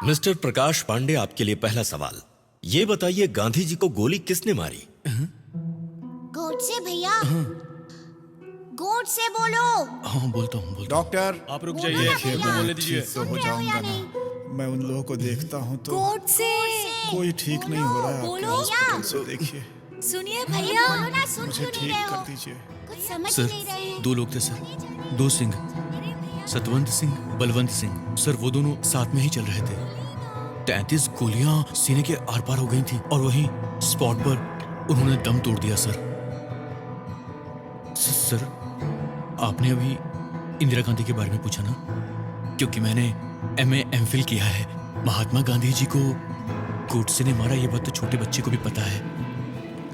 Mister Prakash Pandey, आपके लिए पहला सवाल। ये बताइए, गांधी जी को गोली किसने मारी? गोडसे भैया, गोडसे बोलो। हाँ बोलता हूँ। डॉक्टर आप रुक बोलो जाइए, ना खेल भैया। को बोलने दीजिए। ठीक तो हो जाऊंगा ना। मैं उन लोगों को देखता हूँ तो गोडसे कोई ठीक नहीं हो रहा है आपके बोलो। हॉस्पिटल से। देखिए सुनिए भैया, बोलो ना, सुन मुझे क्यों नहीं ठीक रहे कर हो? दीजिए। कुछ समझ सर, नहीं रहे हैं। 2 लोग थे सर, 2 सिंह, सतवंत सिंह, बलवंत सिंह। सर वो दोनों साथ में ही चल रहे थे। 33 गोलियां सीने के आर पार हो गई थी और वहीं स्पॉट पर उन्होंने दम तोड़ दिया सर। सर आपने अभी इंदिरा गांधी के बारे में पूछा ना, क्योंकि मैंने MA MPhil किया है। महात्मा गांधी जी को गोडसे ने मारा, ये बात तो छोटे बच्चे को भी पता है।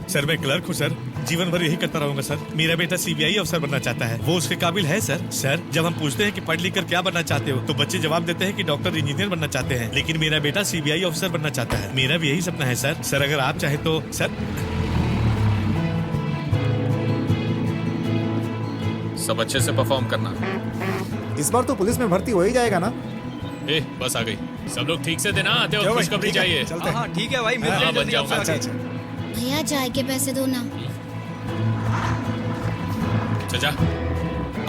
सर मैं क्लर्क हूँ सर, जीवन भर यही करता रहूंगा सर। मेरा बेटा CBI अफसर बनना चाहता है, वो उसके काबिल है सर। सर जब हम पूछते हैं कि पढ़ लिख कर क्या बनना चाहते हो, तो बच्चे जवाब देते हैं कि डॉक्टर इंजीनियर बनना चाहते हैं, लेकिन मेरा बेटा CBI अफसर बनना चाहता है। मेरा भी यही सपना है सर। सर अगर आप चाहे तो सर। सब अच्छे से परफॉर्म करना। इस बार तो पुलिस में भर्ती हो ही जाएगा ना? बस आ गई। सब लोग ठीक से देना, आते हो खुशखबरी चाहिए। चलते हैं। ठीक है भाई, मिलते हैं बन जाऊंगा। अच्छा भैया चाय के पैसे दो ना। चाचा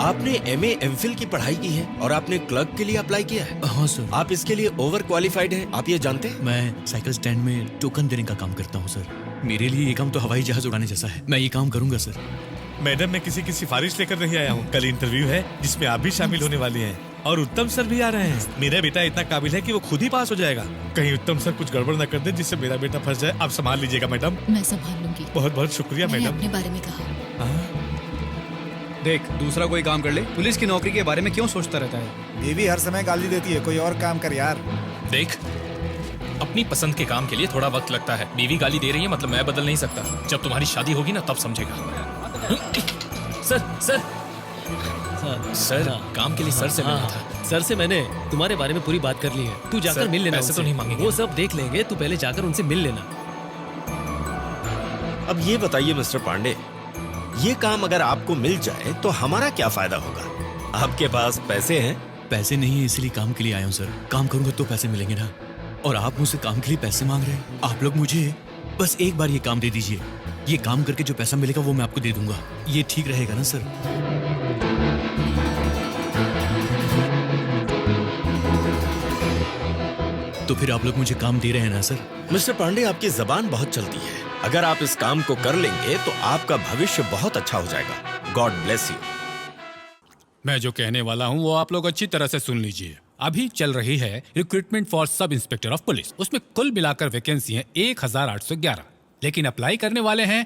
आपने MA MPhil की पढ़ाई की है और आपने क्लर्क के लिए अप्लाई किया है। हाँ सर। आप इसके लिए ओवर क्वालिफाइड हैं, आप ये जानते हैं? मैं साइकिल स्टैंड में टोकन देने का काम करता हूँ सर। मेरे लिए ये काम तो हवाई जहाज उड़ाने जैसा है। मैं ये काम करूंगा सर। मैडम मैं किसी की सिफारिश लेकर नहीं आया हूँ। कल इंटरव्यू है जिसमें आप भी शामिल होने वाली हैं और उत्तम सर भी आ रहे हैं। मेरा बेटा इतना काबिल है कि वो खुद ही पास हो जाएगा। कहीं उत्तम सर कुछ गड़बड़ न कर दे जिससे मेरा बेटा फंस जाए। आप संभाल लीजिएगा मैडम। मैं संभाल लूंगी। बहुत बहुत शुक्रिया मैंने मैडम। अपने बारे में कहा। देख, दूसरा कोई काम कर ले। पुलिस की नौकरी के बारे में क्यों सोचता रहता है? बीवी हर समय गाली देती है, कोई और काम कर यार। देख, अपनी पसंद के काम के लिए थोड़ा वक्त लगता है। बीवी गाली दे रही है मतलब मैं बदल नहीं सकता। जब तुम्हारी शादी होगी ना तब समझेगा। सर सर सर काम के लिए सर से मिलना था। सर से मैंने तुम्हारे बारे में पूरी बात कर ली है। तू जाकर सर, मिल लेना पैसे उनसे। तो नहीं मांगेंगे। वो सब देख लेंगे, तू पहले जाकर उनसे मिल लेना। अब ये बताइए मिस्टर पांडे, ये काम अगर आपको मिल जाए तो हमारा क्या फायदा होगा? आपके पास पैसे हैं? पैसे नहीं है इसलिए काम के लिए आया हूँ सर। काम करूंगा तो पैसे मिलेंगे ना। और आप मुझसे काम के लिए पैसे मांग रहे हैं। आप लोग मुझे बस एक बार ये काम दे दीजिए। ये काम करके जो पैसा मिलेगा वो मैं आपको दे दूंगा। ये ठीक रहेगा ना सर? तो फिर आप लोग मुझे काम दे रहे हैं ना सर? मिस्टर पांडे, आपकी जबान बहुत चलती है। अगर आप इस काम को कर लेंगे तो आपका भविष्य बहुत अच्छा हो जाएगा। God bless you. मैं जो कहने वाला हूं वो आप लोग अच्छी तरह से सुन लीजिए। अभी चल रही है recruitment for sub inspector of police. उसमें कुल मिलाकर वैकेंसी है 1811, लेकिन अप्लाई करने वाले हैं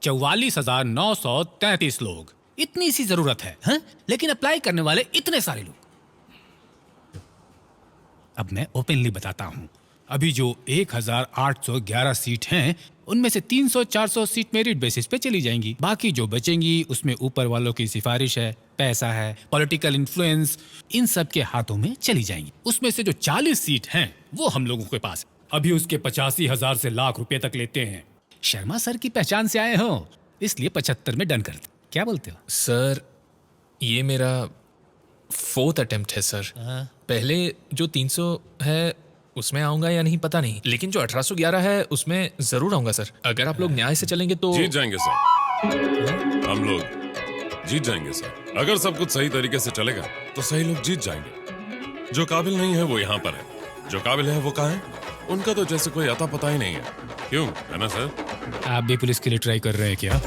44,933 लोग। इतनी सी जरूरत है, हैं? लेकिन अप्लाई करने वाले इतने सारे लोग। अब मैं ओपनली बताता हूं, अभी जो 1811 सीट हैं उनमें से 300-400 सीट मेरिट बेसिस पे चली जाएंगी। बाकी जो बचेंगी उसमें ऊपर वालों की सिफारिश है, पैसा है, पॉलिटिकल इन्फ्लुएंस, इन सब के हाथों में चली जाएंगी। उसमें से जो 40 सीट हैं वो हम लोगों के पास है। अभी उसके 85,000 से लाख रुपए तक लेते हैं। शर्मा सर की पहचान से आए हो इसलिए 75 में डन करते। क्या बोलते हो? सर ये मेरा 4th अटेम्प्ट है सर। पहले जो 300 है उसमें आऊंगा या नहीं पता नहीं, लेकिन जो 1811 है उसमें जरूर आऊंगा सर। अगर आप लोग न्याय से चलेंगे तो जीत जाएंगे सर। हम लोग जीत जाएंगे सर। अगर सब कुछ सही तरीके से चलेगा तो सही लोग जीत जाएंगे। जो काबिल नहीं है वो यहाँ पर है, जो काबिल है वो कहाँ है? उनका तो जैसे कोई अता पता ही नहीं है। क्यों, है ना सर? आप भी पुलिस के लिए ट्राई कर रहे हैं क्या?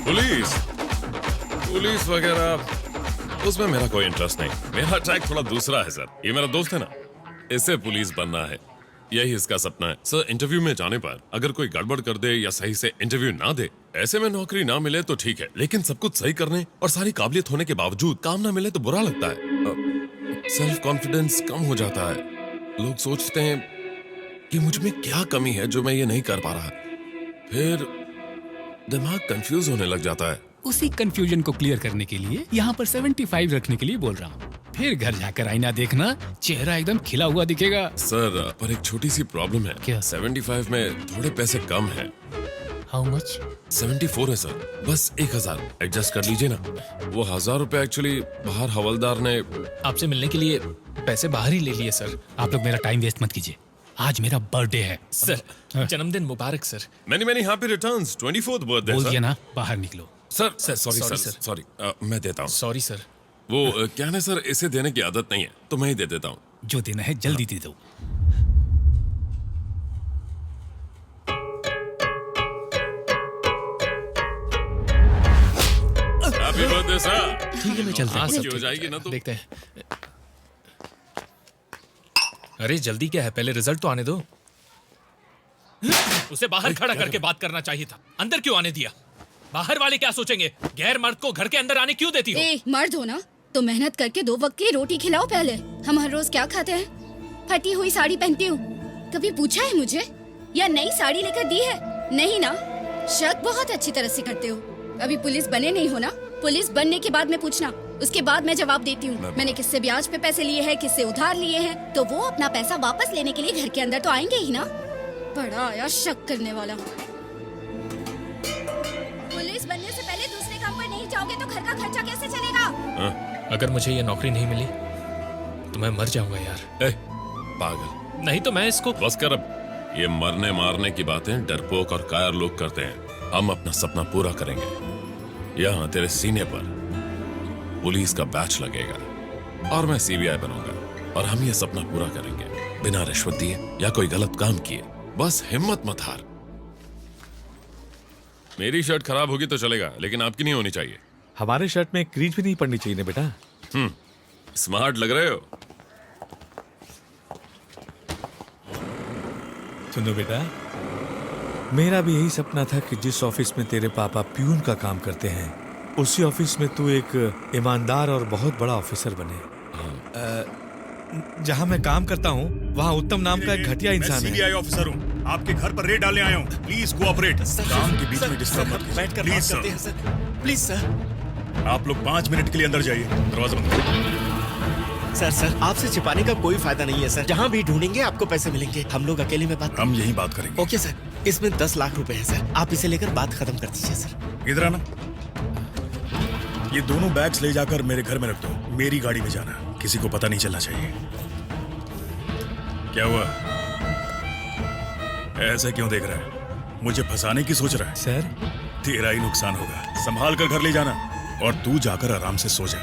पुलिस वगैरह उसमें मेरा कोई इंटरेस्ट नहीं। मेरा ट्रैक थोड़ा दूसरा है सर। ये मेरा दोस्त है ना, इसे पुलिस बनना है, यही इसका सपना है। सर इंटरव्यू में जाने पर अगर कोई गड़बड़ कर दे या सही से इंटरव्यू ना दे, ऐसे में नौकरी ना मिले तो ठीक है, लेकिन सब कुछ सही करने और सारी काबिलियत होने के बावजूद काम ना मिले तो बुरा लगता है। सेल्फ कॉन्फिडेंस कम हो जाता है। लोग सोचते हैं कि मुझ में क्या कमी है जो मैं ये नहीं कर पा रहा। फिर दिमाग कंफ्यूज होने लग जाता है। उसी कंफ्यूजन को क्लियर करने के लिए यहाँ पर 75 रखने के लिए बोल रहा हूँ। फिर घर जाकर आईना देखना, चेहरा एकदम खिला हुआ दिखेगा। सर पर एक छोटी सी प्रॉब्लम है। क्या? 75 में थोड़े पैसे कम हैं। How much? 74 है सर, बस 1000 एडजस्ट कर लीजिए ना। वो 1000 रुपए एक्चुअली बाहर हवलदार ने आपसे मिलने के लिए पैसे बाहर ही ले लिए सर। आप लोग मेरा टाइम वेस्ट मत कीजिए। आज मेरा बर्थडे है। सर जन्मदिन मुबारक sir. Many many happy returns 24th birthday बोल दिया सर। ना, बाहर निकलो। Sir sorry sorry, sir sir. Sorry मैं देता हूँ। Sorry sir. वो क्या है सर, इसे देने की आदत नहीं है तो मैं ही दे देता हूँ। जो देना है जल्दी दे दो। Happy birthday sir. ठीक है, मैं चलता हाँ हूँ। सब हो ठीक जाएगी है। ना तो। देखते हैं। अरे जल्दी क्या है, पहले रिजल्ट तो आने दो। उसे बाहर खड़ा करके बात करना चाहिए था, अंदर क्यों आने दिया? बाहर वाले क्या सोचेंगे? गैर मर्द को घर के अंदर आने क्यों देती हो? ए, मर्द हो ना तो मेहनत करके 2 वक्त की रोटी खिलाओ पहले। हम हर रोज क्या खाते हैं? फटी हुई साड़ी पहनती हूँ। कभी पूछा है मुझे या नई साड़ी लेकर दी है? नहीं ना। शक बहुत अच्छी तरह से करते हो। अभी पुलिस बने नहीं हो ना? पुलिस बनने के बाद में पूछना, उसके बाद मैं जवाब देती हूँ। मैंने किससे ब्याज पे पैसे लिए हैं, किससे उधार लिए हैं, तो वो अपना पैसा वापस लेने के लिए घर के अंदर तो आएंगे ही ना। बड़ा आया शक करने वाला। पुलिस बनने से पहले दूसरे काम पर नहीं जाओगे तो घर का खर्चा कैसे चलेगा? अगर मुझे ये नौकरी नहीं मिली तो मैं मर जाऊंगा यार। पागल, नहीं तो मैं इसको। बस कर अब। ये मरने मारने की बातें डरपोक और कायर लोग करते हैं। हम अपना सपना पूरा करेंगे। यहाँ तेरे सीने पर पुलिस का बैच लगेगा और मैं सीबीआई बनूंगा और हम ये सपना पूरा करेंगे बिना रिश्वत दिए या कोई गलत काम किए। बस हिम्मत मत हार। मेरी शर्ट खराब होगी तो चलेगा, लेकिन आपकी नहीं होनी चाहिए। हमारे शर्ट में क्रीज भी नहीं पड़नी चाहिए ना बेटा। स्मार्ट लग रहे हो। सुनो बेटा, मेरा भी यही सपना था कि जिस ऑफिस में तेरे पापा प्यून का काम करते हैं उसी ऑफिस में तू एक ईमानदार और बहुत बड़ा ऑफिसर बने। जहां मैं काम करता हूं वहां उत्तम नाम का एक घटिया इंसान है। सीबीआई ऑफिसर हूं, आपके घर पर रेड डालने आया हूं। Please cooperate. काम के बीच में डिस्टर्ब मत कीजिए। Please sir. Please sir. आप लोग 5 मिनट के लिए अंदर जाइए। दरवाजा बंद करो। सर आपसे छिपाने का कोई फायदा नहीं है सर। जहाँ भी ढूंढेंगे आपको पैसे मिलेंगे। हम लोग अकेले में बात। हम यही बात करेंगे। ओके सर, इसमें 10 लाख रुपए है सर। आप इसे लेकर बात खत्म कर दीजिए सर। इधर आना। ये दोनों बैग्स ले जाकर मेरे घर में रख दो। मेरी गाड़ी में जाना, किसी को पता नहीं चलना चाहिए। क्या हुआ? ऐसे क्यों देख रहा है? मुझे फंसाने की सोच रहा है? सर तेरा ही नुकसान होगा। संभाल कर घर ले जाना और तू जाकर आराम से सो जा।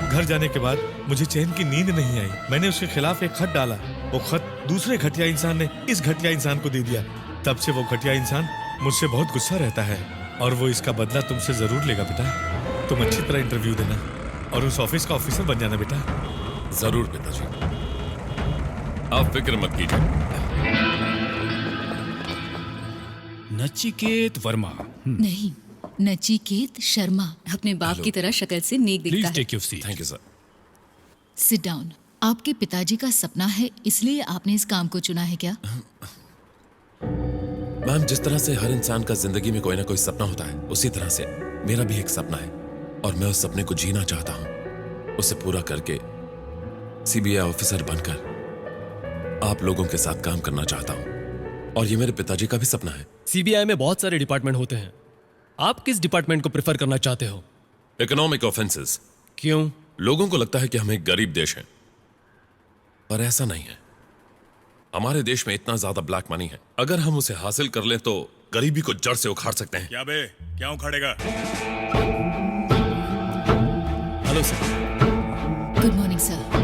घर जाने के बाद मुझे चैन की नींद नहीं आई। मैंने उसके खिलाफ एक खत डाला। वो खत दूसरे घटिया इंसान ने इस घटिया इंसान को दे दिया। तब से वो घटिया इंसान मुझसे बहुत गुस्सा रहता है और वो इसका बदला तुमसे जरूर लेगा बेटा। तुम अच्छी तरह इंटरव्यू देना और उस ऑफिस का ऑफिसर बन जाना बेटा। जरूर पिताजी, आप फिक्र मत कीजिए। नचिकेत वर्मा। नहीं, नचिकेत शर्मा। अपने बाप की तरह शक्ल से नेक दिखता प्लीज है। Take your seat. Thank you sir. Sit down. आपके पिताजी का सपना है इसलिए आपने इस काम को चुना है क्या? मैम, जिस तरह से हर इंसान का जिंदगी में कोई ना कोई सपना होता है, उसी तरह से मेरा भी एक सपना है और मैं उस सपने को जीना चाहता हूं। उसे पूरा करके सीबीआई ऑफिसर बनकर आप लोगों के साथ काम करना चाहता हूं और ये मेरे पिताजी का भी सपना है। सीबीआई में बहुत सारे डिपार्टमेंट होते हैं, आप किस डिपार्टमेंट को प्रेफर करना चाहते हो? Economic offences. क्यों? लोगों को लगता है कि हम एक गरीब देश हैं, पर ऐसा नहीं है। हमारे देश में इतना ज्यादा ब्लैक मनी है, अगर हम उसे हासिल कर लें तो गरीबी को जड़ से उखाड़ सकते हैं। क्या बे, क्या उखाड़ेगा? Hello sir. Good morning sir.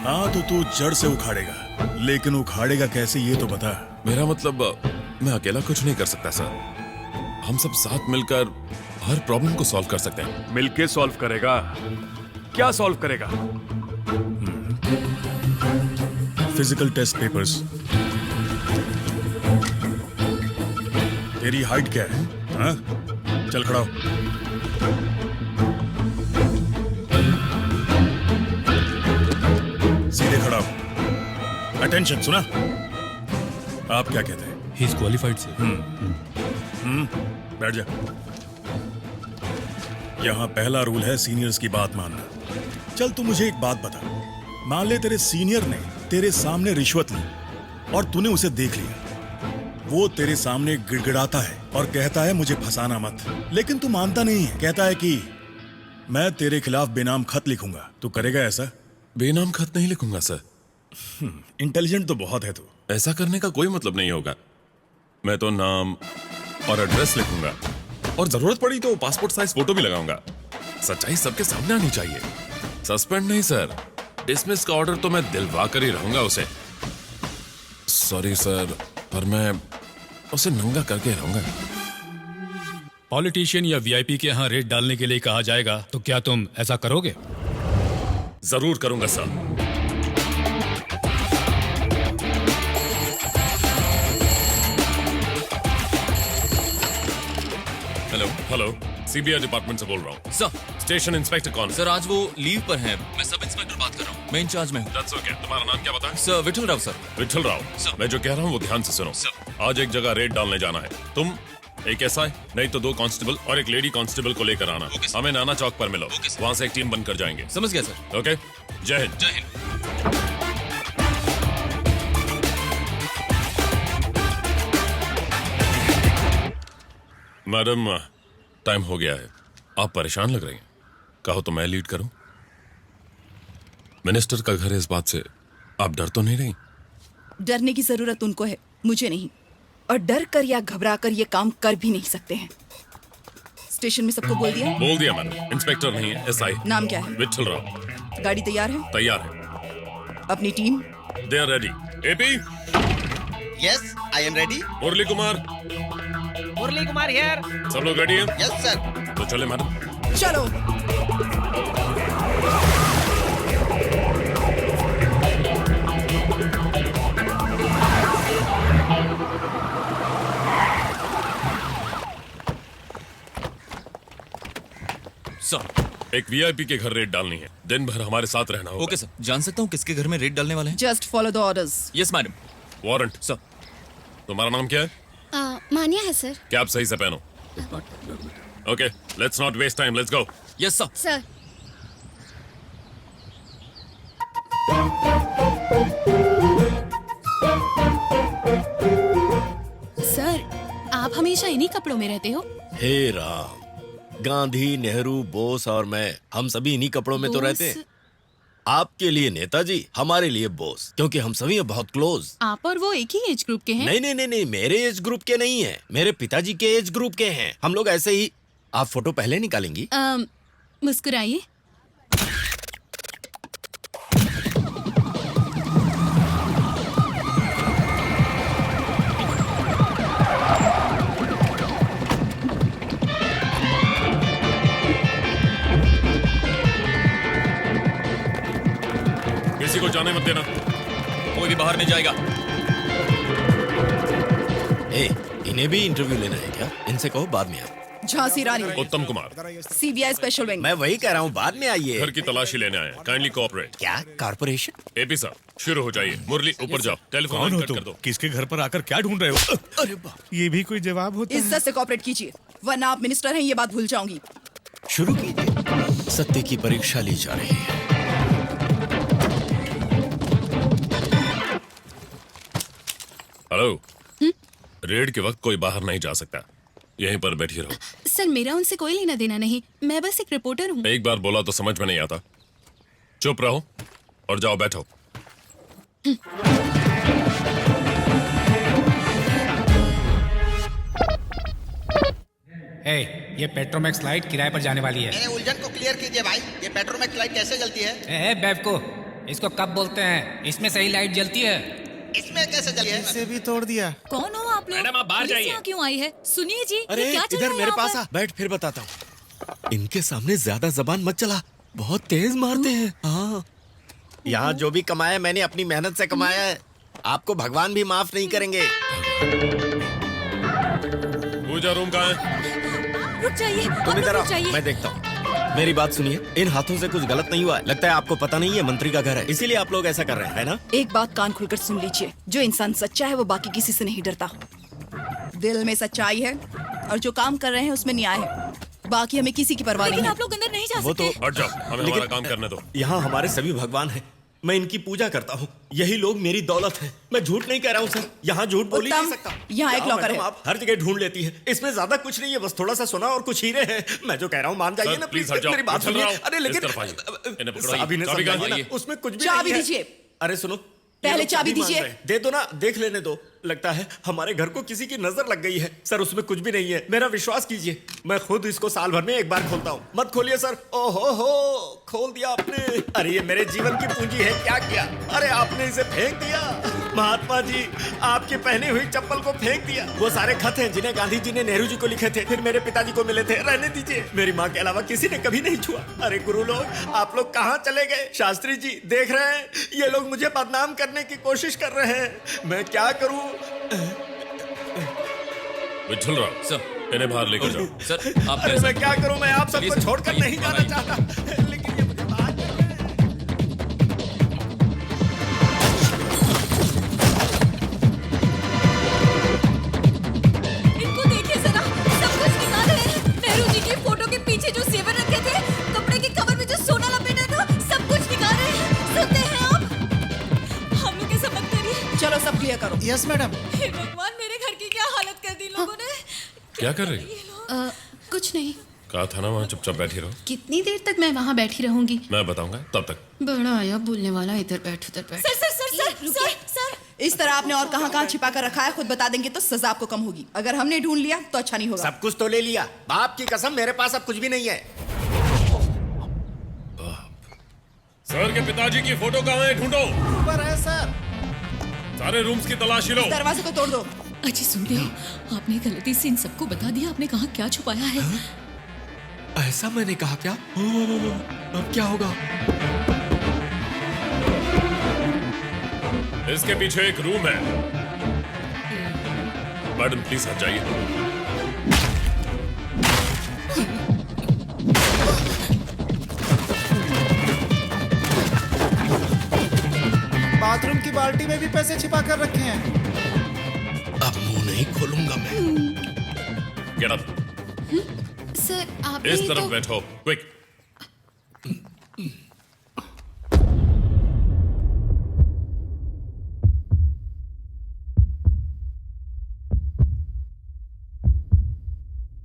हाँ तो तू जड़ से उखाड़ेगा, लेकिन उखाड़ेगा कैसे ये तो बता। मेरा मतलब मैं अकेला कुछ नहीं कर सकता सर। हम सब साथ मिलकर हर प्रॉब्लम को सॉल्व कर सकते हैं। मिलके सॉल्व करेगा? क्या सॉल्व करेगा? Physical test papers. तेरी हाइट क्या है? हाँ? चल खड़ा हो। सीधे खड़ा हो। अटेंशन, सुना? आप क्या कहते हैं? He is qualified sir. बैठ जा। यहां पहला रूल है सीनियर्स की बात मानना। चल तू मुझे एक बात बता, मान ले तेरे सीनियर ने तेरे सामने रिश्वत ली और तूने उसे देख लिया। वो तेरे सामने गिड़गिड़ाता है और कहता है मुझे फंसाना मत, लेकिन तू मानता नहीं है। कहता है कि मैं तेरे खिलाफ बेनाम खत लिखूंगा। तू करेगा ऐसा? बेनाम खत नहीं लिखूंगा सर। इंटेलिजेंट तो बहुत है तू। ऐसा करने का कोई मतलब नहीं होगा। मैं तो नाम और एड्रेस लिखूंगा और जरूरत पड़ी तो पासपोर्ट साइज फोटो भी लगाऊंगा। सच्चाई सबके सामने आनी चाहिए। सस्पेंड नहीं सर, डिसमिस का ऑर्डर तो मैं दिलवा कर ही रहूंगा उसे। सॉरी सर, पर मैं उसे नंगा करके रहूंगा। पॉलिटिशियन या वीआईपी के यहाँ रेड डालने के लिए कहा जाएगा तो क्या तुम ऐसा करोगे? जरूर करूंगा sir. Hello hello, CBI department से बोल रहा हूँ। सर, स्टेशन इंस्पेक्टर कौन? सर आज वो लीव पर हैं। मैं सब इंस्पेक्टर बात कर रहा हूँ। मैं इंचार्ज में हूँ। That's okay. तुम्हारा नाम क्या बताएं? सर विठल राव। सर विठल राव, मैं जो कह रहा हूँ वो ध्यान से सुनो। आज एक जगह रेड डालने जाना है। तुम एक एसआई नहीं तो 2 कांस्टेबल और एक लेडी कांस्टेबल को लेकर आना। हमें नाना चौक पर मिलो। वहाँ से एक टीम बनकर जाएंगे। समझ गया सर। ओके, जय हिंद। जय हिंद। मैडम, टाइम हो गया है। आप परेशान लग रही हैं। कहो तो मैं लीड करूं। मिनिस्टर का घर है, इस बात से आप डर तो नहीं रही? डरने की जरूरत उनको है, मुझे नहीं। और डर कर या घबरा कर ये काम कर भी नहीं सकते हैं। स्टेशन में सबको बोल दिया? बोल दिया मैडम। इंस्पेक्टर नहीं है, एसआई। नाम क्या है? विठल राव। गाड़ी तैयार है? तैयार है। अपनी team? They are ready. AP? Yes, I am ready. Murali Kumar? Murali Kumar here. सब लोग रेडी हैं? Yes sir. तो चले मैडम। चलो। सर, एक वीआईपी के घर रेड डालनी है। दिन भर हमारे साथ रहना होगा। Okay sir. जान सकता हूँ किसके घर में रेड डालने वाले हैं? Just follow the orders. Yes madam. Warrant? Sir. तुम्हारा नाम क्या है? मानिया है सर। क्या आप सही से पहनो। Okay, let's not waste time, let's go. Yes sir. Sir sir, आप हमेशा इन्हीं कपड़ों में रहते हो? हे राम, गांधी, नेहरू, बोस और मैं, हम सभी इन्हीं कपड़ों में तो रहते हैं। आपके लिए नेताजी, हमारे लिए बोस, क्योंकि हम सभी हैं बहुत क्लोज। आप और वो एक ही एज ग्रुप के हैं? नहीं नहीं नहीं नहीं, मेरे एज ग्रुप के नहीं है, मेरे पिताजी के एज ग्रुप के हैं। हम लोग ऐसे ही। आप फोटो पहले निकालेंगी? मुस्कुराइए। किसी को जाने मत देना। कोई भी बाहर नहीं जाएगा। इन्हें भी इंटरव्यू लेना है क्या? इनसे कहो बाद में आओ। Jhansi Rani. Uttam Kumar. CBI special wing. मैं वही कह रहा हूँ, बाद में आइए। घर की तलाशी लेने आए। Kindly cooperate. क्या कॉर्पोरेशन? एपी साहब शुरू हो जाइए। मुरली ऊपर जाओ। टेलीफोन कौन हो कट तुम? कर दो। किसके घर पर आकर क्या ढूंढ रहे हो? अरे बाप, ये भी कोई जवाब होता है? इज्जत से कोऑपरेट कीजिए, वरना आप मिनिस्टर हैं ये बात भूल जाऊंगी। शुरू कीजिए। सत्य की परीक्षा ली जा रही है। हेलो। रेड के वक्त कोई बाहर नहीं जा सकता। यहीं पर बैठी रहो। सर, मेरा उनसे कोई लेना देना नहीं। मैं बस एक रिपोर्टर हूँ। एक बार बोला तो समझ में नहीं आता। चुप रहो और जाओ बैठो। ये पेट्रोमैक्स लाइट किराए पर जाने वाली है। मेरे उलझन को क्लियर कीजिए भाई, ये पेट्रोमैक्स लाइट कैसे जलती है? बेवकूफ, इसको कब बोलते हैं? इसमें सही लाइट जलती है। इसमें कैसे जलती है? इसे भी तोड़ दिया। कौन हो आप लोग? मैडम, आप बाहर पुलिस जाइए। यहाँ क्यों आई है? सुनिए जी, अरे ये क्या चल इधर रहा है मेरे यहाँ पास पर? आ, बैठ, फिर बताता हूँ। इनके सामने ज्यादा जबान मत चला, बहुत तेज मारते हैं। हाँ, यहाँ जो भी कमाया मैंने अपनी मेहनत से कमाया है। आपको भगवान भी माफ नहीं करेंगे। पूजा रूम कहाँ है? रुक जाइए, आप तुम लोग इधर रुक आओ, जाइए। मैं देखता हूँ। मेरी बात सुनिए, इन हाथों से कुछ गलत नहीं हुआ है। लगता है आपको पता नहीं है मंत्री का घर है, इसीलिए आप लोग ऐसा कर रहे हैं, है ना? एक बात कान खुलकर सुन लीजिए, जो इंसान सच्चा है वो बाकी किसी से नहीं डरता। दिल में सच्चाई है और जो काम कर रहे हैं उसमें न्याय है। बाकी हमें किसी की परवाह नहीं लेकिन है। आप लोग अंदर नहीं जा वो सकते। तो हट जाओ, हमें हमारा काम करने दो। यहाँ हमारे सभी भगवान हैं। मैं इनकी पूजा करता हूँ। यही लोग मेरी दौलत है। मैं झूठ नहीं कह रहा हूँ सर, यहाँ झूठ बोल ही नहीं सकता। यहाँ एक जाओ लॉकर मैडम, है। आप हर जगह ढूंढ लेती है। इसमें ज्यादा कुछ नहीं है, बस थोड़ा सा सोना और कुछ हीरे हैं। मैं जो कह रहा हूँ मान जाइए सर, ना प्लीज प्लीज। हट जाओ। मेरी बात चल सुनिए। रहा हूँ। अरे इस लेकिन तरफ आइए। इन्हें पकड़ाइए। साहब इन्हें चाबी कहाँ समझाइए है? ना, उसमें कुछ भी चाबी नहीं है। दीजिए। अरे सुनो, पहले लोग चाबी मांग दीजिए। रहे हैं। दे दो ना, देख लेने दो। लगता है हमारे घर को किसी की नजर लग गई है। सर उसमें कुछ भी नहीं है, मेरा विश्वास कीजिए। मैं खुद इसको साल भर में एक बार खोलता हूँ। मत खोलिए सर। ओहो हो, खोल दिया आपने। अरे ये मेरे जीवन की पूंजी है, क्या किया? अरे आपने इसे फेंक दिया। महात्मा जी, आपकी पहनी हुई चप्पल को फेंक दिया। वो सारे खत हैं जिन्हें गांधी जी ने नेहरू जी को लिखे थे, फिर मेरे पिताजी को मिले थे। रहने दीजिए, मेरी माँ के अलावा किसी ने कभी नहीं छुआ। अरे गुरु लोग, आप लोग कहाँ चले गए? शास्त्री जी देख रहे हैं, ये लोग मुझे बदनाम करने की कोशिश कर रहे हैं। मैं क्या करूं? विठल राव सर, इन्हें बाहर लेकर जाओ। सर आप अरे मैं क्या करूं? मैं आप सबको छोड़कर नहीं जाना चाहता, लेकिन ये मुझे बाहर इनको देखिए जरा, सब कुछ निकाले हैं। नेहरू जी की फोटो के पीछे जो जेवर रखे थे, कपड़े की कवर में जो सोना लपेटा था, सब कुछ निकाले हैं। सुनते हैं आप? हम लोग ऐसा मत करिए। चलो सब क्लियर करो। Yes madam. हे भगवान, मेरे घर की क्या हालत कर दी लोगों ने। क्या कर रही? कुछ नहीं। कहा था ना वहाँ चुपचाप बैठी रहो। कितनी देर तक मैं वहाँ बैठी रहूंगी? मैं बताऊंगा तब तक। बड़ा आया बोलने वाला, इधर बैठ उधर बैठ। सर। इस तरह आपने और कहाँ छिपा कर रखा है, खुद बता देंगे तो सजा आपको कम होगी। अगर हमने ढूंढ लिया तो अच्छा नहीं होगा। सब कुछ तो ले लिया। बाप की कसम, मेरे पास अब कुछ भी नहीं है। सर के पिताजी की फोटो कहाँ है? ढूंढो। ऊपर है सर। सारे रूम्स की तलाशी लो। दरवाजे को तोड़ दो। अजी सुन रहे हो? आपने गलती से इन सबको बता दिया। आपने कहा क्या छुपाया है? ऐसा मैंने कहा क्या? अब क्या होगा? इसके पीछे एक रूम है। मैडम प्लीज हट जाइए। बाथरूम की बाल्टी में भी पैसे छिपा कर रखे हैं। अब मुंह नहीं खोलूंगा मैं। Get up. सर आप इस तरफ बैठो, क्विक।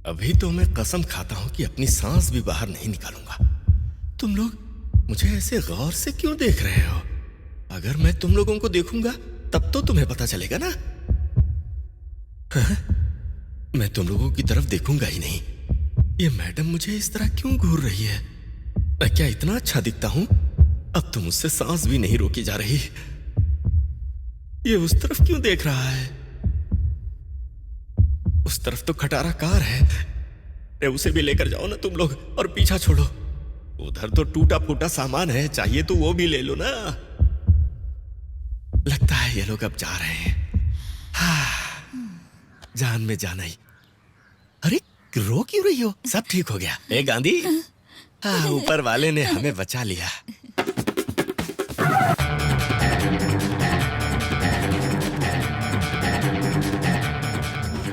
अभी तो मैं कसम खाता हूं कि अपनी सांस भी बाहर नहीं निकालूंगा। तुम लोग मुझे ऐसे गौर से क्यों देख रहे हो? अगर मैं तुम लोगों को देखूंगा तब तो तुम्हें पता चलेगा ना। हाँ? मैं तुम लोगों की तरफ देखूंगा ही नहीं। ये मैडम मुझे इस तरह क्यों घूर रही है? मैं क्या इतना अच्छा दिखता हूं? अब तो मुझसे सांस भी नहीं रोकी जा रही। ये उस तरफ क्यों देख रहा है? उस तरफ तो खटारा कार है। अरे उसे भी लेकर जाओ ना तुम लोग, और पीछा छोड़ो। उधर तो टूटा फूटा सामान है, चाहिए तो वो भी ले लो ना। लगता है ये लोग अब जा रहे हैं। जान में जाना ही। अरे रो क्यों रही हो? सब ठीक हो गया। ए गांधी, ऊपर वाले ने हमें बचा लिया।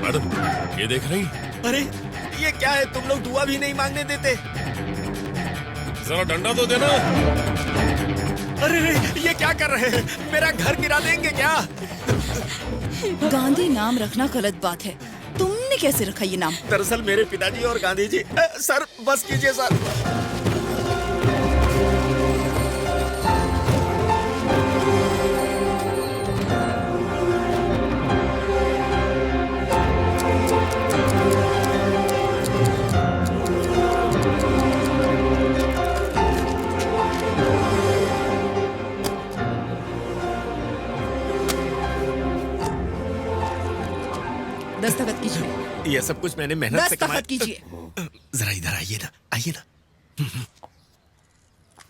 मैडम ये देख रही? अरे ये क्या है? तुम लोग दुआ भी नहीं मांगने देते। जरा डंडा तो देना। अरे ये क्या कर रहे हैं? मेरा घर गिरा देंगे क्या? गांधी नाम रखना गलत बात है। तुमने कैसे रखा ये नाम? दरअसल मेरे पिताजी और गांधी जी। सर बस कीजिए सर। दस्तखत कीजिए। ये सब कुछ मैंने मेहनत से कमाया। दस्तखत कीजिए। जरा इधर आइए ना, आइए ना।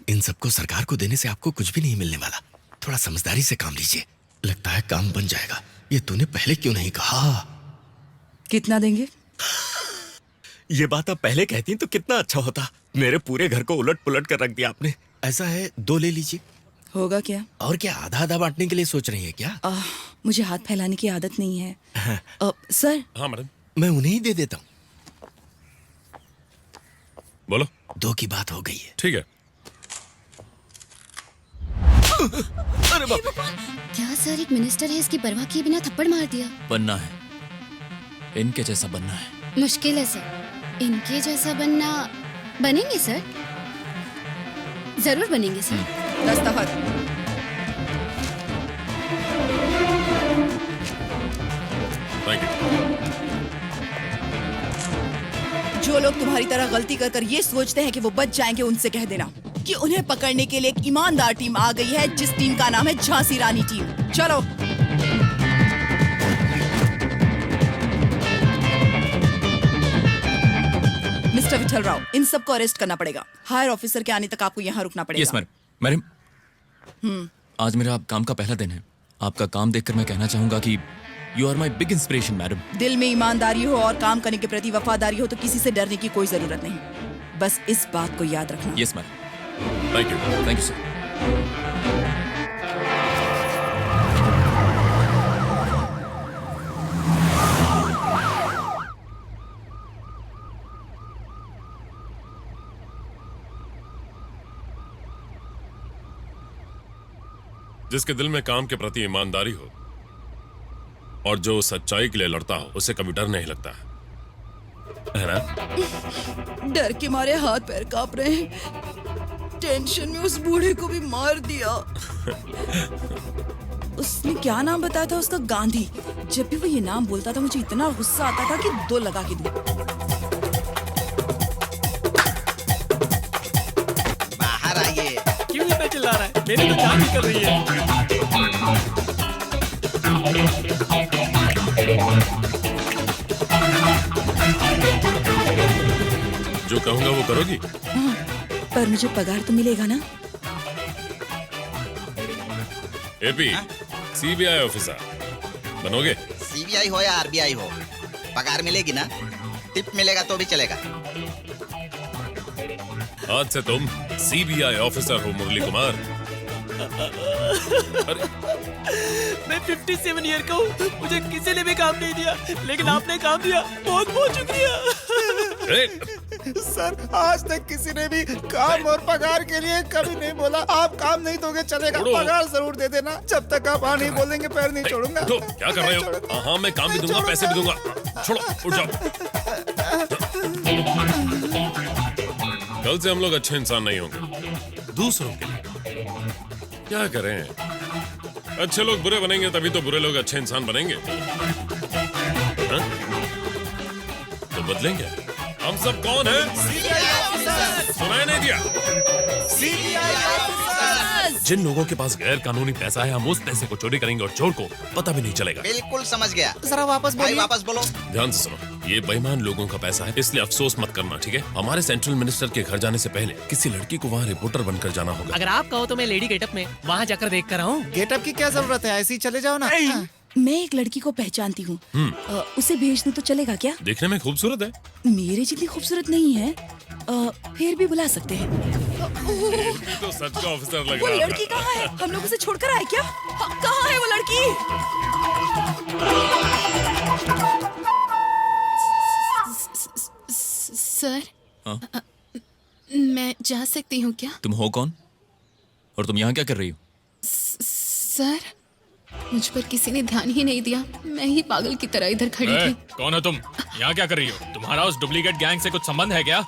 इन सबको सरकार को देने से आपको कुछ भी नहीं मिलने वाला। थोड़ा समझदारी से काम लीजिए, लगता है काम बन जाएगा। ये तूने पहले क्यों नहीं कहा? कितना देंगे? ये बात आप पहले कहती तो कितना अच्छा होता। मेरे पूरे घर को उलट पुलट कर रख दिया आपने। ऐसा है 2 ले लीजिए। होगा क्या? और क्या आधा आधा बांटने के लिए सोच रही है क्या? मुझे हाथ फैलाने की आदत नहीं है। सर। हाँ मैडम। मैं उन्हें ही दे देता हूँ। बोलो। 2 की बात हो गई है। ठीक है। अरे बाप। क्या सर, एक मिनिस्टर है, इसकी परवाह किए बिना थप्पड़ मार दिया। बनना है, इनके जैसा बनना है। मुश्किल है सर, इनके जैसा बनना। बनेंगे सर, जरूर बनेंगे सर। दस्तखत। जो लोग तुम्हारी तरह गलती कर कर ये सोचते हैं कि वो बच जाएंगे, उनसे कह देना कि उन्हें पकड़ने के लिए एक ईमानदार टीम आ गई है, जिस टीम का नाम है झांसी रानी टीम। चलो। मिस्टर विठल राव, इन सबको अरेस्ट करना पड़ेगा। हायर ऑफिसर के आने तक आपको यहाँ रुकना पड़ेगा। Yes madam. आज मेरा काम का पहला दिन है। आपका काम देखकर मैं कहना चाहूंगा कि you are my big inspiration madam. दिल में ईमानदारी हो और काम करने के प्रति वफादारी हो तो किसी से डरने की कोई जरूरत नहीं। बस इस बात को याद रखना। Yes madam. Thank you sir. जिसके दिल में काम के प्रति ईमानदारी हो और जो सच्चाई के लिए लड़ता हो, उसे कभी डर नहीं लगता है ना? डर के मारे हाथ पैर कांप रहे हैं। टेंशन में उस बूढ़े को भी मार दिया। उसने क्या नाम बताया था उसका? गांधी। जब भी वो ये नाम बोलता था मुझे इतना गुस्सा आता था कि दो लगा के दूं। बाहर आइए। क्यों इतना चिल्ला रहा है? मेरी तो जान निकल रही है। जो कहूंगा वो करोगी? पर मुझे पगार तो मिलेगा ना? एपी, सीबीआई ऑफिसर बनोगे? सीबीआई हो या आरबीआई हो, पगार मिलेगी ना? टिप मिलेगा तो भी चलेगा। आज से तुम सीबीआई ऑफिसर हो मुरली कुमार। अरे मैं 57 ईयर का हूँ, मुझे किसी ने भी काम नहीं दिया, लेकिन आपने काम दिया। बहुत बहुत शुक्रिया। सर, आज तक किसी ने भी काम और पगार के लिए कभी नहीं बोला। आप काम नहीं दोगे चलेगा, पगार जरूर दे देना। जब तक आप हाँ नहीं बोलेंगे पैर नहीं छोड़ूंगा। तो क्या कर रहे हो? हाँ, मैं काम भी दूंगा, पैसे भी दूंगा। छोड़ो, उठ जाओ। कल से हम लोग अच्छे इंसान नहीं होंगे, दूसरों के लिए। क्या करें? अच्छे लोग बुरे बनेंगे तभी तो बुरे लोग अच्छे इंसान बनेंगे। हाँ? तो बदलेंगे। हम सब कौन हैं? सुनाई नहीं दिया? जिन लोगों के पास गैर कानूनी पैसा है, हम उस पैसे को चोरी करेंगे और चोर को पता भी नहीं चलेगा। बिल्कुल समझ गया। जरा वापस बोलिए। वापस बोलो। ध्यान से सुनो, ये बेईमान लोगों का पैसा है, इसलिए अफसोस मत करना, ठीक है? हमारे सेंट्रल मिनिस्टर के घर जाने से पहले किसी लड़की को वहाँ रिपोर्टर बनकर जाना होगा। अगर आप कहो तो मैं लेडी गेटअप में वहाँ जाकर देख कर आऊँ। गेटअप की क्या जरूरत है? ऐसे ही चले जाओ ना। मैं एक लड़की को पहचानती हूँ। उसे भेज दूं तो चलेगा क्या? देखने में खूबसूरत है। मेरे जितनी खूबसूरत नहीं है, फिर भी बुला सकते हैं। तो सच का ऑफिसर लग वो रहा लड़की कहाँ है? हम लोग उसे छोड़कर आए क्या? कहाँ है वो लड़की? सर, हाँ? मैं जा सकती हूँ क्या? तुम हो कौन और तुम यहाँ क्या कर रही हो? सर, मुझ पर किसी ने ध्यान ही नहीं दिया। मैं ही पागल की तरह इधर खड़ी थी। कौन हो तुम? यहाँ क्या कर रही हो? तुम्हारा उस डुप्लीकेट गैंग से कुछ संबंध है क्या?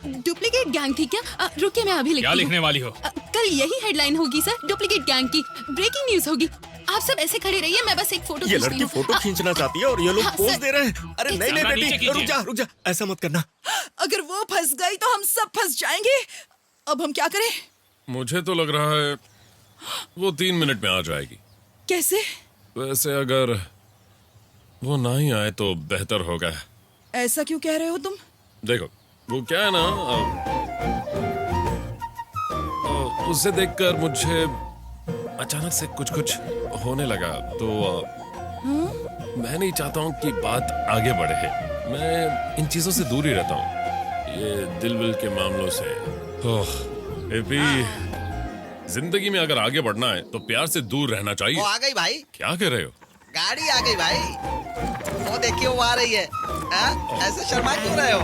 डुप्लीकेट गैंग थी क्या? रुकिए, मैं अभी लिखती क्या हूँ। लिखने वाली हो? कल यही हेडलाइन होगी सर, डुप्लीकेट गैंग की ब्रेकिंग न्यूज होगी। आप सब ऐसे खड़े रहिए, मैं बस एक फोटो ये लड़की फोटो खींचना चाहती है और ये लोग हाँ, पोज सर। दे रहे हैं। अरे नहीं नहीं बेटी, रुक जा, ऐसा मत करना। अगर वो फंस गई तो हम सब फंस जाएंगे। अब हम क्या करें? मुझे तो लग रहा है वो 3 मिनट में आ जाएगी। कैसे? वैसे अगर वो ना ही आए तो बेहतर होगा। ऐसा क्यों कह रहे हो तुम? देखो, वो क्या है ना, उसे देखकर मुझे अचानक से कुछ होने लगा, तो मैं नहीं चाहता हूँ कि बात आगे बढ़े। मैं इन चीजों से दूर ही रहता हूँ, ये दिल विल के मामलों से। जिंदगी में अगर आगे बढ़ना है तो प्यार से दूर रहना चाहिए। वो आ गई भाई। क्या कर रहे हो? गाड़ी आ गई भाई। वो देखिए, वो आ रही है। ऐसे शर्मा क्यों रहे हो?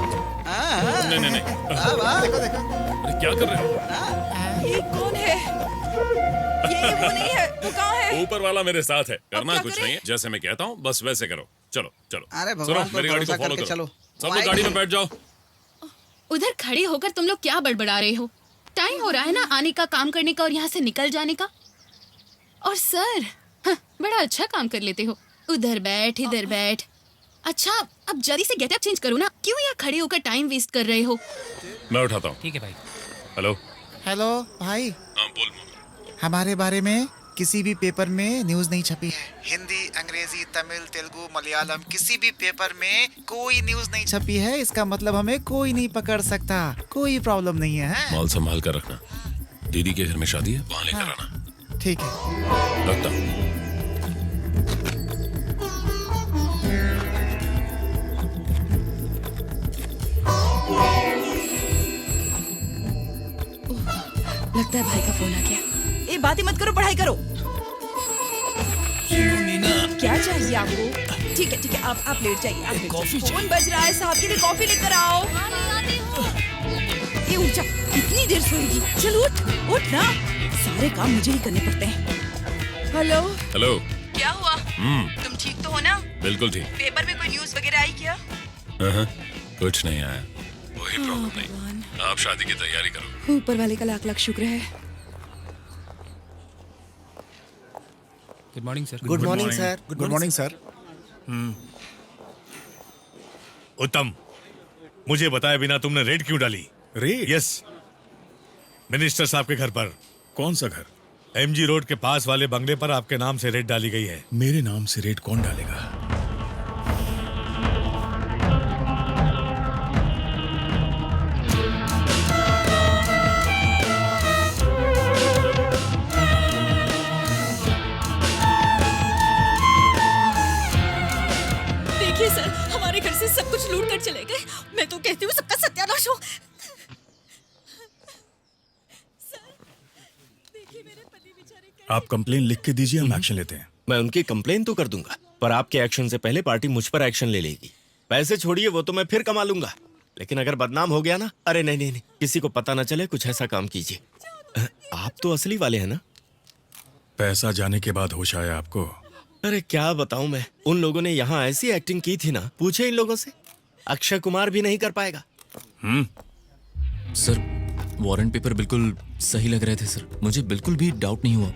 नहीं। देखो देखो। अरे क्या कर रहे हो? ये कौन है? ये वो नहीं है तो कहाँ है? ऊपर वाला मेरे साथ है। करना क्या कुछ करें? नहीं है, जैसे मैं कहता हूँ बस वैसे करो। चलो चलो। अरे भगवान सुनो, पर मेरी गाड़ी को भरोसा फॉलो करके करो। चलो। सब लोग गाड़ी में बैठ जाओ। उधर खड़े होकर तुम लोग क्या बड़बड़ा रहे हो? टाइम हो रहा है ना आने का, काम करने का और यहाँ से निकल जाने का। और सर, बड़ा अच्छा काम कर लेते हो। उधर बैठ, इधर बैठ। अच्छा अब जल्दी से गेटअप चेंज करो ना, क्यों यहाँ खड़े होकर टाइम वेस्ट कर रहे हो? मैं उठाता हूँ। ठीक है भाई। हेलो। हेलो भाई, हाँ बोल। हमारे बारे में किसी भी पेपर में न्यूज नहीं छपी है। हिंदी, अंग्रेजी, तमिल, तेलुगु, मलयालम, किसी भी पेपर में कोई न्यूज नहीं छपी है। इसका मतलब हमें कोई नहीं पकड़ सकता, कोई प्रॉब्लम नहीं है, हैं? माल संभाल कर रखना। दीदी के घर में शादी है, वहाँ लेकर आना। ठीक है। रखता हूँ। लगता है भाई का फोन आ गया। ए बातें मत करो, पढ़ाई करो। क्या चाहिए आपको? ठीक है आप लेट जाइए। आप कॉफी फोन बज रहा है, साहब के लिए कॉफी लेकर आओ। ये उठ जा, कितनी देर सोएगी? चल उठ ना, सारे काम मुझे ही करने पड़ते हैं। हेलो। क्या हुआ? तुम ठीक तो हो ना? बिल्कुल ठीक। पेपर में कोई न्यूज वगैरह आई क्या? कुछ नहीं आया, वही प्रॉब्लम नहीं। आप शादी की तैयारी करो। ऊपर वाले का लाख लाख शुक्र है। Good morning sir. Good morning sir. Good morning sir. उत्तम, मुझे बताए बिना तुमने रेड क्यों डाली? रेड? यस, मिनिस्टर साहब के घर पर। कौन सा घर? एमजी रोड के पास वाले बंगले पर आपके नाम से रेड डाली गई है। मेरे नाम से रेड कौन डालेगा? देखिए सर, हमारे घर से सब कुछ लूट कर चले गए। मैं तो कहती हूँ सबका सत्यानाश हो। आप कंप्लेन लिख के दीजिए, हम एक्शन लेते हैं। मैं उनकी कंप्लेन तो कर दूंगा, पर आपके एक्शन से पहले पार्टी मुझ पर एक्शन ले लेगी। पैसे छोड़िए, वो तो मैं फिर कमा लूंगा, लेकिन अगर बदनाम हो गया ना, अरे नहीं, किसी को पता ना चले, कुछ ऐसा काम कीजिए। आप तो असली वाले हैं ना? पैसा जाने के बाद होश आया आपको? अरे क्या बताऊं मैं, उन लोगों ने यहाँ ऐसी एक्टिंग की थी ना, पूछे इन लोगों से, अक्षय कुमार भी नहीं कर पाएगा। सर, वारंट पेपर बिल्कुल सही लग रहे थे सर, मुझे बिल्कुल भी डाउट नहीं हुआ,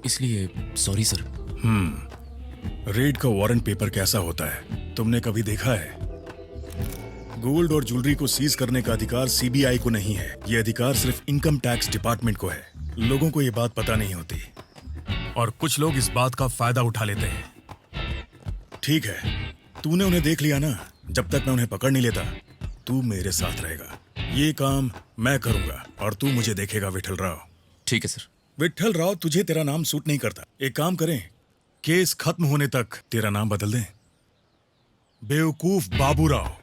इसलिए सॉरी सर। रेड का वारंट पेपर कैसा होता है तुमने कभी देखा है? गोल्ड और ज्वेलरी को सीज करने का अधिकार सीबीआई को नहीं है, ये अधिकार सिर्फ इनकम टैक्स डिपार्टमेंट को है। लोगों को ये बात पता नहीं होती और कुछ लोग इस बात का फायदा उठा लेते हैं। ठीक है, तूने उन्हें देख लिया ना, जब तक मैं उन्हें पकड़ नहीं लेता तू मेरे साथ रहेगा। ये काम मैं करूंगा और तू मुझे देखेगा विठल राव। ठीक है सर। विठल राव, तुझे तेरा नाम सूट नहीं करता। एक काम करें, केस खत्म होने तक तेरा नाम बदल दें, बेवकूफ बाबू राव।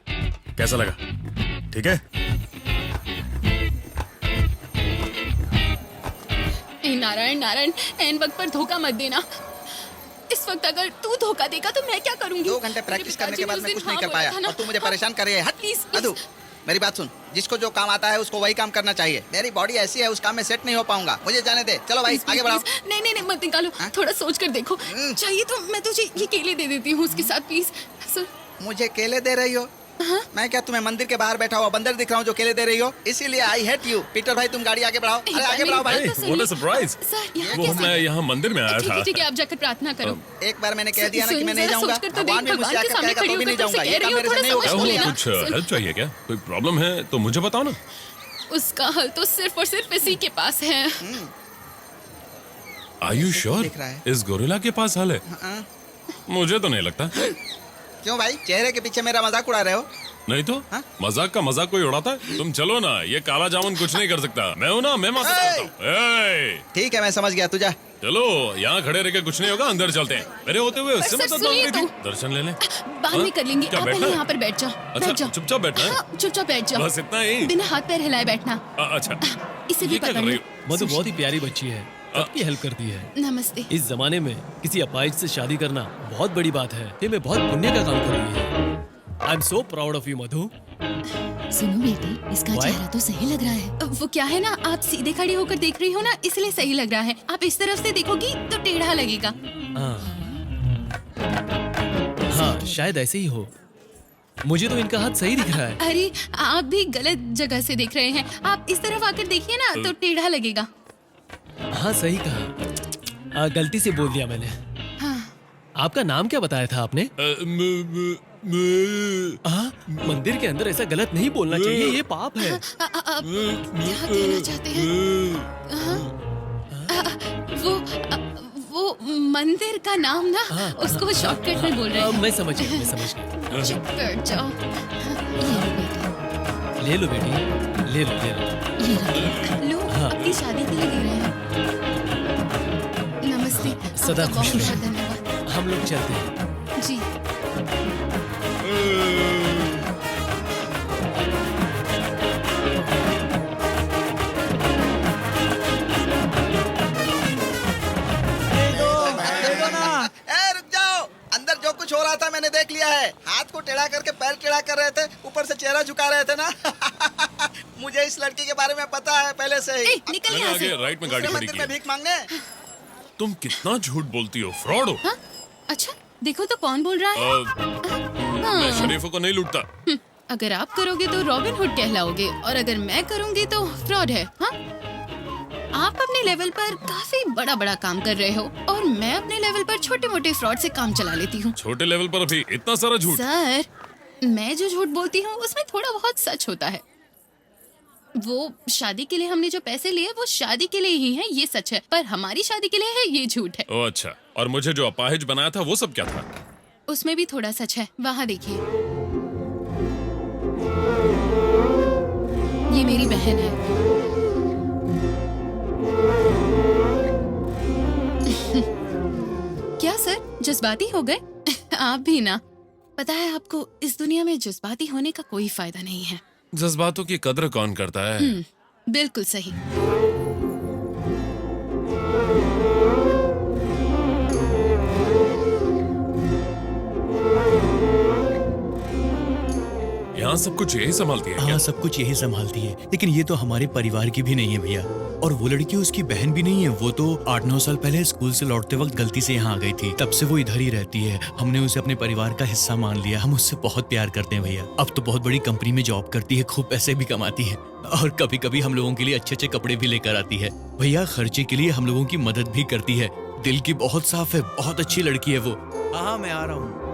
कैसा लगा? ठीक है? नारायण नारायण, एन वक्त पर धोखा मत देना। इस वक्त अगर तू धोखा देगा तो मैं क्या करूंगी? 2 घंटे प्रैक्टिस करने के बाद मैं कुछ नहीं कर पाया और तू मुझे परेशान कर रही है। हट प्लीज मधु, मेरी बात सुन, जिसको जो काम आता है उसको वही काम करना चाहिए। मेरी बॉडी ऐसी है, उस काम में सेट नहीं हो पाऊंगा, मुझे जाने दे। चलो भाई आगे बढ़ाओ। नहीं मत निकालो, थोड़ा सोच कर देखो। चाहिए तो मैं तुझे ये केले दे देती हूँ उसके साथ, प्लीज। मुझे केले दे रही हो? मैं क्या तुम्हें मंदिर के बाहर बैठा हुआ बंदर दिख रहा हूँ जो केले दे रही हो? इसीलिए आई हेट यू। पीटर भाई तुम गाड़ी आगे बढ़ाओ। अरे आगे बढ़ाओ भाई। What a surprise! वो मैं यहाँ मंदिर में आया था। ठीक है, आप जाकर प्रार्थना करो। एक बार मैंने कह दिया ना कि मैं नहीं जाऊंगा, भगवान भी मुझसे आकर कहेगा तो भी नहीं जाऊंगा। ये काम मेरे से नहीं होगा। कुछ हेल्प चाहिए क्या? कोई प्रॉब्लम है तो मुझे बताओ ना। उसका हल तो सिर्फ और सिर्फ इसी के पास है। Are you sure? इस गोरिल्ला के पास हल है? मुझे तो नहीं लगता। क्यों भाई, चेहरे के पीछे मेरा मजाक उड़ा रहे हो? नहीं तो मजाक का मजाक कोई उड़ाता है? तुम चलो ना, ये काला जामुन कुछ नहीं कर सकता। मैं हूँ ना, मैं माफ करता हूँ। ठीक है, मैं समझ गया, तू जा। चलो, यहाँ खड़े रह के कुछ नहीं होगा, अंदर चलते हैं। मेरे होते हुए उससे मदद मांग रही थी। दर्शन ले ले, बाद में कर लेंगे। आप पहले यहाँ पर बैठ जाओ। अच्छा, चुपचाप बैठना है? चुपचाप बैठ जाओ, बस इतना ही? बिना हाथ पैर हिलाए बैठना। अच्छा, इसे भी पकड़ लो। मधु बहुत ही प्यारी बच्ची है, सबकी हेल्प करती है। नमस्ते। इस जमाने में किसी अपाहिज से शादी करना बहुत बड़ी बात है। ये मैं बहुत पुण्य का काम कर रही है। I am so proud of you Madhu. सुनो बेटी, इसका चेहरा तो सही लग रहा है। वो क्या है ना, आप सीधे खड़ी होकर देख रही हो ना, इसलिए सही लग रहा है। आप इस तरफ से देखोगी तो टेढ़ा लगेगा। हाँ, शायद ऐसे ही हो। मुझे तो इनका हाथ सही दिख रहा है। अरे आप भी गलत जगह से देख रहे हैं। आप इस तरफ आकर देखिए ना तो टेढ़ा लगेगा। हाँ सही कहा, गलती से बोल दिया मैंने। हाँ। आपका नाम क्या बताया था आपने? मंदिर के अंदर ऐसा गलत नहीं बोलना चाहिए, ये पाप है। आप क्या कहना चाहते हैं? वो मंदिर का नाम ना, उसको शॉर्टकट में बोल रहे हैं। मैं समझ गया। चुप कर जाओ। ले लो बेटी, ले लो। लो, अपनी शादी के लिए दे रहे हैं। नमस्ते। सदा आपका खुश बहुत रहें। धन्यवाद। हम लोग चलते हैं। जी। ए, रुक जाओ। अंदर जो कुछ हो रहा था मैंने देख लिया है। हाथ को टेढ़ा करके पैर टेढ़ा कर रहे थे, ऊपर से चेहरा झुका रहे थे ना। मुझे इस लड़की के बारे में पता है पहले से ही। निकल यहाँ से। राइट में गाड़ी खड़ी मंदिर की में है। भीख मांगने। तुम कितना झूठ बोलती हो, फ्रॉड हो। अच्छा, देखो तो कौन बोल रहा है। मैं शरीफों को नहीं लूटता। अगर आप करोगे तो रॉबिन हुड कहलाओगे, और अगर मैं करूंगी तो फ्रॉड है। हाँ, आप अपने लेवल पर काफी बड़ा बड़ा काम कर रहे हो, और मैं अपने लेवल पर छोटे मोटे फ्रॉड से काम चला लेती हूँ। छोटे लेवल पर भी इतना सारा झूठ। सर, मैं जो झूठ बोलती हूँ उसमें थोड़ा बहुत सच होता है। वो शादी के लिए हमने जो पैसे लिए वो शादी के लिए ही है, ये सच है, पर हमारी शादी के लिए है, ये झूठ है। ओ अच्छा, और मुझे जो अपाहिज बनाया था वो सब क्या था? उसमें भी थोड़ा सच है। वहाँ देखिए, ये मेरी बहन है। क्या सर, जज्बाती हो गए? आप भी ना। पता है आपको, इस दुनिया में जज्बाती होने का कोई फायदा नहीं है। जज्बातों की कद्र कौन करता है? बिल्कुल सही। यहाँ सब कुछ यही संभालती है क्या? हाँ, सब कुछ यही संभालती है, लेकिन ये तो हमारे परिवार की भी नहीं है भैया। और वो लड़की उसकी बहन भी नहीं है। वो तो 8-9 साल पहले स्कूल से लौटते वक्त गलती से यहाँ आ गई थी, तब से वो इधर ही रहती है। हमने उसे अपने परिवार का हिस्सा मान लिया। हम उससे बहुत प्यार करते हैं भैया। अब तो बहुत बड़ी कंपनी में जॉब करती है, खूब पैसे भी कमाती है, और कभी कभी हम लोगों के लिए अच्छे अच्छे कपड़े भी लेकर आती है। भैया, खर्चे के लिए हम लोगों की मदद भी करती है। दिल की बहुत साफ है, बहुत अच्छी लड़की है वो। हाँ, मैं आ रहा हूँ।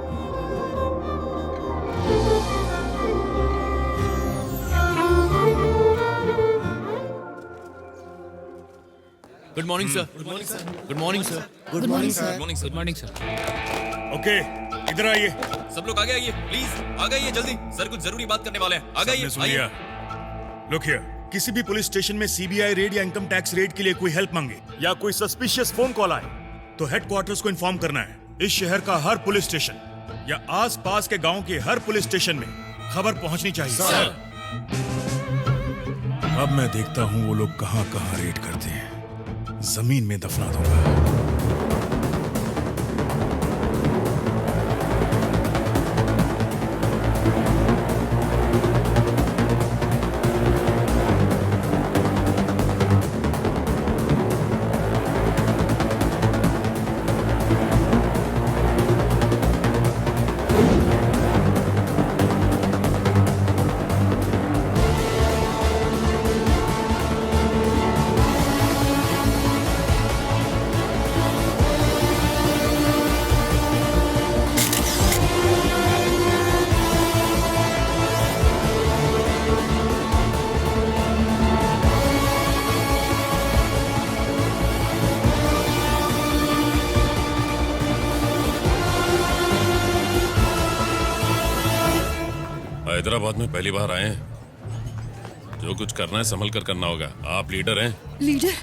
Good morning sir. Good morning sir. Good morning sir. Good morning sir. Good morning sir. Okay, इधर आइए। सब लोग आगे आइए, प्लीज आ गइए जल्दी। सर कुछ जरूरी बात करने वाले हैं, आ गइए। सुन लिया। लुक हियर, किसी भी पुलिस स्टेशन में सीबीआई रेड या इनकम टैक्स रेड के लिए कोई हेल्प मांगे या कोई सस्पिशियस फोन कॉल आए तो हेडक्वार्टर्स को इन्फॉर्म करना है। इस शहर का हर पुलिस स्टेशन या आस-पास के गांव के हर पुलिस स्टेशन में खबर पहुंचनी चाहिए। सर। अब मैं देखता हूं वो लोग कहां-कहां रेड करते हैं। जमीन में दफना दूंगा। हैदराबाद में पहली बार आए हैं। जो कुछ करना है संभल कर करना होगा। आप लीडर हैं। लीडर?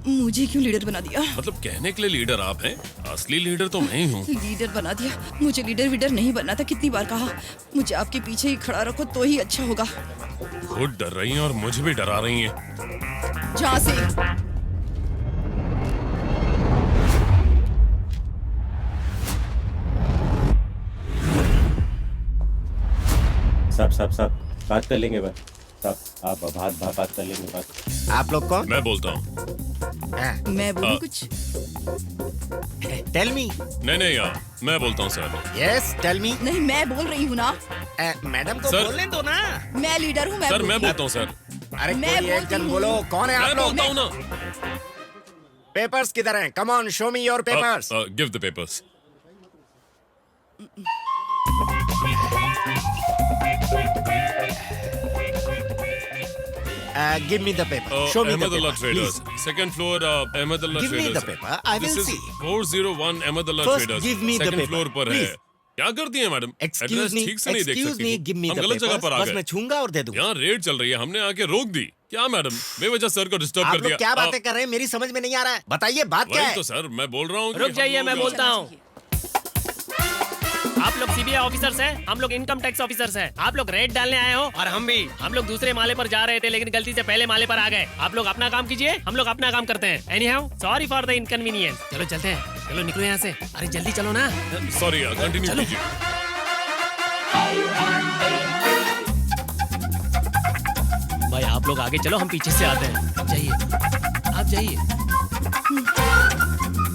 मुझे क्यों लीडर बना दिया? मतलब कहने के लिए लीडर आप हैं, असली लीडर तो मैं ही हूँ। लीडर बना दिया? मुझे लीडर वीडर नहीं बनना था। कितनी बार कहा, मुझे आपके पीछे ही खड़ा रखो तो ही अच्छा होगा। खुद डर रही हैं और मुझे भी डरा रही हैं। जहाँ से सब बात कर लेंगे बस। सब आप बात कर लेंगे बस। आप लोग कौन? मैं बोलता हूँ। मैं बोलूं कुछ? Tell me. नहीं यार, मैं बोलता हूँ सर। Yes, tell me. नहीं, मैं बोल रही हूँ ना। मैडम को सर। बोलने दो ना। मैं लीडर हूँ। सर मैं बोलता हूँ सर। अरे मैं कोई एक जन बोलो, कौन है आप मैं लोग? बोलता हूँ ना। पेपर्स किधर हैं? Come on, show me your papers. Give the papers. Give me the paper. Show me the Ahmedullah paper, Traders. please. Second floor, Ahmedullah Give me Traders. the paper. I will This see. is 401 Ahmedullah First, Traders. give me the Second paper, floor पर है. please. क्या करती हैं madam? Excuse address me, ठीक से नहीं देख excuse सकती me, थी. give me हम the गलत जगह papers. पर आ बस गए. मैं छूंगा और दे दूंगा. यहाँ रेड चल रही है, हमने आके रोक दी. क्या मैडम, बेवजह सर को डिस्टर्ब आप कर लोग दिया. क्या बातें कर रहे हैं? मेरी समझ में नहीं आ रहा है. बताइए बात क्या वही है? तो सर मैं बोल रहा हूँ. रुक जाइए, मैं बोलता हूँ। आप लोग सीबीआई ऑफिसर्स हैं, हम लोग इनकम टैक्स ऑफिसर्स हैं। आप लोग रेड डालने आए हो और हम भी। हम लोग दूसरे माले पर जा रहे थे लेकिन गलती से पहले माले पर आ गए। आप लोग अपना काम कीजिए, हम लोग अपना काम करते हैं। Anyhow, sorry for the inconvenience. चलो चलते हैं, चलो निकलो यहाँ से। अरे जल्दी चलो ना। सॉरी, कंटिन्यू कीजिए. भाई आप लोग आगे चलो, हम पीछे से आते हैं। जाइए, आप जाइए।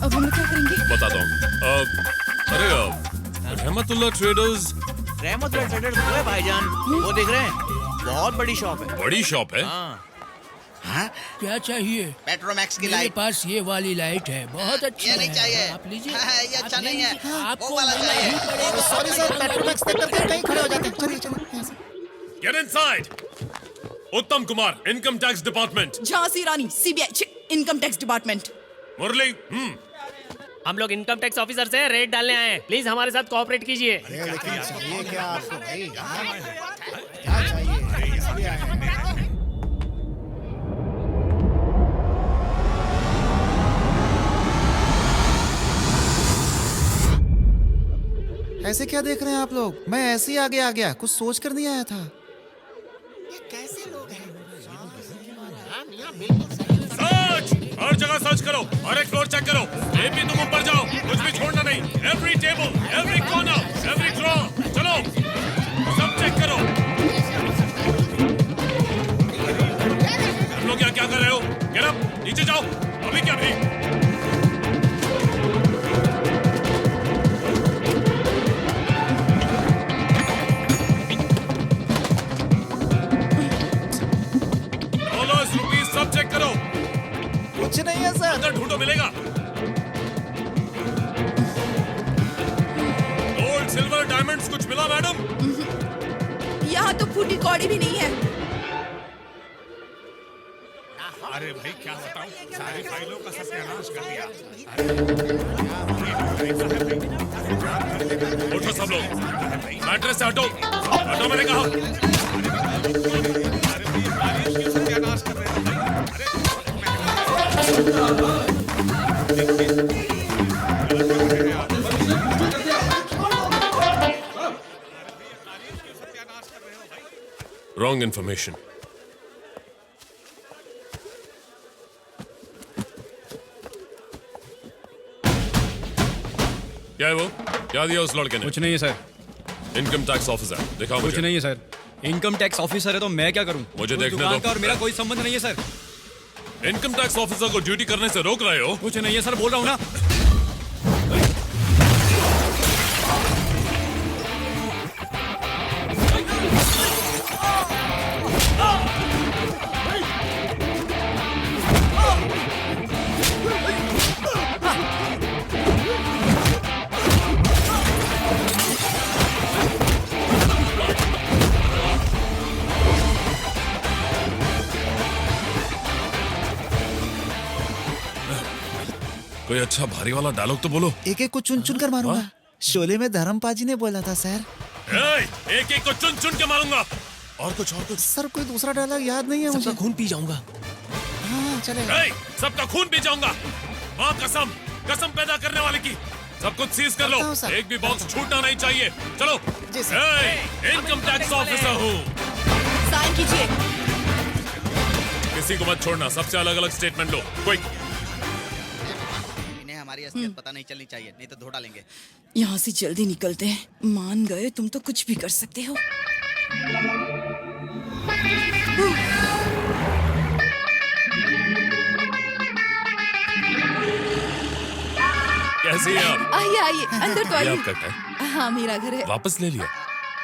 अब हम क्या करेंगे? बताता हूँ. अरे रहमतुल्लाह ट्रेडर्स. रहमतुल्लाह ट्रेडर्स वो है भाईजान, वो देख रहे हैं, बहुत बड़ी शॉप है. बड़ी शॉप है. हाँ? क्या चाहिए? पेट्रोमैक्स की मेरे लाइट. पास ये वाली लाइट है, बहुत अच्छी ये नहीं है। चाहिए. आप लीजिए. हाँ, ये अच्छा नहीं है. आपको वो वाला लेना चाहिए. ही पड़ेगा। सॉरी सर, पेट्रोमैक्स देख करके कहीं खड़े हो जाते हैं. चलिए चलिए. Get inside. Uttam Kumar, income tax department. Jhansi Rani, CBI, income tax department. Murali. हम लोग इनकम टैक्स ऑफिसर से रेड डालने आए हैं। प्लीज हमारे साथ कोऑपरेट कीजिए। चाहिए क्या आपको भाई? क्या चाहिए? ऐसे क्या देख रहे हैं आप लोग? मैं ऐसे ही आगे आ गया, कुछ सोच कर नहीं आया था. सर्च, हर जगह सर्च करो, हर एक फ्लोर चेक करो. एक भी तुम ऊपर जाओ, कुछ भी छोड़ना नहीं. Every table, every corner, every drawer. चलो, सब चेक करो. तुम लोग यहाँ क्या कर रहे हो? गेट अप, नीचे जाओ. अभी क्या भी? रुपीस सब चेक करो. कुछ नहीं है सर. अंदर ढूंढो, मिलेगा. गोल्ड, सिल्वर, डायमंड्स कुछ मिला मैडम? यहाँ तो फूटी कौड़ी भी नहीं है. अरे भाई क्या बताऊं, सारी फाइलों का सत्यानाश कर दिया. उठो सब लोग, मैट्रेस से हटो. हटो मैंने कहा. सत्यानाश कर रहे हैं. Wrong information. क्या है वो? क्या दिया उस लड़के ने? कुछ नहीं है सर. Income tax officer. दिखाओ कुछ मुझे. नहीं है सर. इनकम टैक्स ऑफिसर है तो मैं क्या करूं? मुझे उस देखने दुकान दो. का और मेरा कोई संबंध नहीं है सर. इनकम टैक्स ऑफिसर को ड्यूटी करने से रोक रहे हो? कुछ नहीं है सर, बोल रहा हूं ना. कोई अच्छा भारी वाला डायलॉग तो बोलो. एक एक को चुन चुन कर मारूंगा. शोले में धर्मपाजी ने बोला था सर. एक एक को चुन चुन के मारूंगा. और कुछ सर, कोई दूसरा डायलॉग याद नहीं है मुझे. खून पी जाऊंगा. हाँ चलेगा. सबका खून पी जाऊंगा. माँ कसम, कसम पैदा करने वाले की. सब कुछ सीज कर लो. एक भी बॉक्स छूटना नहीं चाहिए. चलो. इनकम टैक्स ऑफिसर हूँ. साइन कीजिए. किसी को मत छोड़ना. सबसे अलग अलग स्टेटमेंट लो. क्विक. इन्हें हमारी असलियत पता नहीं चलनी चाहिए, नहीं तो धो डालेंगे. यहाँ से जल्दी निकलते हैं. मान गए तुम तो कुछ भी कर सकते हो. कैसी है आप? आइए आइए, अंदर तो ये आइए. आपका घर है? हाँ मेरा घर है. वापस ले लिया?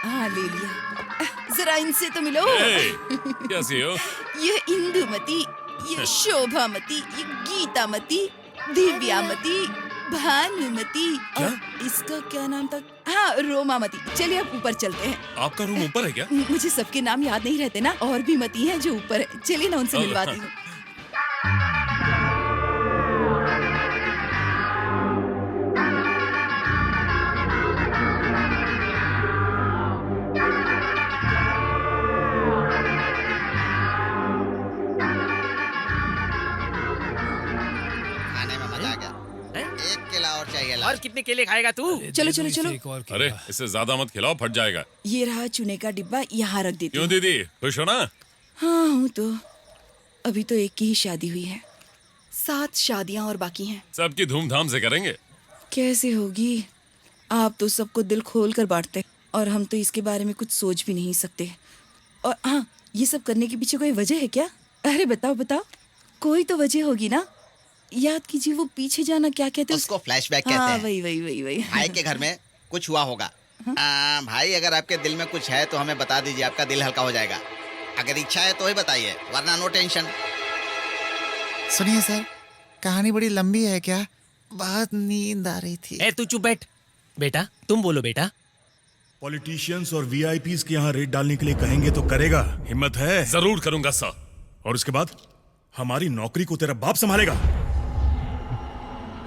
हाँ ले लिया. जरा इनसे तो मिलो. कैसी हो? ये इंदुमती, ये शोभामती, ये गीतामती, दिव्यामती, भानुमती. और इसका क्या नाम था? हाँ हाँ रोमामती, चलिए अब ऊपर चलते हैं। आपका रूम ऊपर है क्या? मुझे सबके नाम याद नहीं रहते ना, और भी मती हैं जो ऊपर है। चलिए ना उनसे मिलवाती हूँ। खाने में मजा आ गया। एक केला और चाहिए। और कितने केले खाएगा तू? चलो चलो चलो। अरे इसे ज्यादा मत खिलाओ, फट जाएगा। ये रहा चूने का डिब्बा, यहाँ रख देती क्यों हूँ। दीदी, खुश हो ना? हाँ हूँ तो। अभी तो एक की ही शादी हुई है, 7 शादियाँ और बाकी हैं। सबकी धूमधाम से करेंगे। कैसे होगी? आप तो सबको दिल खोल कर बांटते, और हम तो इसके बारे में कुछ सोच भी नहीं सकते। और हाँ, ये सब करने के पीछे कोई वजह है क्या? अरे बताओ बताओ, कोई तो वजह होगी ना। याद कीजिए वो पीछे जाना क्या कहते हैं उसको फ्लैशबैक कहते हैं। वही। भाई के घर में कुछ हुआ होगा। भाई अगर आपके दिल में कुछ है तो हमें बता दीजिए, आपका दिल हल्का हो जाएगा। अगर इच्छा है तो ही बताइए, वरना नो टेंशन। सुनिए सर, कहानी बड़ी लंबी है क्या? बहुत नींद आ रही थी। ए तू चुप बैठ। बेटा तुम बोलो बेटा। पॉलिटिशियंस और वीआईपीज के यहाँ रेड डालने के लिए कहेंगे तो करेगा? हिम्मत है? जरूर करूंगा सर। और उसके बाद हमारी नौकरी को तेरा बाप संभालेगा।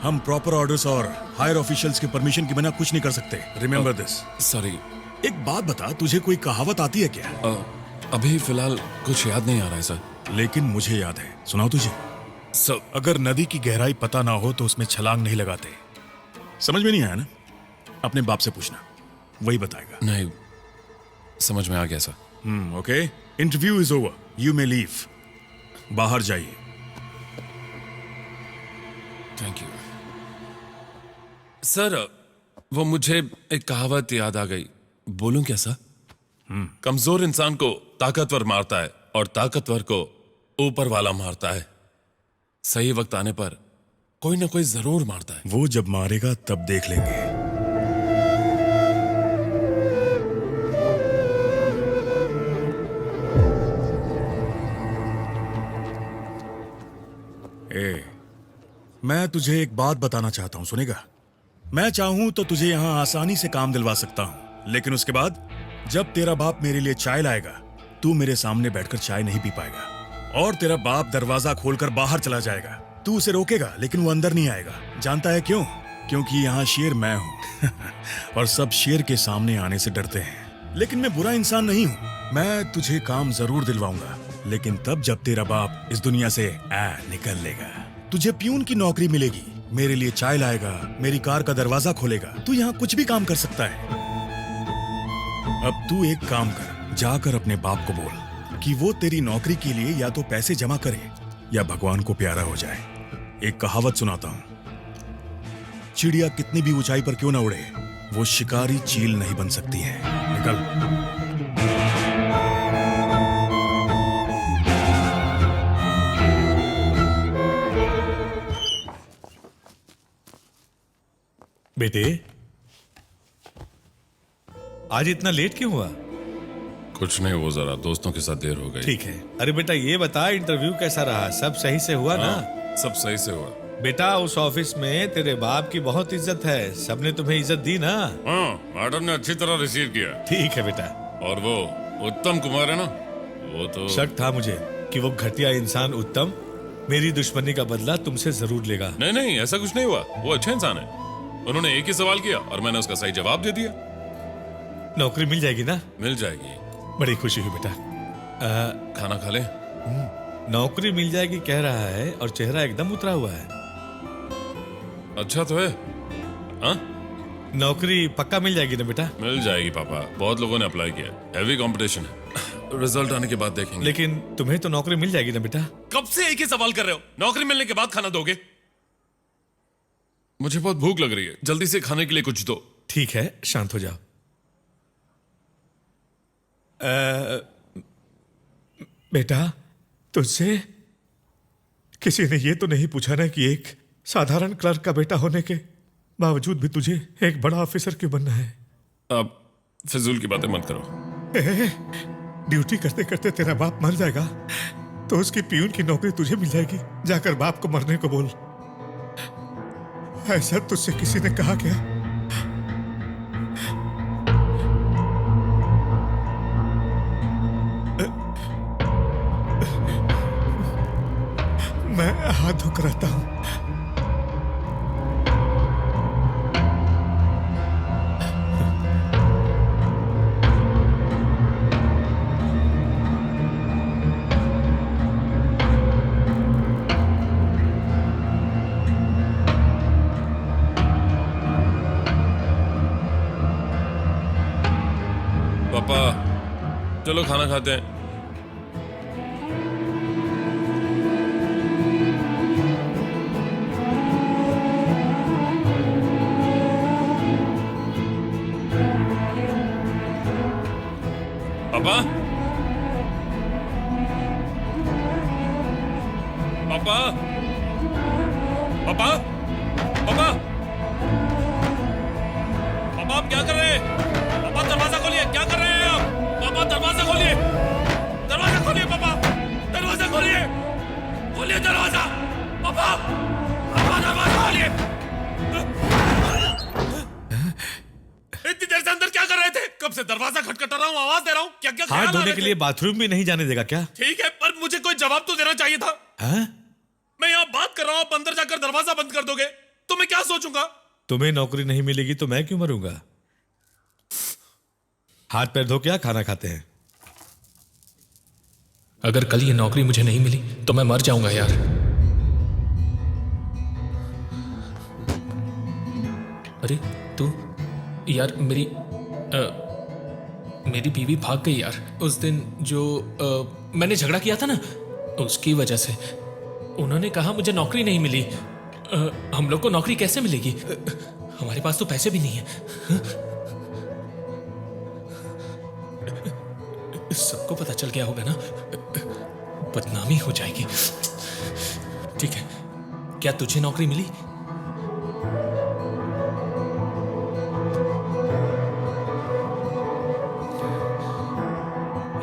हम प्रॉपर ऑर्डर्स और हायर ऑफिशियल्स के परमिशन के बिना कुछ नहीं कर सकते। Remember this. सॉरी। एक बात बता, तुझे कोई कहावत आती है क्या? अभी फिलहाल कुछ याद नहीं आ रहा है सर। लेकिन मुझे याद है, सुनाओ तुझे। सर अगर नदी की गहराई पता ना हो तो उसमें छलांग नहीं लगाते। समझ में नहीं आया ना? अपने बाप से पूछना, वही बताएगा। नहीं, समझ में आ गया sir. Okay, interview is over, you may leave. बाहर जाइए। Thank you sir. वो मुझे एक कहावत याद आ गई, बोलूं क्या सर? कमजोर इंसान को ताकतवर मारता है और ताकतवर को ऊपर वाला मारता है। सही वक्त आने पर कोई ना कोई जरूर मारता है। वो जब मारेगा तब देख लेंगे। मैं तुझे एक बात बताना चाहता हूं, सुनेगा? मैं चाहूं तो तुझे यहां आसानी से काम दिलवा सकता हूं, लेकिन उसके बाद जब तेरा बाप मेरे लिए चाय लाएगा, तू मेरे सामने बैठकर चाय नहीं पी पाएगा। और तेरा बाप दरवाजा खोलकर बाहर चला जाएगा, तू उसे रोकेगा लेकिन वो अंदर नहीं आएगा। जानता है क्यों? क्योंकि यहाँ शेर मैं हूँ और सब शेर के सामने आने से डरते हैं। लेकिन मैं बुरा इंसान नहीं हूँ। मैं तुझे काम जरूर दिलवाऊंगा, लेकिन तब जब तेरा बाप इस दुनिया से निकल लेगा। तुझे प्यून की नौकरी मिलेगी, मेरे लिए चाय लाएगा, मेरी कार का दरवाजा खोलेगा। तू यहाँ कुछ भी काम कर सकता है। अब तू एक काम कर, जाकर अपने बाप को बोल कि वो तेरी नौकरी के लिए या तो पैसे जमा करे या भगवान को प्यारा हो जाए। एक कहावत सुनाता हूँ, चिड़िया कितनी भी ऊंचाई पर क्यों ना उड़े, वो शिकारी चील नहीं बन सकती है। निकल। बेटे, आज इतना लेट क्यों हुआ? कुछ नहीं, वो जरा दोस्तों के साथ देर हो गई। ठीक है। अरे बेटा ये बता, इंटरव्यू कैसा रहा? सब सही से हुआ ना? सब सही से हुआ। बेटा उस ऑफिस में तेरे बाप की बहुत इज्जत है, सबने तुम्हें इज्जत दी ना? हाँ, मैडम ने अच्छी तरह रिसीव किया। ठीक है बेटा। और वो उत्तम कुमार है ना, वो तो शक था मुझे कि वो घटिया इंसान उत्तम मेरी दुश्मनी का बदला तुमसे जरूर लेगा। नहीं नहीं, ऐसा कुछ नहीं हुआ। वो अच्छा इंसान है। उन्होंने एक ही सवाल किया और मैंने उसका सही जवाब दे दिया। नौकरी मिल जाएगी ना? मिल जाएगी। बड़ी खुशी हुई बेटा। खाना खा ले। नौकरी मिल जाएगी कह रहा है और चेहरा एकदम उतरा हुआ है। अच्छा तो है। हाँ? नौकरी पक्का मिल जाएगी ना बेटा? मिल जाएगी पापा, बहुत लोगों ने अप्लाई किया। हैवी कंपटीशन है। रिजल्ट आने के बाद देखेंगे। लेकिन तुम्हें तो नौकरी मिल जाएगी ना बेटा? कब से एक ही सवाल कर रहे हो? नौकरी मिलने के बाद खाना दोगे? मुझे बहुत भूख लग रही है, जल्दी से खाने के लिए कुछ दो। ठीक है, शांत हो जाओ। बेटा, तुझसे किसी ने ये तो नहीं पूछा ना कि एक साधारण क्लर्क का बेटा होने के बावजूद भी तुझे एक बड़ा ऑफिसर क्यों बनना है? अब फिजूल की बातें मत करो। ड्यूटी करते करते तेरा बाप मर जाएगा तो उसकी पियून की नौकरी तुझे मिल जाएगी। जाकर बाप को मरने को बोल। ऐसा तुझसे किसी ने कहा क्या? तक रहता हूँ। पापा चलो खाना खाते हैं। पापा पापा पापा पापा पापा आप क्या कर रहे हैं? पापा दरवाजा खोलिए, क्या कर रहे हैं आप? पापा दरवाजा खोलिए, दरवाजा खोलिए पापा, दरवाजा खोलिए, खोलिए दरवाजा पापा, पापा दरवाजा खोलिए। इतनी देर से अंदर क्या कर रहे थे? कब से दरवाजा खटखटा रहा हूँ, आवाज दे रहा हूँ, क्या क्या हाथ धोने के लिए बाथरूम भी नहीं जाने देगा क्या? ठीक है, पर मुझे कोई जवाब तो देना चाहिए था। मैं यहाँ बात कर रहा हूँ, आप अंदर जाकर दरवाजा बंद कर दोगे तो मैं क्या सोचूंगा? तुम्हें नौकरी नहीं मिलेगी तो मैं क्यों मरूंगा? हाथ पैर धो क्या खाना खाते हैं? अगर कल ये नौकरी मुझे नहीं मिली तो मैं मर जाऊंगा यार। अरे तू यार मेरी बीवी भाग गई यार। उस दिन जो मैंने झगड़ा किया था ना, उसकी वजह से उन्होंने कहा मुझे नौकरी नहीं मिली। हम लोग को नौकरी कैसे मिलेगी? हमारे पास तो पैसे भी नहीं है। सबको पता चल गया होगा ना, बदनामी हो जाएगी। ठीक है, क्या तुझे नौकरी मिली?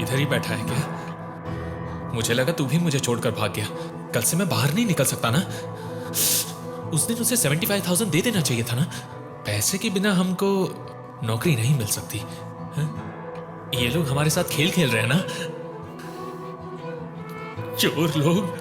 इधर ही बैठा है क्या? मुझे लगा तू भी मुझे छोड़कर भाग गया। कल से मैं बाहर नहीं निकल सकता ना। उस दिन उसे 75,000 दे देना चाहिए था ना। पैसे के बिना हमको नौकरी नहीं मिल सकती है? ये लोग हमारे साथ खेल खेल रहे हैं ना, चोर लोग।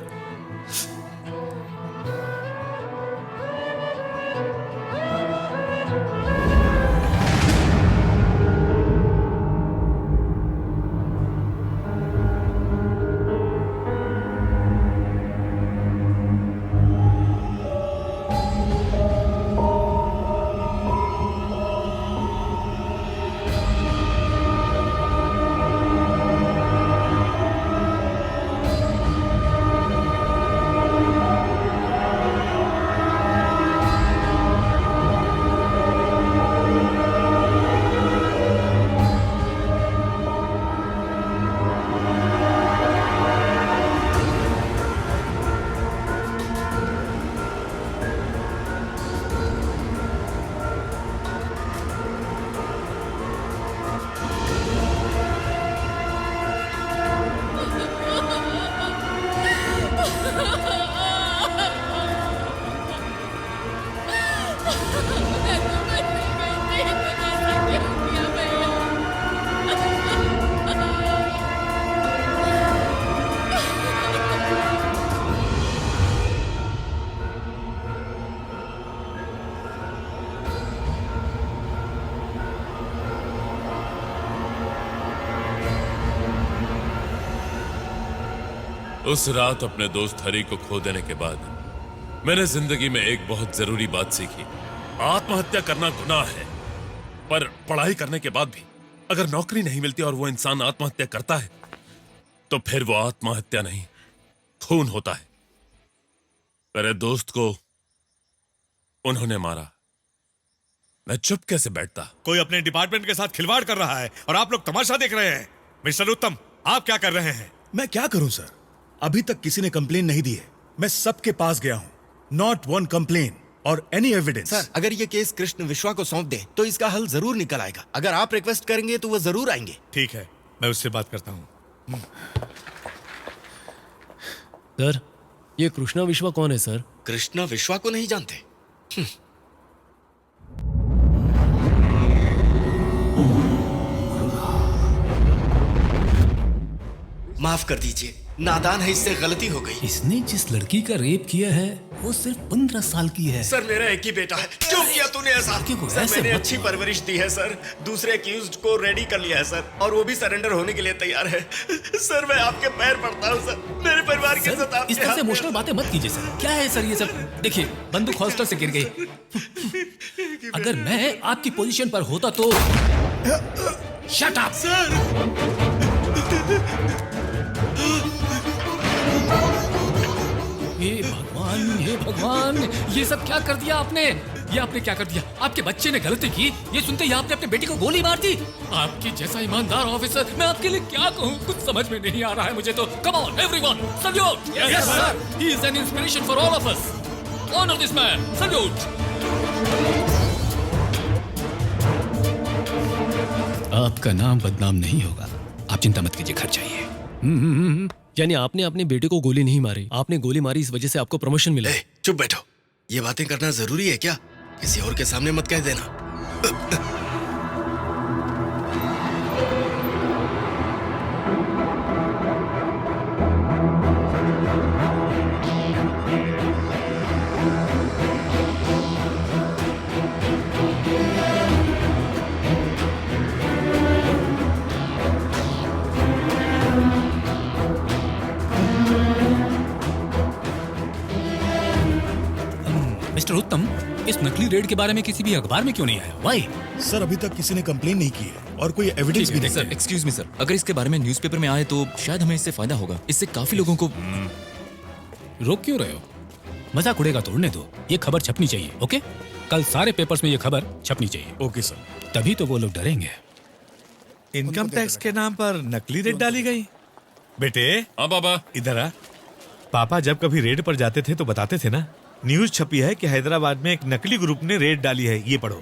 उस रात अपने दोस्त हरी को खो देने के बाद मैंने जिंदगी में एक बहुत जरूरी बात सीखी। आत्महत्या करना गुनाह है, पर पढ़ाई करने के बाद भी अगर नौकरी नहीं मिलती और वो इंसान आत्महत्या करता है तो फिर वो आत्महत्या नहीं, खून होता है। मेरे दोस्त को उन्होंने मारा, मैं चुप कैसे बैठता? कोई अपने डिपार्टमेंट के साथ खिलवाड़ कर रहा है और आप लोग तमाशा देख रहे हैं। मिस्टर उत्तम, आप क्या कर रहे हैं? मैं क्या करूं सर, अभी तक किसी ने कंप्लेन नहीं दी है। मैं सबके पास गया हूं, नॉट वन कंप्लेन और एनी एविडेंस। सर, अगर ये केस कृष्ण विश्वा को सौंप दे तो इसका हल जरूर निकल आएगा। अगर आप रिक्वेस्ट करेंगे तो वो जरूर आएंगे। ठीक है, मैं उससे बात करता हूं। सर, ये कृष्णा विश्वा कौन है सर? कृष्णा विश्वा को नहीं जानते? माफ कर दीजिए, नादान है, इससे गलती हो गई। इसने जिस लड़की का रेप किया है वो सिर्फ 15 साल की है। सर मेरा एक ही बेटा है। क्यों किया तूने ऐसा? सर ऐसे मैंने मत अच्छी परवरिश दी है सर, दूसरे अक्यूज्ड को रेडी कर लिया है सर, और वो भी सरेंडर होने के लिए तैयार है। सर मैं आपके पैर पड़ता हूँ सर, मेरे परिवार की इज्जत आपके इस तरह हाथ से में है। इमोशनल बातें मत कीजिए सर। क्या है सर ये सब? देखिए बंदूक हॉस्टल से गिर गई। अगर मैं आपकी पोजीशन पर होता तो शट अप सर। हे भगवान, ये सब क्या कर दिया आपने? ये आपने क्या कर दिया? आपके बच्चे ने गलती की, ये सुनते ही आपने अपने बेटी को गोली मार दी। आपकी जैसा ईमानदार ऑफिसर मैं आपके लिए क्या कहूँ, कुछ समझ में नहीं आ रहा है मुझे तो। Come on everyone, salute. Yes sir, he is an inspiration for all of us. Honour this man, salute. आपका नाम बदनाम नहीं होगा, आप चिंता मत कीजिए, घर जाइए। यानी आपने अपने बेटे को गोली नहीं मारी, आपने गोली मारी इस वजह से आपको प्रमोशन मिला। चुप बैठो, ये बातें करना जरूरी है क्या? किसी और के सामने मत कह देना। मिस्टर उत्तम, इस नकली रेड के बारे में किसी भी अखबार में क्यों नहीं आया? Why? सर अभी तक किसी ने कंप्लेन नहीं की है और कोई एविडेंस भी नहीं सर, एक्सक्यूज मी सर, अगर इसके बारे में न्यूज़पेपर में आए तो शायद हमें इससे फायदा होगा। इससे काफी लोगों को। रोक क्यों रहे हो? मजाक उड़ेगा तो उड़ने दो, ये खबर छपनी चाहिए। ओके, कल सारे पेपर्स में ये खबर छपनी चाहिए। Okay sir. तभी तो वो लोग डरेंगे। इनकम टैक्स के नाम पर नकली रेड डाली गई। बेटे। हाँ पापा। इधर आ। पापा जब कभी रेड पर जाते थे तो बताते थे ना, न्यूज छपी है कि हैदराबाद में एक नकली ग्रुप ने रेड डाली है। ये पढ़ो।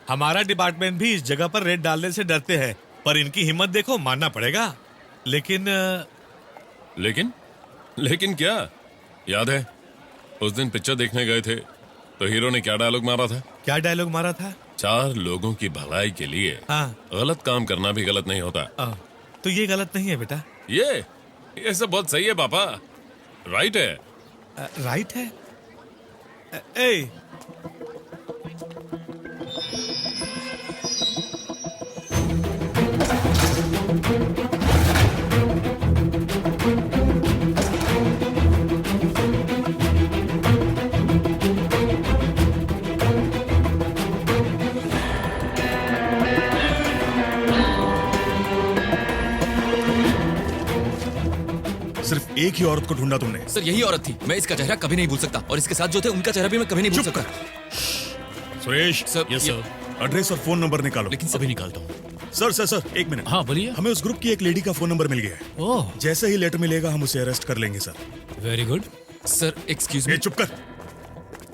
हमारा डिपार्टमेंट भी इस जगह पर रेड डालने से डरते हैं, पर इनकी हिम्मत देखो, मानना पड़ेगा। लेकिन लेकिन क्या याद है उस दिन पिक्चर देखने गए थे तो हीरो ने क्या डायलॉग मारा था? क्या डायलॉग मारा था? 4 लोगों की भलाई के लिए गलत काम करना भी गलत नहीं होता। तो ये गलत नहीं है बेटा। ये सब बहुत सही है पापा, राइट है। राइट है। ए सिर्फ एक ही औरत को ढूंढा तुमने? सर यही औरत थी, मैं इसका चेहरा कभी नहीं भूल सकता, और इसके साथ जो थे उनका चेहरा भी मैं कभी नहीं भूल सकता। Suresh. Sir. Yes sir. Address और फोन नंबर निकालो। लेकिन अभी निकालता हूँ। सर एक मिनट। हाँ बोलिए। हमें उस ग्रुप की एक लेडी का फोन नंबर मिल गया है। ओह, जैसे ही लेटर मिलेगा हम उसे अरेस्ट कर लेंगे sir. Very good. Sir excuse me. चुप कर।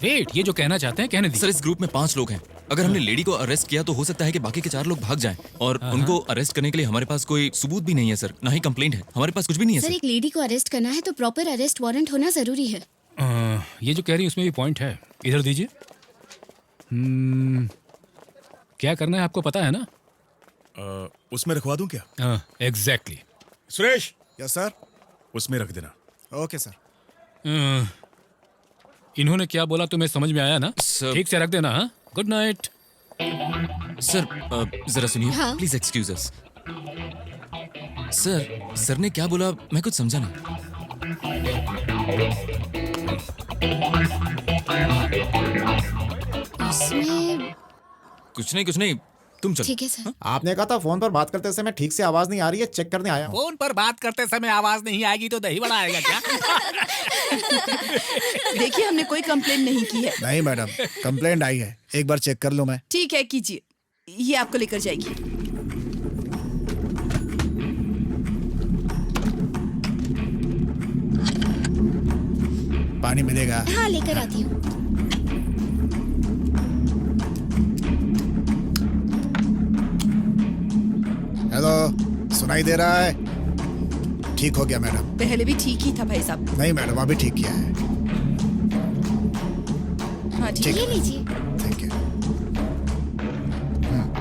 वेट, ये जो कहना चाहते हैं कहने दीजिए। सर इस ग्रुप में 5 लोग हैं। अगर हमने लेडी को अरेस्ट किया तो हो सकता है कि बाकी के 4 लोग भाग जाएं, और उनको अरेस्ट करने के लिए हमारे पास कोई सबूत भी नहीं है सर, ना ही कंप्लेंट है, हमारे पास कुछ भी नहीं है सर। एक लेडी को अरेस्ट करना है तो प्रॉपर अरेस्ट वारंट होना जरूरी है। ये जो कह रही है उसमें भी पॉइंट है, इधर दीजिए। क्या करना है आपको पता है ना? उसमें रखवा दूं क्या? एग्जैक्टली। सुरेश। Yes sir. उसमें रख देना। Okay sir. इन्होंने क्या बोला तुम्हें समझ में आया ना? ठीक से रख देना। हाँ, गुड नाइट। सर जरा सुनिए। हाँ? Please excuse us. सर ने क्या बोला मैं कुछ समझा नहीं। इसमें कुछ नहीं, तुम चलो। ठीक है सर। आपने कहा था फोन पर बात करते समय ठीक से आवाज नहीं आ रही है, चेक करने आया हूँ। फोन पर बात करते समय आवाज नहीं आएगी तो दही बड़ा आएगा क्या? देखिए हमने कोई कंप्लेन नहीं की है। नहीं मैडम, कंप्लेंट आई है, एक बार चेक कर लूं मैं। ठीक है कीजिए, ये आपको लेकर जाएगी। पानी मिलेगा? हाँ लेकर आती हूँ। हेलो, सुनाई दे रहा है? ठीक हो गया मैडम? पहले भी ठीक ही था भाई साहब। नहीं मैडम, अभी ठीक किया है। हाँ ठीक है। ये लीजिए। Thank you.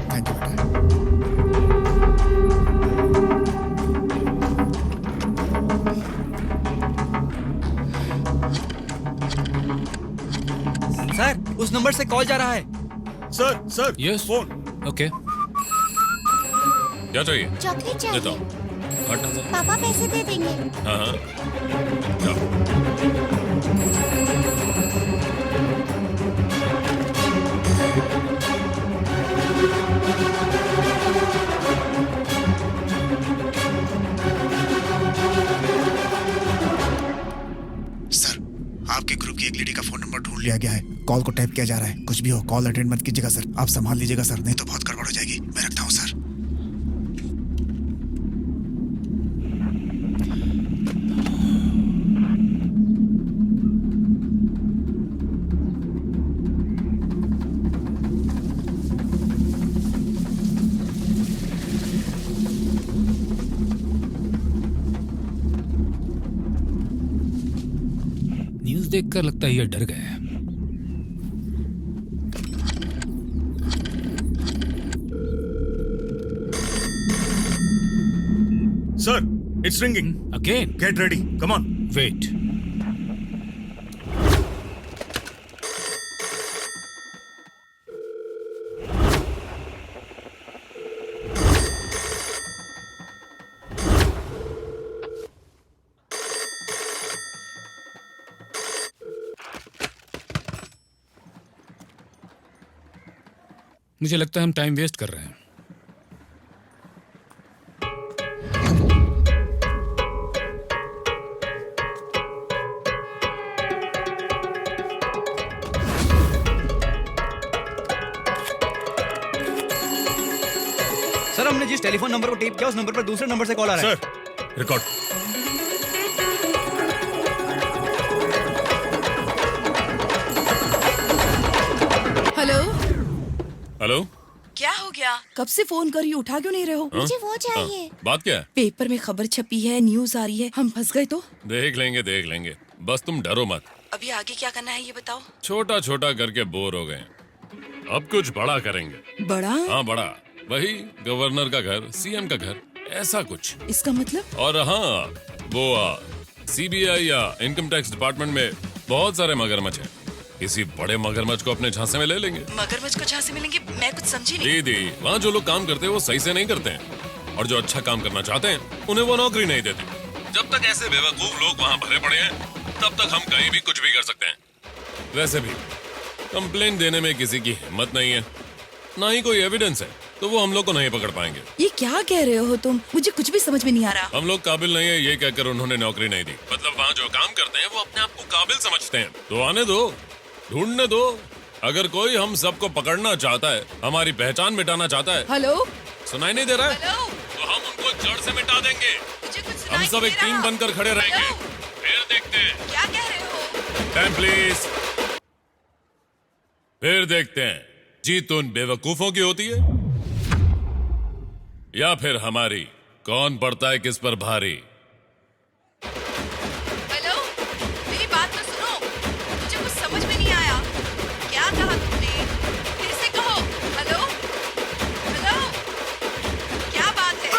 थैंक यू बेटा। सर उस नंबर से कॉल जा रहा है। Sir yes phone. ओके क्या चाहिए? चॉकलेट देता चाहिए। हूँ। हट ना सर। पापा पैसे दे देंगे। हाँ हाँ जाओ। सर आपके ग्रुप की एक लेडी का फोन नंबर ढूंढ लिया गया है। कॉल को टैप किया जा रहा है। कुछ भी हो कॉल अटेंड मत कीजिएगा सर। आप संभाल लीजिएगा सर, नहीं तो बहुत गड़बड़ हो जाएगी। मैं रखता हूँ सर। न्यूज़ देखकर लगता है ये डर गए हैं। Sir it's ringing again. Get ready, come on. Wait. मुझे लगता है हम टाइम वेस्ट कर रहे हैं। सर हमने जिस टेलीफोन नंबर को टेप किया उस नंबर पर दूसरे नंबर से कॉल आ रहा है। Sir record. Hello hello. क्या हो गया? कब से फोन कर रही उठा क्यों नहीं रहे हो? हाँ? मुझे वो चाहिए। हाँ, बात क्या है? पेपर में खबर छपी है, न्यूज आ रही है, हम फंस गए तो? देख लेंगे। बस तुम डरो मत। अभी आगे क्या करना है ये बताओ। छोटा छोटा करके बोर हो गए, अब कुछ बड़ा करेंगे। बड़ा? हाँ बड़ा, वही गवर्नर का घर, सीएम का घर, ऐसा कुछ। इसका मतलब? और हाँ वो सीबीआई या इनकम टैक्स डिपार्टमेंट में बहुत सारे मगरमच्छ हैं। किसी बड़े मगरमच्छ को अपने झांसे में ले लेंगे। मगरमच्छ को झांसे मिलेंगे? मैं कुछ समझी नहीं। दीदी वहाँ जो लोग काम करते हैं वो सही से नहीं करते हैं, और जो अच्छा काम करना चाहते हैं उन्हें वो नौकरी नहीं देते। जब तक ऐसे बेवकूफ लोग वहाँ भरे पड़े हैं तब तक हम कहीं भी कुछ भी कर सकते हैं। वैसे भी कंप्लेंट देने में किसी की हिम्मत नहीं है, ना ही कोई एविडेंस है, तो वो हम लोग को नहीं पकड़ पाएंगे। ये क्या कह रहे हो तुम? मुझे कुछ भी समझ में नहीं आ रहा। हम लोग काबिल नहीं है ये कहकर उन्होंने नौकरी नहीं दी। मतलब वहाँ जो काम करते हैं वो अपने आप को काबिल समझते हैं। तो आने दो, ढूंढने दो। अगर कोई हम सबको पकड़ना चाहता है, हमारी पहचान मिटाना चाहता है। हेलो, सुनाई नहीं दे रहा है? तो हम उनको जड़ से मिटा देंगे। हम सब एक टीम बनकर खड़े रहेंगे। फिर देखते हैं। क्या कह रहे हो? Time please. फिर देखते हैं जीत उन बेवकूफों की होती है या फिर हमारी। कौन पड़ता है किस पर भारी। हेलो, मेरी बात तो सुनो। मुझे कुछ समझ में नहीं आया। क्या कहा तुमने? फिर से कहो। हेलो हेलो, क्या बात है?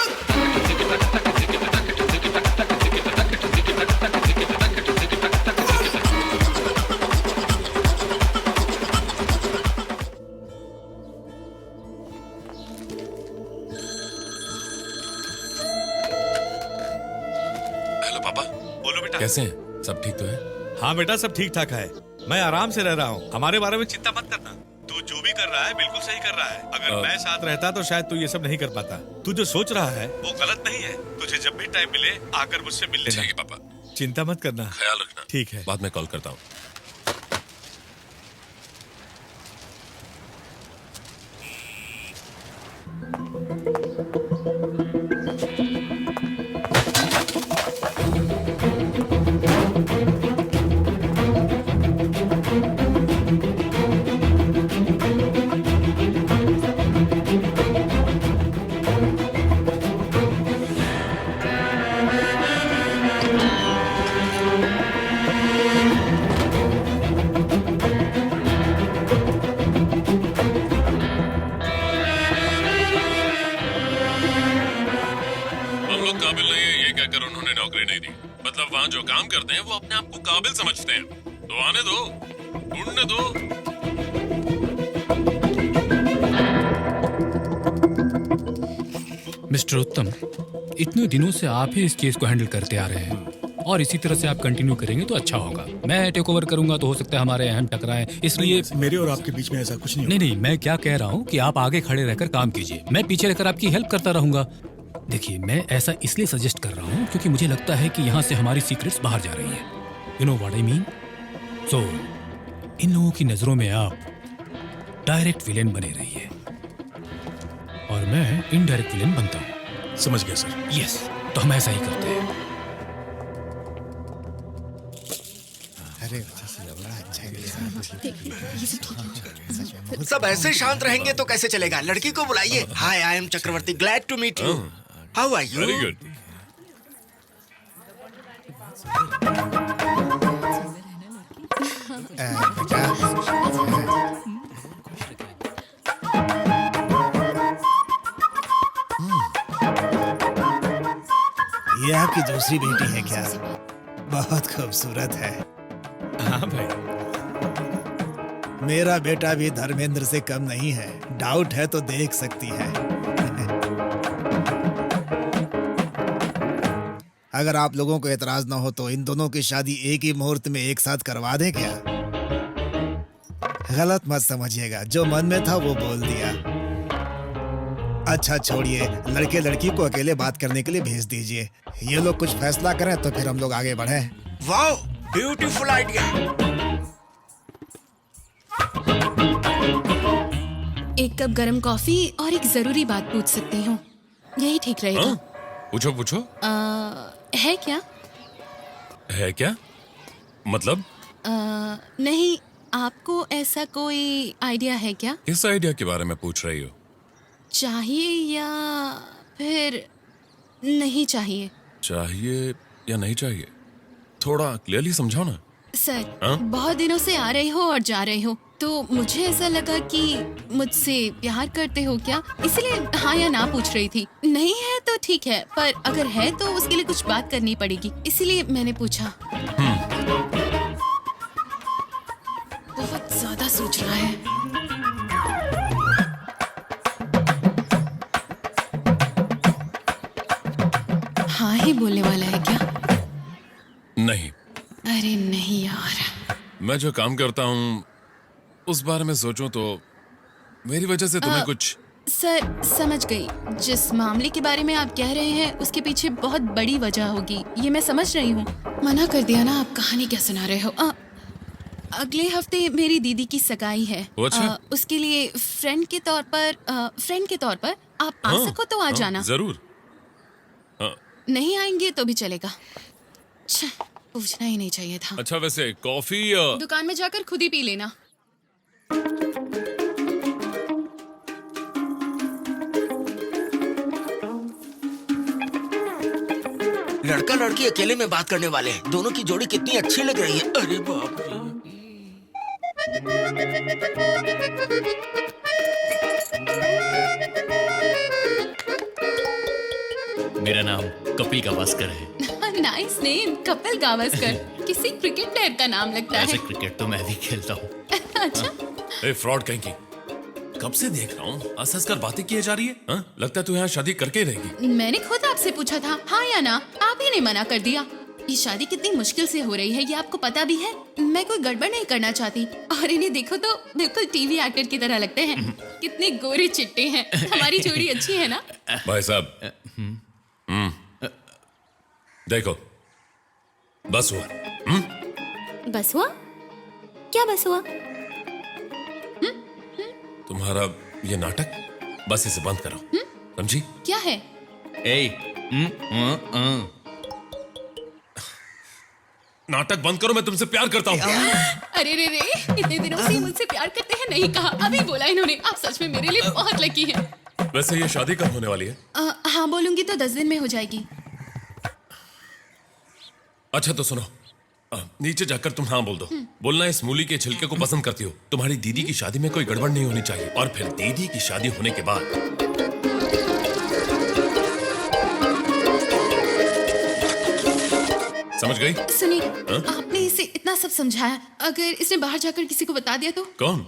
कैसे हैं? सब ठीक तो है? हाँ बेटा सब ठीक ठाक है। मैं आराम से रह रहा हूँ, हमारे बारे में चिंता मत करना। तू जो भी कर रहा है बिल्कुल सही कर रहा है। अगर मैं साथ रहता तो शायद तू ये सब नहीं कर पाता। तू जो सोच रहा है वो गलत नहीं है। तुझे जब भी टाइम मिले आकर मुझसे मिल लेना। ठीक है पापा। चिंता मत करना। ख्याल रखना। ठीक है, बाद में कॉल करता हूँ। काबिल नहीं है ये कहकर उन्होंने नौकरी नहीं दी। मतलब वहाँ जो काम करते हैं वो अपने आप को काबिल समझते हैं, तो आने दो, ढूंढने दो। मिस्टर उत्तम, इतने दिनों से आप ही इस केस को हैंडल करते आ रहे हैं और इसी तरह से आप कंटिन्यू करेंगे तो अच्छा होगा। मैं टेक ओवर करूंगा तो हो सकता है हमारे अहम टकराएं, इसलिए मेरे और आपके बीच में ऐसा कुछ नहीं नहीं, मैं क्या कह रहा हूँ कि आप आगे खड़े रहकर काम कीजिए, मैं पीछे रहकर आपकी हेल्प करता रहूंगा। देखिए, मैं ऐसा इसलिए सजेस्ट कर रहा हूँ क्योंकि मुझे लगता है कि यहाँ से हमारी सीक्रेट्स बाहर जा रही हैं। You know what I mean? So इन लोगों की नजरों में आप डायरेक्ट विलेन बने रहिए और मैं इनडायरेक्ट विलेन बनता हूँ। समझ गया सर। यस, तो हम ऐसा ही करते हैं। अरे बड़ा अच्छा। सब ऐसे शांत रहेंगे तो कैसे चलेगा? लड़की को बुलाइए। Hi, I am Chakravarti, glad to meet you. How are you? Very good. ये आपकी दूसरी बेटी है क्या? बहुत खूबसूरत है। हाँ भाई। मेरा बेटा भी धर्मेंद्र से कम नहीं है, डाउट है तो देख सकती है। अगर आप लोगों को एतराज ना हो तो इन दोनों की शादी एक ही मुहूर्त में एक साथ करवा दें क्या? गलत मत समझिएगा, जो मन में था वो बोल दिया। अच्छा छोड़िए, लड़के लड़की को अकेले बात करने के लिए भेज दीजिए। ये लोग कुछ फैसला करें तो फिर हम लोग आगे बढ़ें। वाह, ब्यूटीफुल आइडिया। एक कप गरम कॉफी और एक जरूरी बात पूछ सकती हूँ, यही ठीक रहेगा? पूछो पूछो। है क्या? है क्या मतलब? नहीं, आपको ऐसा कोई आइडिया है क्या? किस आइडिया के बारे में पूछ रही हो? चाहिए या फिर नहीं चाहिए? चाहिए या नहीं चाहिए, थोड़ा क्लियरली समझाओ ना। सर, हाँ? बहुत दिनों से आ रहे हो और जा रहे हो, तो मुझे ऐसा लगा कि मुझसे प्यार करते हो क्या, इसलिए हाँ या ना पूछ रही थी। नहीं है तो ठीक है, पर अगर है तो उसके लिए कुछ बात करनी पड़ेगी, इसलिए मैंने पूछा। बहुत ज्यादा सोच रहा है। हाँ ही बोलने वाला है क्या? नहीं। अरे नहीं यार। मैं जो काम करता हूँ उस बारे में सोचूं तो मेरी वजह से तुम्हें कुछ। सर, समझ गई। जिस मामले के बारे में आप कह रहे हैं उसके पीछे बहुत बड़ी वजह होगी, ये मैं समझ रही हूँ। मना कर दिया ना, आप कहानी क्या सुना रहे हो? अगले हफ्ते मेरी दीदी की सगाई है। अच्छा? उसके लिए फ्रेंड के तौर पर आप आ सको तो आ जाना। जरूर। नहीं आएंगे तो भी चलेगा। पूछना ही नहीं चाहिए था। अच्छा, वैसे कॉफी दुकान में जाकर खुद ही पी लेना। लड़का लड़की अकेले में बात करने वाले हैं। दोनों की जोड़ी कितनी अच्छी लग रही है। अरे बाप रे। मेरा नाम कपिल गावस्कर है। Nice name, Kapil Gavaskar. किसी क्रिकेट प्लेयर का नाम लगता है। ऐसे क्रिकेट तो मैं भी खेलता हूँ। अच्छा। ए फ्रॉड कहीं की, कब से देख रहा हूँ हंस हंस कर बातें किए जा रही है। हाँ? लगता है तू यहाँ शादी करके ही रहेगी। मैंने खुद आपसे पूछा था हाँ या ना, आप ही ने मना कर दिया। ये शादी कितनी मुश्किल से हो रही है ये आपको पता भी है। मैं कोई गड़बड़ नहीं करना चाहती, और इन्हें देखो तो बिल्कुल टीवी एक्टर की तरह लगते हैं। कितने गोरे चिट्टे हैं। हमारी जोड़ी अच्छी है ना? भाई साहब, देखो, बस हुआ। बस हुआ? क्या बस हुआ? तुम्हारा ये नाटक बस इसे बंद करो, समझी? क्या है? नाटक बंद करो, मैं तुमसे प्यार करता हूँ। अरे रे रे, इतने दिनों से मुझसे प्यार करते हैं नहीं कहा, अभी बोला इन्होंने। आप सच में मेरे लिए बहुत लकी हैं। वैसे ये शादी कब होने वाली है? हाँ बोलूंगी तो 10 दिन में हो जाएगी। अच्छा तो सुनो, नीचे जाकर तुम हाँ बोल दो। बोलना इस मूली के छिलके को पसंद करती हो। तुम्हारी दीदी की शादी में कोई गड़बड़ नहीं होनी चाहिए। और फिर दीदी की शादी होने के बाद समझ गई? सुनिए, हाँ? आपने इसे इतना सब समझाया, अगर इसने बाहर जाकर किसी को बता दिया तो? कौन?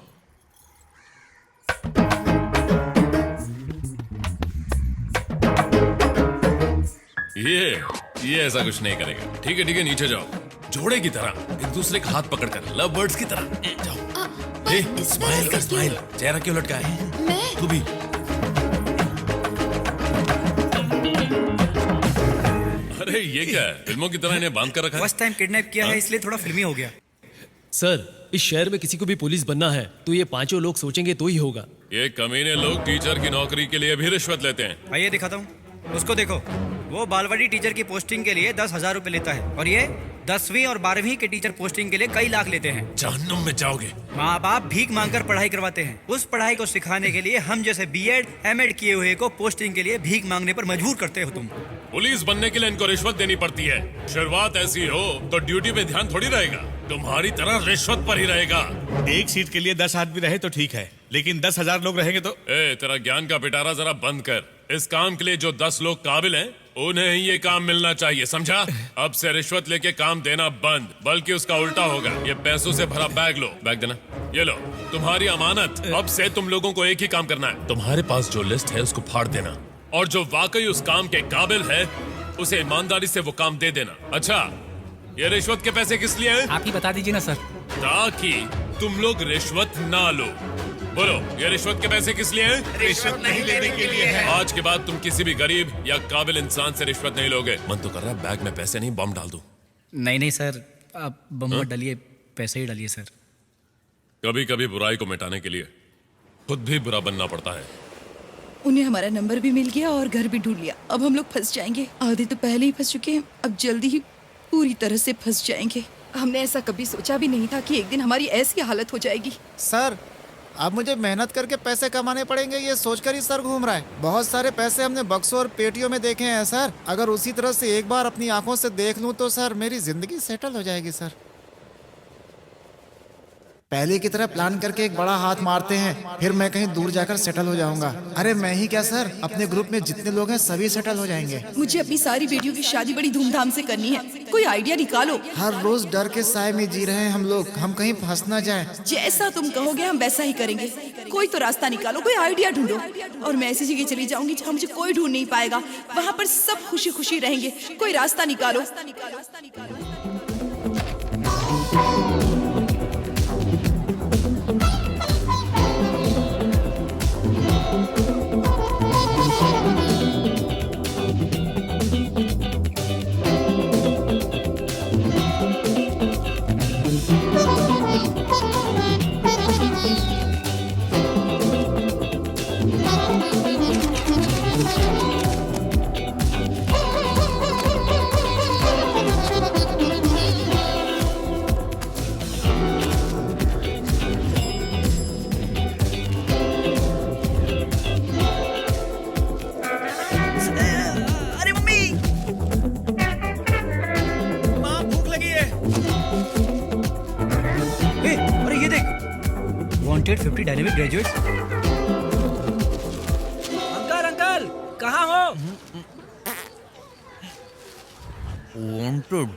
ये ऐसा कुछ नहीं करेगा। ठीक है नीचे जाओ, जोड़े की तरह एक दूसरे का हाथ पकड़कर, लव बर्ड्स की तरह जाओ। ए, स्माइल कर, स्माइल। चेहरा क्यों लटका है? तू भी। अरे ये क्या है? फिल्मों की तरह इन्हें बांध कर रखा है। फर्स्ट टाइम किडनैप किया है इसलिए थोड़ा फिल्मी हो गया। सर, इस शहर में किसी को भी पुलिस बनना है तो ये पांचों लोग सोचेंगे तो ही होगा। ये कमीने लोग टीचर की नौकरी के लिए भी रिश्वत लेते हैं। आइए दिखाता हूँ, उसको देखो। वो बालवाड़ी टीचर की पोस्टिंग के लिए 10,000 रुपए लेता है और ये 10वीं और 12वीं के टीचर पोस्टिंग के लिए कई लाख लेते हैं। जहन्नुम में जाओगे। माँ बाप भीख मांगकर पढ़ाई करवाते हैं। उस पढ़ाई को सिखाने के लिए हम जैसे बीएड एमएड किए हुए को पोस्टिंग के लिए भीख मांगने पर मजबूर करते हो तुम। पुलिस बनने के लिए इनको रिश्वत देनी पड़ती है। शुरुआत ऐसी हो तो ड्यूटी पे ध्यान थोड़ी रहेगा, तुम्हारी तरह रिश्वत पर ही रहेगा। एक सीट के लिए 10 आदमी रहे तो ठीक है, लेकिन 10,000 लोग रहेंगे तो? तेरा ज्ञान का पिटारा जरा बंद कर। इस काम के लिए जो 10 लोग काबिल हैं, उन्हें ही ये काम मिलना चाहिए, समझा? अब से रिश्वत लेके काम देना बंद, बल्कि उसका उल्टा होगा। ये पैसों से भरा बैग लो। बैग देना। ये लो तुम्हारी अमानत। अब से तुम लोगों को एक ही काम करना है। तुम्हारे पास जो लिस्ट है उसको फाड़ देना, और जो वाकई उस काम के काबिल है उसे ईमानदारी से वो काम दे देना। अच्छा, ये रिश्वत के पैसे किस लिए हैं? आप ही बता दीजिए ना सर। ताकि तुम लोग रिश्वत ना लो। बोलो, ये रिश्वत के पैसे किस लिए हैं? रिश्वत नहीं लेने के लिए है। आज के बाद तुम किसी भी गरीब या काबिल इंसान से रिश्वत नहीं लोगे। मन तो कर रहा है बैग में पैसे नहीं बम डाल दूं। नहीं सर, आप बम मत डालिए, पैसे ही डालिए सर। कभी कभी बुराई को मिटाने के लिए खुद भी बुरा बनना पड़ता है। उन्हें हमारा नंबर भी मिल गया और घर भी ढूंढ लिया। अब हम लोग फंस जाएंगे। आधे तो पहले ही फंस चुके हैं, अब जल्दी ही पूरी तरह से फंस जाएंगे। हमने ऐसा कभी सोचा भी नहीं था कि एक दिन हमारी ऐसी हालत हो जाएगी। सर, अब मुझे मेहनत करके पैसे कमाने पड़ेंगे, ये सोचकर ही सर घूम रहा है। बहुत सारे पैसे हमने बक्सों और पेटियों में देखे हैं सर। अगर उसी तरह से एक बार अपनी आंखों से देख लूं तो सर मेरी जिंदगी सेटल हो जाएगी सर। पहले की तरह प्लान करके एक बड़ा हाथ मारते हैं, फिर मैं कहीं दूर जाकर सेटल हो जाऊंगा। अरे मैं ही क्या सर, अपने ग्रुप में जितने लोग हैं सभी सेटल हो जाएंगे। मुझे अपनी सारी बेटियों की शादी बड़ी धूमधाम से करनी है। कोई आइडिया निकालो। हर रोज डर के साए में जी रहे हैं हम लोग, हम कहीं फंस ना जाएं। जैसा तुम कहोगे हम वैसा ही करेंगे। कोई तो रास्ता निकालो, कोई आइडिया ढूंढो। और मैं ऐसी जगह चली जाऊंगी जहाँ मुझे कोई ढूंढ नहीं पाएगा। वहाँ पर सब खुशी खुशी रहेंगे। कोई रास्ता निकालो। Wanted 50 dynamic graduates. अंकल कहाँ हो? Wanted.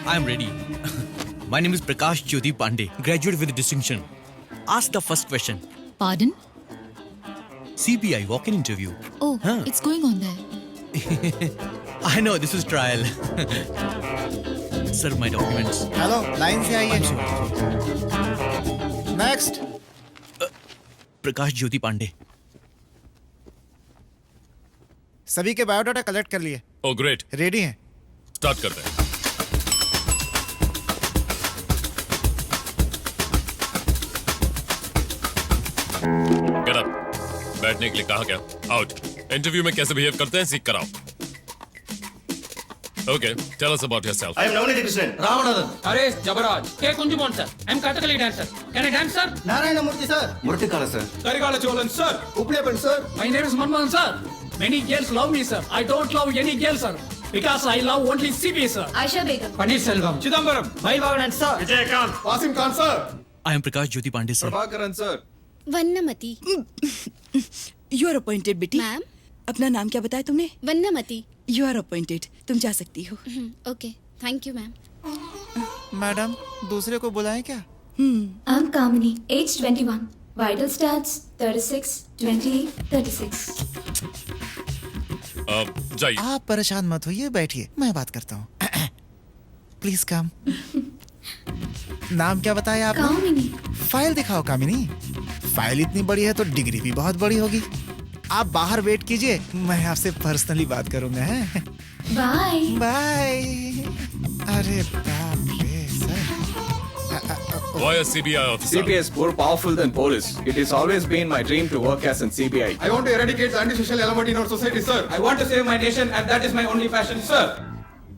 I'm ready. My name is Prakash Jyoti Pandey, graduate with distinction. Ask the first question. Pardon? CBI walk-in interview. Oh, Huh. it's going on there. I know this is trial. Sir, my documents. Hello, line से आइए। Next. प्रकाश ज्योति पांडे। सभी के biodata collect कर लिए। Oh great, ready हैं। Start करते हैं। Get up. बैठने के लिए कहा क्या? आउट। इंटरव्यू में कैसे बिहेव करते हैं सीख कर आओ। Okay, tell us about yourself. I am Navneet Krishnan. Ramanathan. Harish Jabaraj. K. Kunjumon, sir. I am Kathakali dancer. Can I dance, sir? Narayana Murthy, sir. Murtikala, sir. Karigala Cholan, sir. Uplepan, sir. My name is Manmohan, sir. Many girls love me, sir. I don't love any girl, sir. Because I love only CBA, sir. Aisha Begum. Paneer Selvam. Chidambaram. Bhaivagan, sir. Vijayakant. Wasim Khan, sir. I am Prakash Jyoti Pandey, sir. Prabhakaran, sir. Vannamathi. You are appointed बेटी। Ma'am. अपना नाम क्या बताया तुमने? वन्नमती। You are appointed, तुम जा सकती हो। Okay, thank you ma'am. Madam दूसरे को बुलाएं क्या? I'm Kamini, age 21. Vital stats 36, 28, 36. जाइए। आप परेशान मत होइए, बैठिए, मैं बात करता हूँ। Please come. नाम क्या बताया आपने? कामिनी। फाइल दिखाओ कामिनी। फाइल इतनी बड़ी है तो डिग्री भी बहुत बड़ी होगी। आप बाहर वेट कीजिए, मैं आपसे पर्सनली बात करूंगा। हैं? Bye. बाय। अरे बाप रे sir. Why a CBI officer? CBI is more powerful than police. It has always been my dream to work as an CBI. I want to eradicate the antisocial element in our society, sir. I want to save my nation and that is my only passion, sir.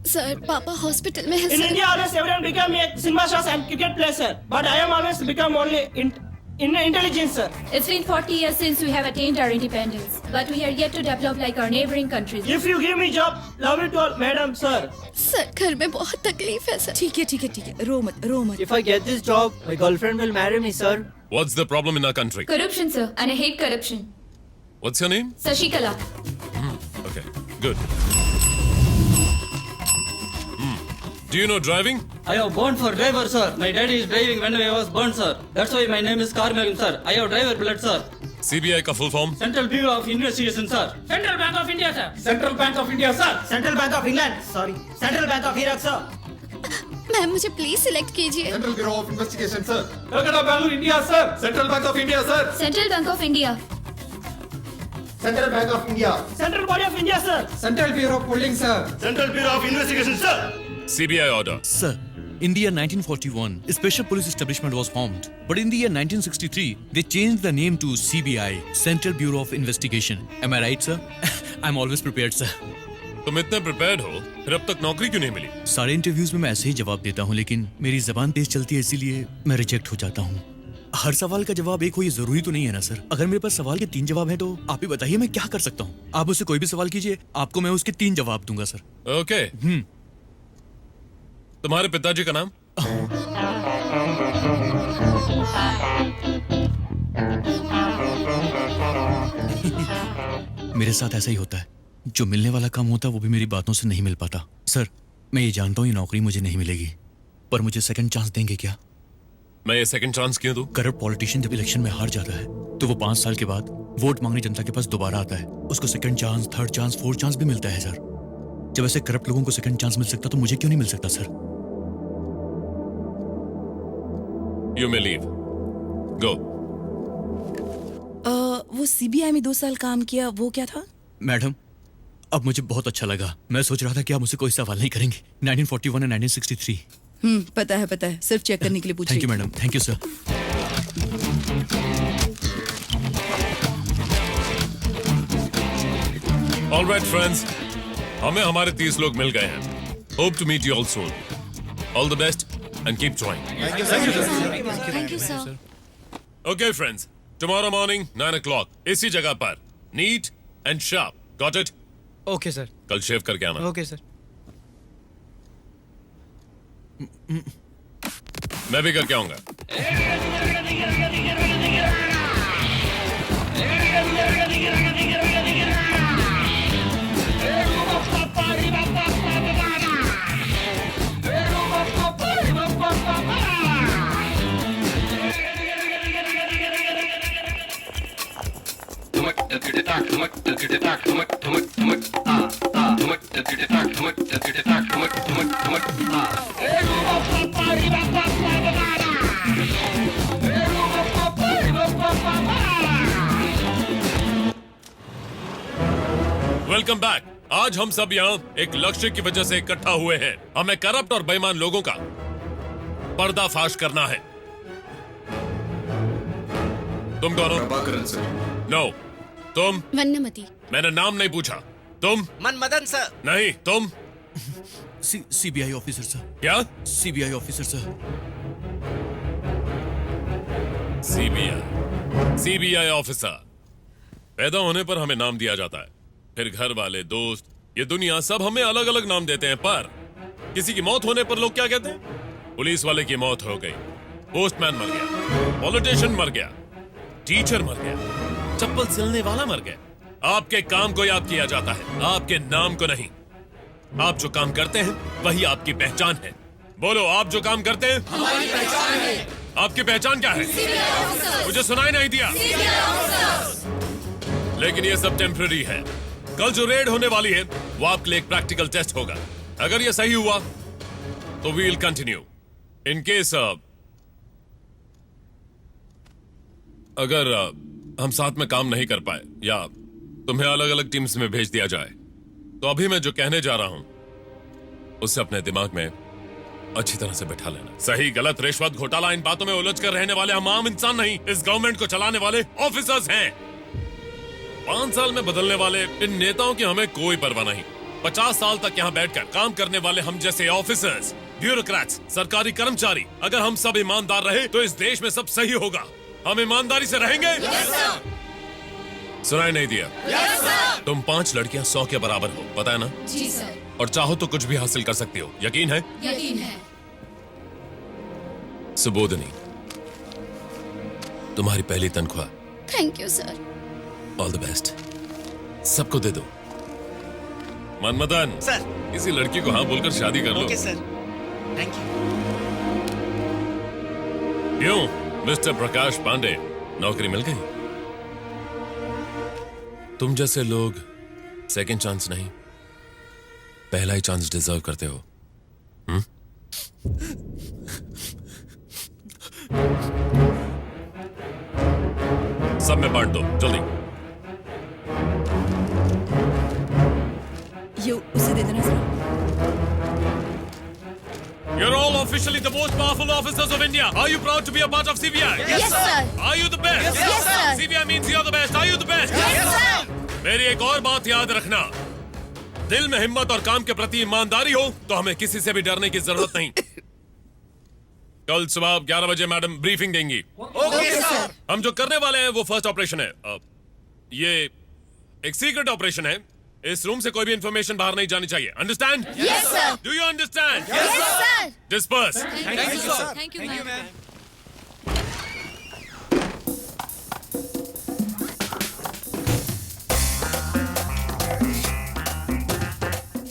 Sir पापा hospital में है In sir. India, always everyone become a cinema stars and cricket player, sir. But I am always become only in intelligence, sir. It's been 40 years since we have attained our independence, but we are yet to develop like our neighboring countries. If you give me job, love it all, madam, sir. Sir घर में बहुत तकलीफ है sir. ठीक है ठीक है ठीक है, रो मत रो मत। If I get this job, my girlfriend will marry me, sir. What's the problem in our country? Corruption, sir, and I hate corruption. What's your name? Sashikala. Okay, good. Do you know driving? I have born for driver, sir. My daddy is driving when I was born, sir. That's why my name is Karmagam, sir. I have driver blood, sir. CBI का full form? Central Bureau of Investigation, sir. Central Bank of India, sir. Central Bank of India, sir. Central Bank of England. Sorry. Central Bank of Iraq, sir. Ma'am मुझे please select कीजिए। Central Bureau of Investigation, sir. Calcutta, Bangalore, India, sir. Central Bank of India, sir. Central Bank of India. Central Bank of India. Central Body of India, sir. Central Bureau of Polling, sir. Central Bureau of Investigation, sir. CBI order. Sir, in the year 1941, a special police establishment was formed. But in the year 1963, they changed the name to CBI, Central Bureau of Investigation. Am I right, sir? I'm always prepared, sir. तुम इतने prepared हो, फिर अब तक नौकरी क्यों नहीं मिली? सारे इंटरव्यूज में मैं ऐसे ही जवाब देता हूँ, लेकिन मेरी जबान तेज चलती है, इसीलिए मैं रिजेक्ट हो जाता हूँ। हर सवाल का जवाब एक हो ये जरूरी तो नहीं है ना सर। अगर मेरे पास सवाल के 3 जवाब हैं तो आप ही बताइए मैं क्या कर सकता हूँ। आप मुझसे कोई भी सवाल कीजिए, आपको मैं उसके 3 जवाब दूंगा सर। Okay. तुम्हारे पिताजी का नाम? मेरे साथ ऐसा ही होता है, जो मिलने वाला काम होता है वो भी मेरी बातों से नहीं मिल पाता। सर मैं ये जानता हूँ ये नौकरी मुझे नहीं मिलेगी, पर मुझे सेकंड चांस देंगे क्या? मैं ये सेकंड चांस क्यों दूं? करप्ट पॉलिटिशियन जब इलेक्शन में हार जाता है तो वो 5 साल के बाद वोट मांगने जनता के पास दोबारा आता है। उसको second chance, third chance, fourth chance भी मिलता है सर। जब ऐसे करप्ट लोगों को सेकंड चांस मिल सकता तो मुझे क्यों नहीं मिल सकता sir? You may leave. Go. वो सीबीआई में 2 साल काम किया, वो क्या था? मैडम अब मुझे बहुत अच्छा लगा। मैं सोच रहा था कि आप मुझसे कोई सवाल नहीं करेंगे। 1941 और 1963। पता है, सिर्फ चेक करने के लिए पूछी। Thank you madam, thank you sir. All right, friends. हमें हमारे 30 लोग मिल गए हैं। Hope to meet you all soon. All the best and keep trying. Thank you sir. Okay, friends. Tomorrow morning 9 o'clock. इसी जगह पर. Neat and sharp. Got it? Okay sir. कल शेव करके आना। Okay sir. मैं भी करके आऊंगा। Welcome back. आज हम सब यहाँ एक लक्ष्य की वजह से इकट्ठा हुए हैं। हमें करप्ट और बेईमान लोगों का पर्दाफाश करना है। तुम कौन हो? प्रभाकरन सर। नो। तुम? वन्नमती। मैंने नाम नहीं पूछा। तुम? मनमदन सर। नहीं। तुम? CBI officer sir. क्या? CBI officer sir. CBI officer. पैदा होने पर हमें नाम दिया जाता है, फिर घर वाले, दोस्त, ये दुनिया सब हमें अलग अलग नाम देते हैं, पर किसी की मौत होने पर लोग क्या कहते हैं? पुलिस वाले की मौत हो गई, पोस्टमैन मर गया, पॉलिटिशियन मर गया, टीचर मर गया, चप्पल सिलने वाला मर गया। आपके काम को याद किया जाता है, आपके नाम को नहीं। आप जो काम करते हैं वही आपकी पहचान है। बोलो, आप जो काम करते हैं हमारी पहचान है। आपकी पहचान क्या है? मुझे सुनाई नहीं दिया। लेकिन ये सब टेम्पररी है। कल जो रेड होने वाली है वो आपके लिए एक प्रैक्टिकल टेस्ट होगा। अगर ये सही हुआ तो we will continue. In case अगर हम साथ में काम नहीं कर पाए या तुम्हें अलग अलग टीम्स में भेज दिया जाए, तो अभी मैं जो कहने जा रहा हूं उससे अपने दिमाग में अच्छी तरह से बैठा लेना। सही गलत, रिश्वत, घोटाला, इन बातों में उलझ कर रहने वाले हम आम इंसान नहीं, इस गवर्नमेंट को चलाने वाले ऑफिसर्स हैं। 5 साल में बदलने वाले इन नेताओं की हमें कोई परवाह नहीं। 50 साल तक यहाँ बैठकर काम करने वाले हम जैसे ऑफिसर्स, ब्यूरोक्रेट्स, सरकारी कर्मचारी, अगर हम सब ईमानदार रहे तो इस देश में सब सही होगा। हम ईमानदारी से रहेंगे। सुनाई नहीं दिया? तुम 5 लड़कियां 100 के बराबर हो, पता है ना? जी सर। और चाहो तो कुछ भी हासिल कर सकती हो, यकीन है? यकीन है। सुबोधनी, तुम्हारी पहली तनख्वाह। Thank you sir. All the best. सबको दे दो। मनमदन सर, किसी लड़की को हाँ बोलकर शादी कर लो। Okay sir, thank you. क्यों मिस्टर प्रकाश पांडे, नौकरी मिल गई? तुम जैसे लोग सेकंड चांस नहीं, पहला ही चांस डिजर्व करते हो। सब में बांट दो जल्दी। ये उसे दे देना जरा। You're all officially the most powerful officers of India. Are you proud to be a part of CBI? Yes, sir. Are you the best? Yes, sir. CBI means you're the best. Are you the best? Yes, sir. मेरी एक और बात याद रखना, दिल में हिम्मत और काम के प्रति ईमानदारी हो तो हमें किसी से भी डरने की जरूरत नहीं। कल सुबह 11 बजे मैडम ब्रीफिंग देंगी। Okay sir. हम जो करने वाले हैं वो फर्स्ट ऑपरेशन है। ये एक सीक्रेट ऑपरेशन है। इस रूम से कोई भी इंफॉर्मेशन बाहर नहीं जानी चाहिए। Understand? Yes, sir. Do you understand? Yes, sir. Disperse. Thank you, sir. Thank you, ma'am.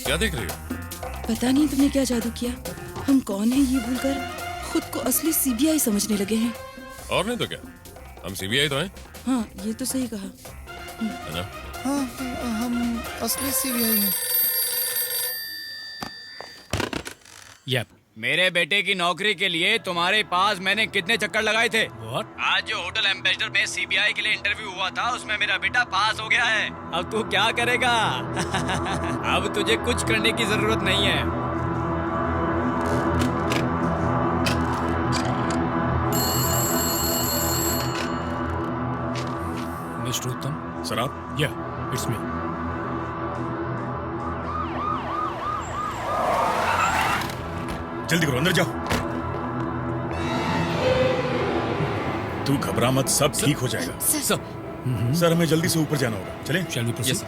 क्या देख रही हो? पता नहीं तुमने क्या जादू किया, हम कौन हैं ये भूलकर खुद को असली सीबीआई समझने लगे हैं। और नहीं तो क्या, हम सीबीआई तो हैं, हाँ, ये तो सही कहा। है ना? हाँ, हम असली सीबीआई हैं। यप। मेरे बेटे की नौकरी के लिए तुम्हारे पास मैंने कितने चक्कर लगाए थे? आज जो होटल एम्बेसडर में सीबीआई के लिए इंटरव्यू हुआ था उसमें मेरा बेटा पास हो गया है। अब तू क्या करेगा? अब तुझे कुछ करने की जरूरत नहीं है। मिस्टर उत्तम। सर आप? या, इट्स मी। जल्दी करो, अंदर जाओ। तू घबरा मत, सब ठीक हो जाएगा। सर हमें जल्दी से ऊपर जाना होगा, चलें? Shall we proceed?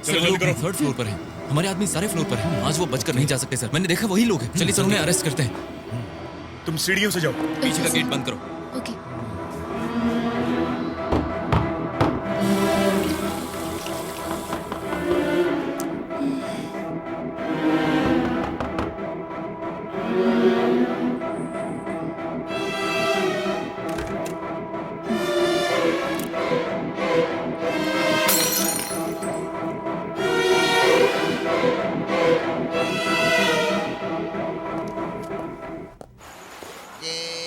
चलो जल्दी करो। 3rd फ्लोर पर हैं। हमारे आदमी सारे फ्लोर पर हैं। आज वो बचकर नहीं जा सकते सर। मैंने देखा वही लोग हैं। चलिए सर, उन्हें अरेस्ट करते हैं। तुम सीढ़ियों से जाओ। पीछे का गेट बंद करो। Okay.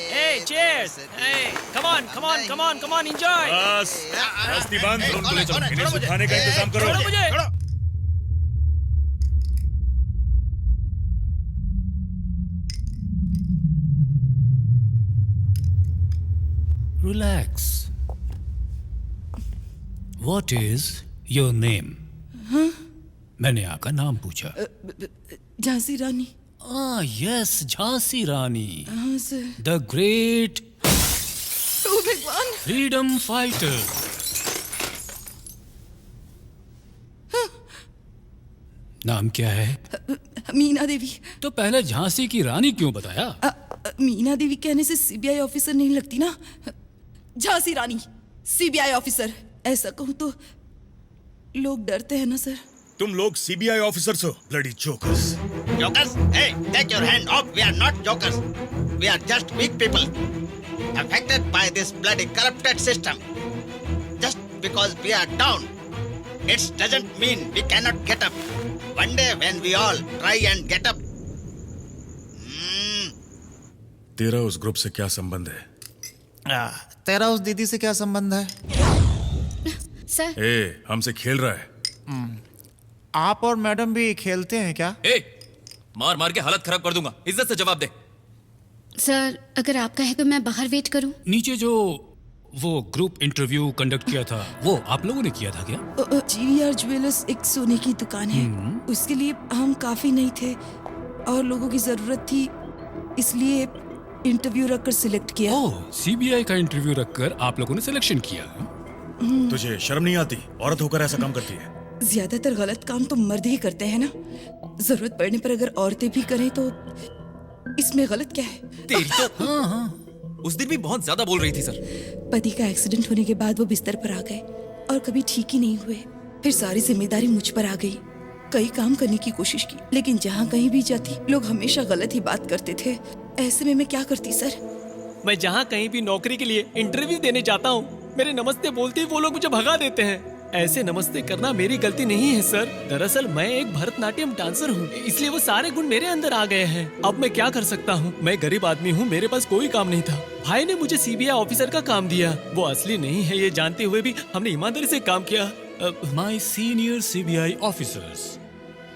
Hey, cheers. Hey, come on, enjoy. बस बस्ती बंद, उनको ले चलो। इन्हें सुखाने का इंतजाम करो। छोड़ो मुझे। Relax. What is your name? हाँ? मैंने आका नाम पूछा। झांसी रानी। यस, झांसी रानी, हाँ सर। द ग्रेट ओ भगवान, फ्रीडम फाइटर। नाम क्या है? मीना देवी। तो पहले झांसी की रानी क्यों बताया? मीना देवी कहने से सीबीआई ऑफिसर नहीं लगती ना। झांसी रानी, सीबीआई ऑफिसर, ऐसा कहूँ तो लोग डरते हैं ना सर। तुम लोग सीबीआई ऑफिसर्स हो, bloody jokers. Jokers? Hey, take your hand off. We are not jokers. We are just weak people affected by this bloody corrupted system. Just because we are down, it doesn't mean we cannot get up. One day when we all try and get up. तेरा उस group से क्या संबंध है? तेरा उस दीदी से क्या संबंध है? सर, हमसे खेल रहा है? आप और मैडम भी खेलते हैं क्या? मार मार के हालत खराब कर दूंगा, इज्जत से जवाब दे। सर, अगर आप कहें तो मैं बाहर वेट करूं? नीचे जो वो ग्रुप इंटरव्यू कंडक्ट किया था, वो आप लोगों ने किया था क्या? जीवीआर ज्वेलर्स एक सोने की दुकान है, उसके लिए हम काफी नहीं थे और लोगों की जरूरत थी, इसलिए इंटरव्यू रखकर सिलेक्ट किया। सीबीआई का इंटरव्यू रखकर आप लोगों ने सिलेक्शन किया? तुझे शर्म नहीं आती? औरत होकर ऐसा काम करती है। ज्यादातर गलत काम तो मर्द ही करते हैं ना, जरूरत पड़ने पर अगर औरतें भी करें तो इसमें गलत क्या है? तेरी तो उस दिन भी बहुत ज्यादा बोल रही थी सर। पति का एक्सीडेंट होने के बाद वो बिस्तर पर आ गए और कभी ठीक ही नहीं हुए। फिर सारी जिम्मेदारी मुझ पर आ गई। कई काम करने की कोशिश की, लेकिन जहाँ कहीं भी जाती लोग हमेशा गलत ही बात करते थे। ऐसे में मैं क्या करती सर? मैं जहाँ कहीं भी नौकरी के लिए इंटरव्यू देने जाता हूँ, मेरे नमस्ते बोलते ही वो लोग मुझे भगा देते हैं। ऐसे नमस्ते करना मेरी गलती नहीं है सर। दरअसल मैं एक भरतनाट्यम डांसर हूँ, इसलिए वो सारे गुण मेरे अंदर आ गए हैं। अब मैं क्या कर सकता हूँ? मैं गरीब आदमी हूँ, मेरे पास कोई काम नहीं था। भाई ने मुझे सीबीआई ऑफिसर का काम दिया। वो असली नहीं है ये जानते हुए भी हमने ईमानदारी से काम किया। माय सीनियर सीबीआई ऑफिसर्स,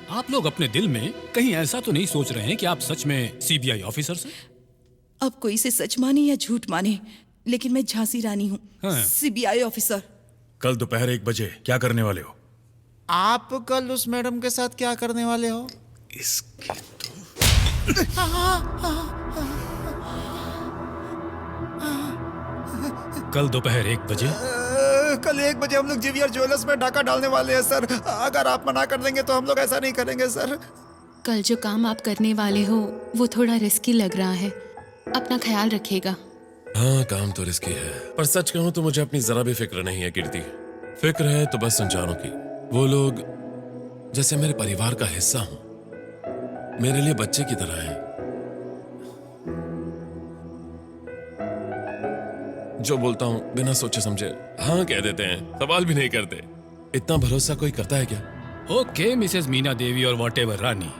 आप लोग अपने दिल में कहीं ऐसा तो नहीं सोच रहे हैं कि आप सच में सीबीआई ऑफिसर्स हैं? अब कोई से सच माने या झूठ माने, लेकिन मैं झांसी रानी हूँ, सीबीआई ऑफिसर। कल दोपहर 1 बजे क्या करने वाले हो? आप कल उस मैडम के साथ क्या करने वाले हो? इसके कल दोपहर 1 बजे? कल 1 बजे हम लोग जीवीआर ज्वेलर्स में डाका डालने वाले हैं सर। अगर आप मना कर देंगे तो हम लोग ऐसा नहीं करेंगे सर। कल जो काम आप करने वाले हो वो थोड़ा रिस्की लग रहा है, अपना ख्याल रखिएगा। हाँ, काम तो रिस्की है, पर सच कहूं तो मुझे अपनी जरा भी फिक्र नहीं है कीर्ति। फिक्र है तो बस संचारों की। वो लोग जैसे मेरे परिवार का हिस्सा हों, मेरे लिए बच्चे की तरह हैं। जो बोलता हूं बिना सोचे समझे हाँ कह देते हैं, सवाल भी नहीं करते। इतना भरोसा कोई करता है क्या? ओके मिसेस मीना देवी और वॉटेवर रानी,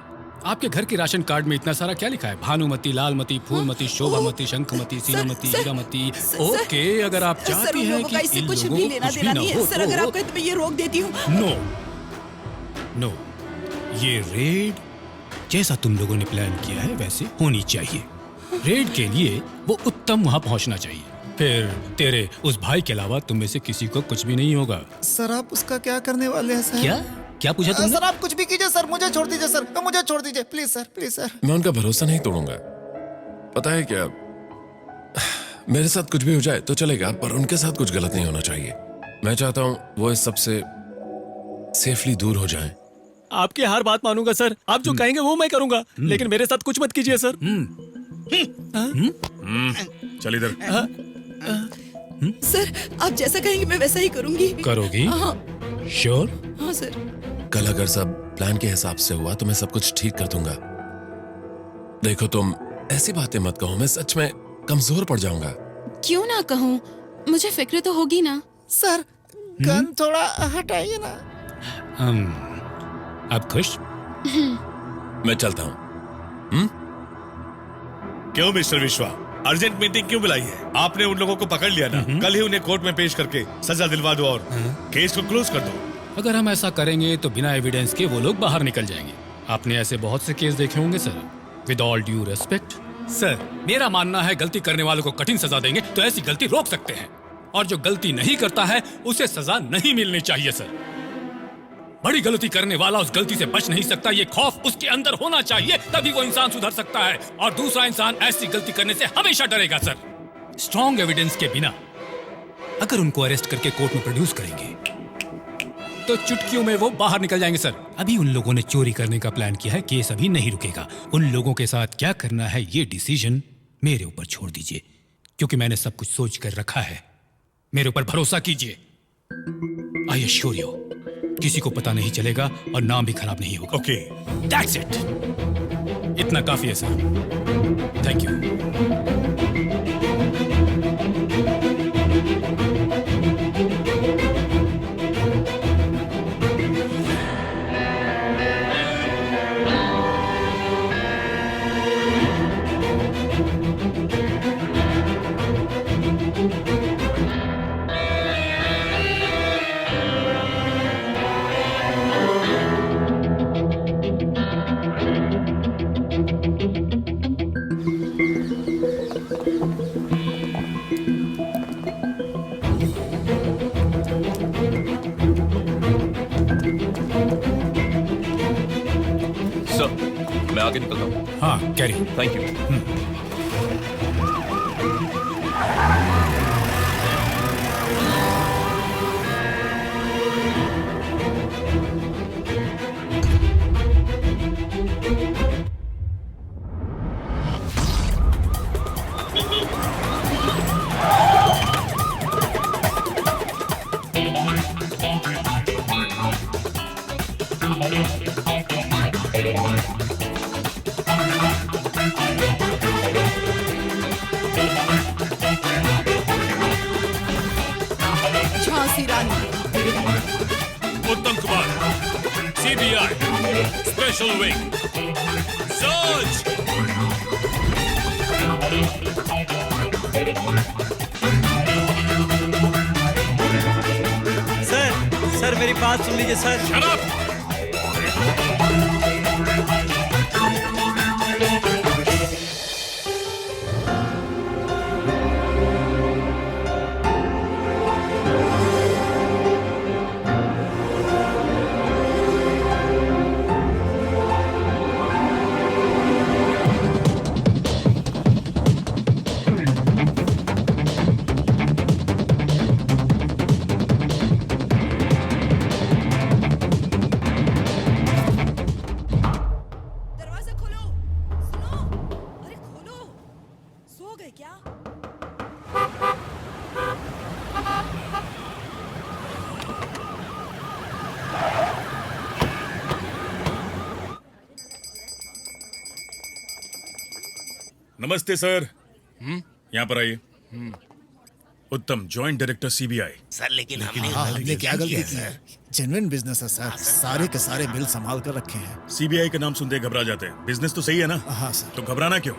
आपके घर के राशन कार्ड में इतना सारा क्या लिखा है? भानुमती, लालमती, फूलमती, शोभामती, शंखमती, सीनामती, हीरामती। ओके, अगर आप चाहती हैं कि इन कुछ लोगों भी को लेना कुछ भी देना ना नहीं हो है सर, अगर आप कहें तो मैं ये रोक देती हूँ। नो, ये रेड जैसा तुम लोगों ने प्लान किया है वैसे होनी चाहिए। रेड के लिए वो उत्तम वहाँ पहुँचना चाहिए। फिर तेरे उस भाई के अलावा तुम में से किसी को कुछ भी नहीं होगा। सर आप उसका क्या करने वाले हैं सर? क्या पूछा तुमने? सर आप कुछ भी कीजिए सर, मुझे छोड़ दीजिए सर, मुझे छोड़ दीजिए प्लीज सर, प्लीज सर। मैं उनका भरोसा नहीं तोड़ूंगा। पता है क्या, मेरे साथ कुछ भी हो जाए तो चलेगा, पर उनके साथ कुछ गलत नहीं होना चाहिए। मैं चाहता हूँ वो इस सबसे सेफली दूर हो जाएं। आपकी हर बात मानूंगा सर, आप जो कहेंगे वो मैं करूंगा, लेकिन मेरे साथ कुछ मत कीजिए सर। चल इधर। सर आप जैसा कहेंगे मैं वैसा ही करूंगी। करोगी? हाँ श्योर? हाँ सर। कल अगर सब प्लान के हिसाब से हुआ तो मैं सब कुछ ठीक कर दूंगा। देखो तुम ऐसी बातें मत कहो, मैं सच में कमजोर पड़ जाऊंगा। क्यों ना कहूँ, मुझे फिक्र तो होगी ना। सर गन थोड़ा हटाइए ना। अब खुश? मैं चलता हूँ। क्यों मिस्टर विश्वा, अर्जेंट मीटिंग क्यों बुलाई है? आपने उन लोगों को पकड़ लिया ना, कल ही उन्हें कोर्ट में पेश करके सजा दिलवा दो और केस को क्लोज कर दो। अगर हम ऐसा करेंगे तो बिना एविडेंस के वो लोग बाहर निकल जाएंगे। आपने ऐसे बहुत से केस देखे होंगे sir. With all due respect sir, मेरा मानना है गलती करने वालों को कठिन सजा देंगे तो ऐसी गलती रोक सकते हैं, और जो गलती नहीं करता है उसे सजा नहीं मिलनी चाहिए सर। बड़ी गलती करने वाला उस गलती से बच नहीं सकता। ये खौफ उसके अंदर होना चाहिए, तभी वो इंसान सुधर सकता है। और दूसरा इंसान ऐसी गलती करने से हमेशा डरेगा सर। स्ट्रॉन्ग एविडेंस के बिना अगर उनको अरेस्ट करके कोर्ट में प्रोड्यूस करेंगे तो चुटकियों में वो बाहर निकल जाएंगे सर। अभी उन लोगों ने चोरी करने का प्लान किया है, केस अभी नहीं रुकेगा। उन लोगों के साथ क्या करना है ये डिसीजन मेरे ऊपर छोड़ दीजिए, क्योंकि मैंने सब कुछ सोच कर रखा है। मेरे ऊपर भरोसा कीजिए। आई एश्योर यू, किसी को पता नहीं चलेगा और नाम भी खराब नहीं होगा। Okay, that's it. इतना काफी है सर। Thank you. मैं आगे निकलता हूँ। हाँ, carry. Thank you. Jhansi Rani. Uttam Kumar, CBI special wing, search. Sir मेरी बात सुन लीजिए सर। Shut up! नमस्ते सर। यहाँ पर आइए। उत्तम, जॉइंट डायरेक्टर सीबीआई। सर लेकिन हमने क्या गलती की है? जेन्युइन बिजनेस है सर, सारे के सारे बिल संभाल कर रखे हैं। सीबीआई का नाम सुनते ही घबरा जाते हैं। बिजनेस तो सही है ना? हाँ सर। तो घबराना क्यों?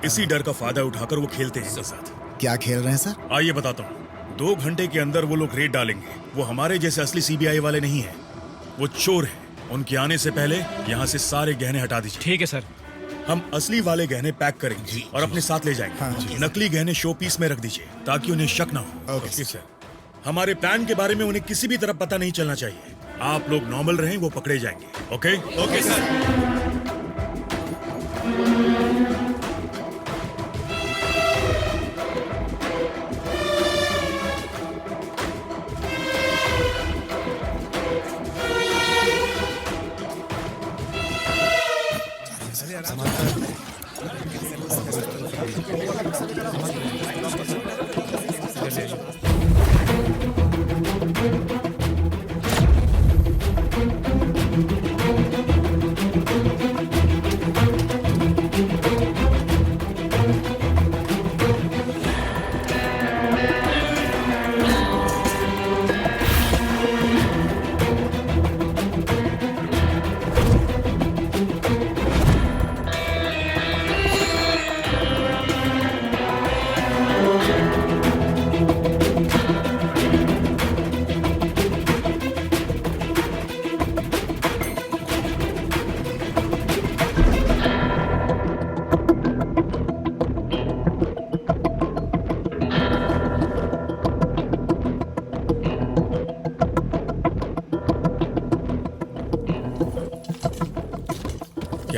इसी डर का फायदा उठाकर वो खेलते हैं इनके साथ। क्या खेल रहे हैं सर? आइए बताता हूँ। 2 घंटे के अंदर वो लोग रेड डालेंगे। वो हमारे जैसे असली सीबीआई वाले नहीं है, वो चोर हैं। उनके आने से पहले यहाँ से सारे गहने हटा दीजिए। ठीक है सर। हम असली वाले गहने पैक करेंगे और अपने साथ ले जाएंगे। नकली गहने शो पीस में रख दीजिए ताकि उन्हें शक ना हो। Okay sir. हमारे प्लान के बारे में उन्हें किसी भी तरफ पता नहीं चलना चाहिए। आप लोग नॉर्मल रहें, वो पकड़े जाएंगे। Okay? Okay sir.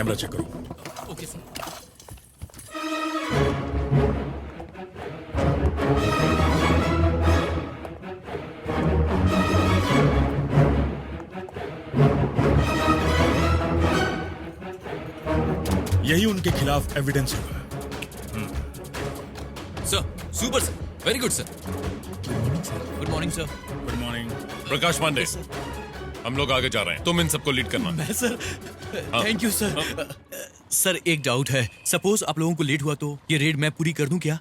Camera check करो। Okay sir. यही उनके खिलाफ एविडेंस होगा। Sir super sir, very good sir. Good morning sir. Good morning. Prakash Pandey, हम लोग आगे जा रहे हैं, तुम इन सबको लीड करना। मैं sir, thank you sir. Sir एक डाउट है, सपोज आप लोगों को लेट हुआ तो ये रेड मैं पूरी कर दूं क्या?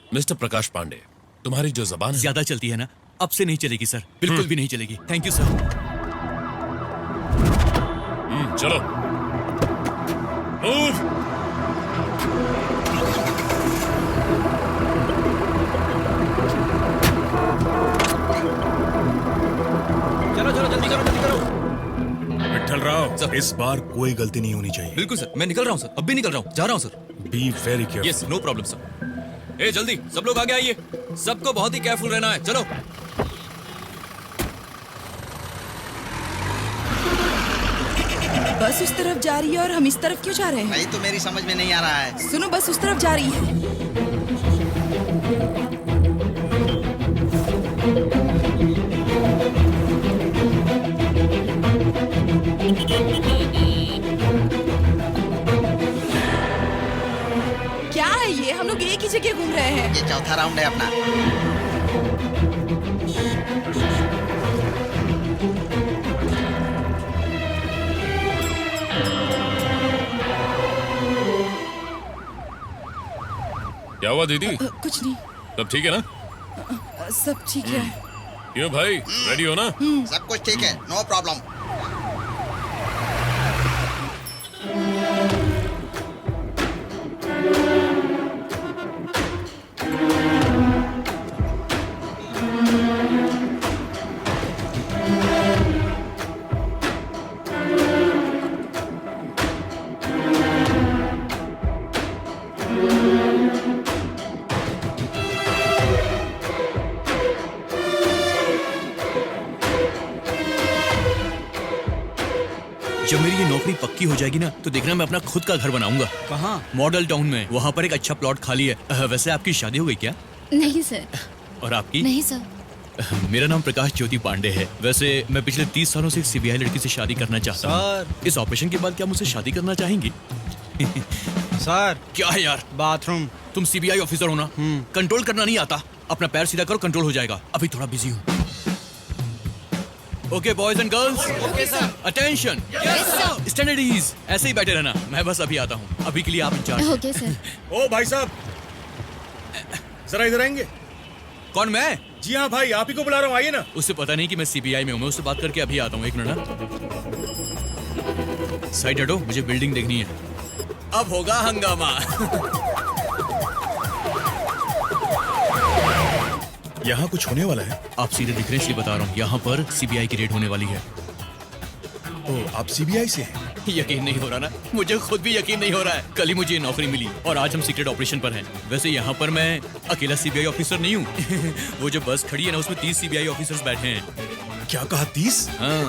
मिस्टर प्रकाश पांडे, तुम्हारी जो जबान है ज्यादा चलती है ना, अब से नहीं चलेगी सर, बिल्कुल भी नहीं चलेगी। Thank you sir. चलो मूव। चलो चलो जल्दी करो, जल्दी करो। विठल राव, इस बार कोई गलती नहीं होनी चाहिए। बिल्कुल सर, मैं निकल रहा हूँ सर, अब भी निकल रहा हूँ, जा रहा हूँ sir. Be very careful. Yes, no problem sir. ए जल्दी सब लोग आगे आइए, सबको बहुत ही केयरफुल रहना है। चलो। बस उस तरफ जा रही है और हम इस तरफ क्यों जा रहे हैं? नहीं तो मेरी समझ में नहीं आ रहा है। सुनो, बस उस तरफ जा रही है। क्या है ये? हम लोग एक ही जगह घूम रहे हैं। ये चौथा राउंड है अपना। क्या हुआ दीदी? कुछ नहीं, सब ठीक है ना? सब ठीक है। क्यों भाई, रेडी हो ना? सब कुछ ठीक है, नो प्रॉब्लम। जब मेरी ये नौकरी पक्की हो जाएगी ना, तो देखना मैं अपना खुद का घर बनाऊंगा। कहाँ? मॉडल टाउन में। वहाँ पर एक अच्छा प्लॉट खाली है। वैसे आपकी शादी हो गई क्या? नहीं सर। और आपकी? नहीं सर। मेरा नाम प्रकाश ज्योति पांडे है। वैसे मैं पिछले 30 सालों से एक सीबीआई लड़की से शादी करना चाहता हूँ। इस ऑपरेशन के बाद क्या मुझसे शादी करना चाहेंगी? सर क्या है यार? बाथरूम। तुम सीबीआई ऑफिसर हो ना, कंट्रोल करना नहीं आता? अपना पैर सीधा करो, कंट्रोल हो जाएगा। अभी थोड़ा बिजी हूँ। Okay boys and girls, okay sir. Attention, stand at ease. ऐसे ही बैठे रहना, मैं बस अभी आता हूँ। अभी के लिए आप इंचार्ज। Okay sir. ओ भाई साहब, जरा इधर आएंगे? कौन, मैं? जी हाँ भाई, आप ही को बुला रहा हूँ, आइए ना। उससे पता नहीं कि मैं सीबीआई में हूँ। मैं उससे बात करके अभी आता हूँ। एक मिनट ना, साइड हटो, मुझे बिल्डिंग देखनी है। अब होगा हंगामा। यहाँ कुछ होने वाला है? आप सीधे दिख रहे हैं इसलिए बता रहा हूँ। यहाँ पर सीबीआई की रेड होने वाली है। ओ, आप सीबीआई से हैं? यकीन नहीं हो रहा ना? मुझे खुद भी यकीन नहीं हो रहा है। कल ही मुझे ये नौकरी मिली और आज हम सीक्रेट ऑपरेशन पर हैं। वैसे यहाँ पर मैं अकेला सीबीआई ऑफिसर नहीं हूँ। वो जो बस खड़ी है ना, उसमें 30 सीबीआई ऑफिसर्स बैठे हैं। क्या कहा, 30? हाँ।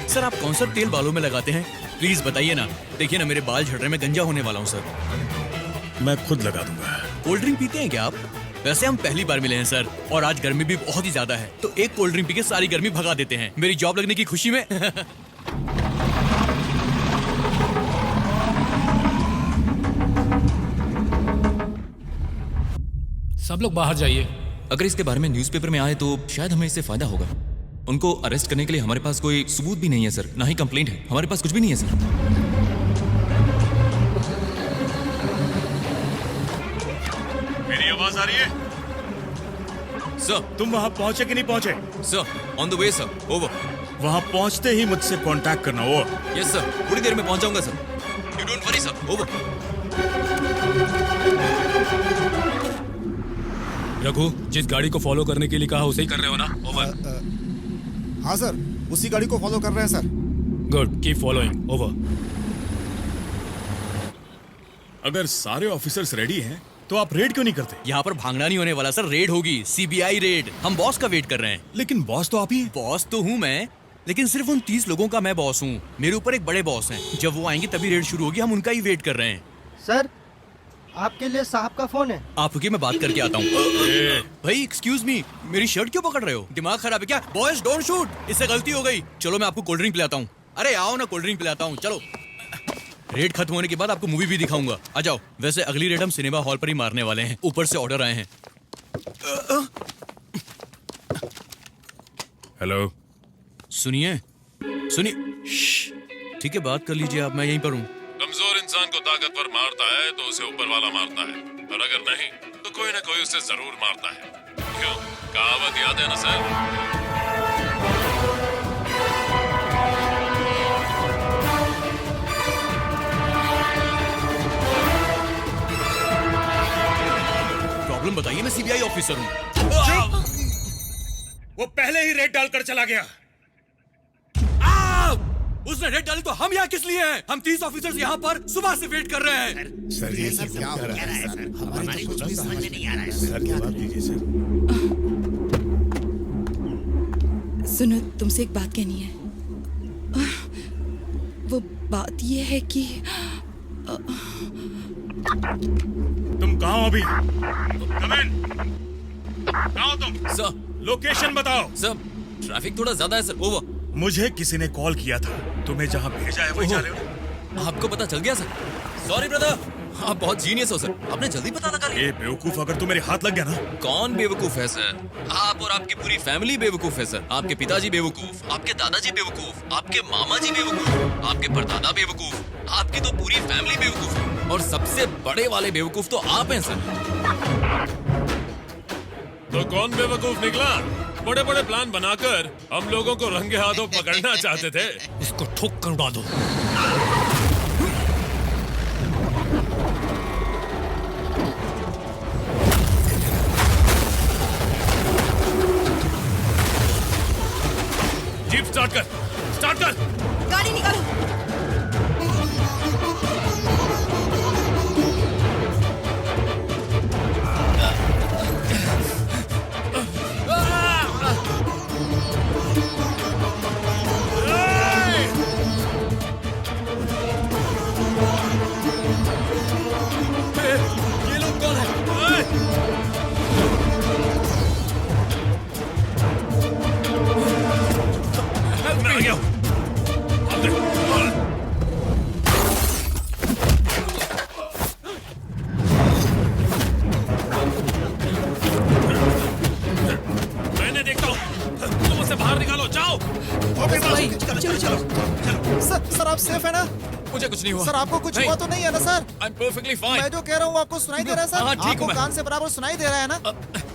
सर आप कौन सा तेल बालों में लगाते हैं? प्लीज बताइए ना। देखिए ना, मेरे बाल झड़ रहे हैं, मैं गंजा होने वाला हूँ सर। मैं खुद लगा दूंगा। कोल्ड ड्रिंक पीते हैं क्या आप? वैसे हम पहली बार मिले हैं सर, और आज गर्मी भी बहुत ही ज्यादा है, तो एक कोल्ड ड्रिंक पी के सारी गर्मी भगा देते हैं मेरी जॉब लगने की खुशी में। सब लोग बाहर जाइए। अगर इसके बारे में न्यूज़पेपर में आए तो शायद हमें इससे फायदा होगा। उनको अरेस्ट करने के लिए हमारे पास कोई सबूत भी नहीं है सर, ना ही कंप्लेंट है। हमारे पास कुछ भी नहीं है सर। मेरी आवाज आ रही है? सर तुम वहां पहुंचे कि नहीं पहुंचे? Sir on the way sir, over. वहां पहुंचते ही मुझसे कांटेक्ट करना। ओवर। यस सर, थोड़ी देर में पहुंच जाऊंगा sir. You don't worry sir, over. Raghu, जिस गाड़ी को फॉलो करने के लिए कहा उसे ही कर रहे हो ना? ओवर। हाँ सर, उसी गाड़ी को फॉलो कर रहे हैं sir. Good, keep following, over. अगर सारे ऑफिसर्स रेडी हैं तो आप रेड क्यों नहीं करते? यहाँ पर भागना नहीं होने वाला सर, रेड होगी, सीबीआई रेड। हम बॉस का वेट कर रहे हैं। लेकिन बॉस तो आप ही हैं। बॉस तो हूँ मैं, लेकिन सिर्फ उन 30 लोगों का मैं बॉस हूँ। मेरे ऊपर एक बड़े बॉस हैं। जब वो आएंगे तभी रेड शुरू होगी। हम उनका ही वेट कर रहे हैं। सर, आपके लिए साहब का फोन है। आप रुकिए, मैं बात करके आता हूँ। भाई एक्सक्यूज मी, मेरी शर्ट क्यों पकड़ रहे हो? दिमाग खराब है क्या? बॉयज डोंट शूट, इससे गलती हो गई। चलो मैं आपको कोल्ड ड्रिंक पिलाता हूँ। अरे आओ ना, कोल्ड ड्रिंक पिलाता हूँ। चलो, रेड खत्म होने के बाद आपको मूवी भी दिखाऊंगा। आ जाओ। वैसे अगली रेड हम सिनेमा हॉल पर ही मारने वाले हैं। ऊपर से ऑर्डर आए हैं। हेलो, सुनिए सुनिए। ठीक है, बात कर लीजिए आप, मैं यहीं पर हूँ। कमजोर इंसान को ताकतवर मारता है तो उसे ऊपर वाला मारता है, और अगर नहीं तो कोई ना कोई उसे जरूर मारता है। क्यों, कहावत याद है ना सर? प्रॉब्लम बताइए, मैं सीबीआई ऑफिसर हूँ। वो पहले ही रेड डालकर चला गया। उसने रेड डाली तो हम यहाँ किस लिए हैं? हम 30 ऑफिसर्स यहाँ पर सुबह से वेट कर रहे हैं। सर ये सब क्या हो रहा है सर? हमारी कुछ भी समझ नहीं आ रहा है सर। जवाब दीजिए सर। सुनो, तुमसे एक बात कहनी है। वो बात ये है कि तुम कहाँ हो अभी? कम इन। कहाँ हो तुम? सर, लोकेशन बताओ। सर, ट्रैफिक थोड़ा ज्यादा है सर। ओवर। मुझे किसी ने कॉल किया था, तुम्हें जहाँ भेजा है वही जा रहे हो? आपको पता चल गया सर? सॉरी ब्रदर, आप बहुत जीनियस हो सर। आपने जल्दी पता लगा लिया। ये बेवकूफ, अगर तू मेरे हाथ लग गया ना। कौन बेवकूफ है सर? आप और आपकी पूरी फैमिली बेवकूफ है सर। आपके पिताजी बेवकूफ, आपके दादाजी बेवकूफ, आपके मामा जी बेवकूफ, आपके परदादा बेवकूफ, आपकी तो पूरी फैमिली बेवकूफ है। और सबसे बड़े वाले बेवकूफ तो आप हैं सर। तो कौन बेवकूफ निकला? बड़े बड़े प्लान बनाकर हम लोगों को रंगे हाथों पकड़ना चाहते थे। इसको ठोक कर उड़ा दो। जीप स्टार्ट कर, स्टार्ट कर। गाड़ी निकालो। ये लोग कौन है? मैं आ गया हूँ। मैंने देखता हूँ, तुम उसे बाहर निकालो, जाओ। चलो चलो। सर आप सेफ है ना? मुझे कुछ नहीं हुआ सर, आपको कुछ हुआ तो नहीं है ना sir? I am perfectly fine. मैं जो कह रहा हूँ आपको सुनाई दे रहा है सर? हाँ, ठीक आपको हूँ मैं। कान से बराबर सुनाई दे रहा है ना?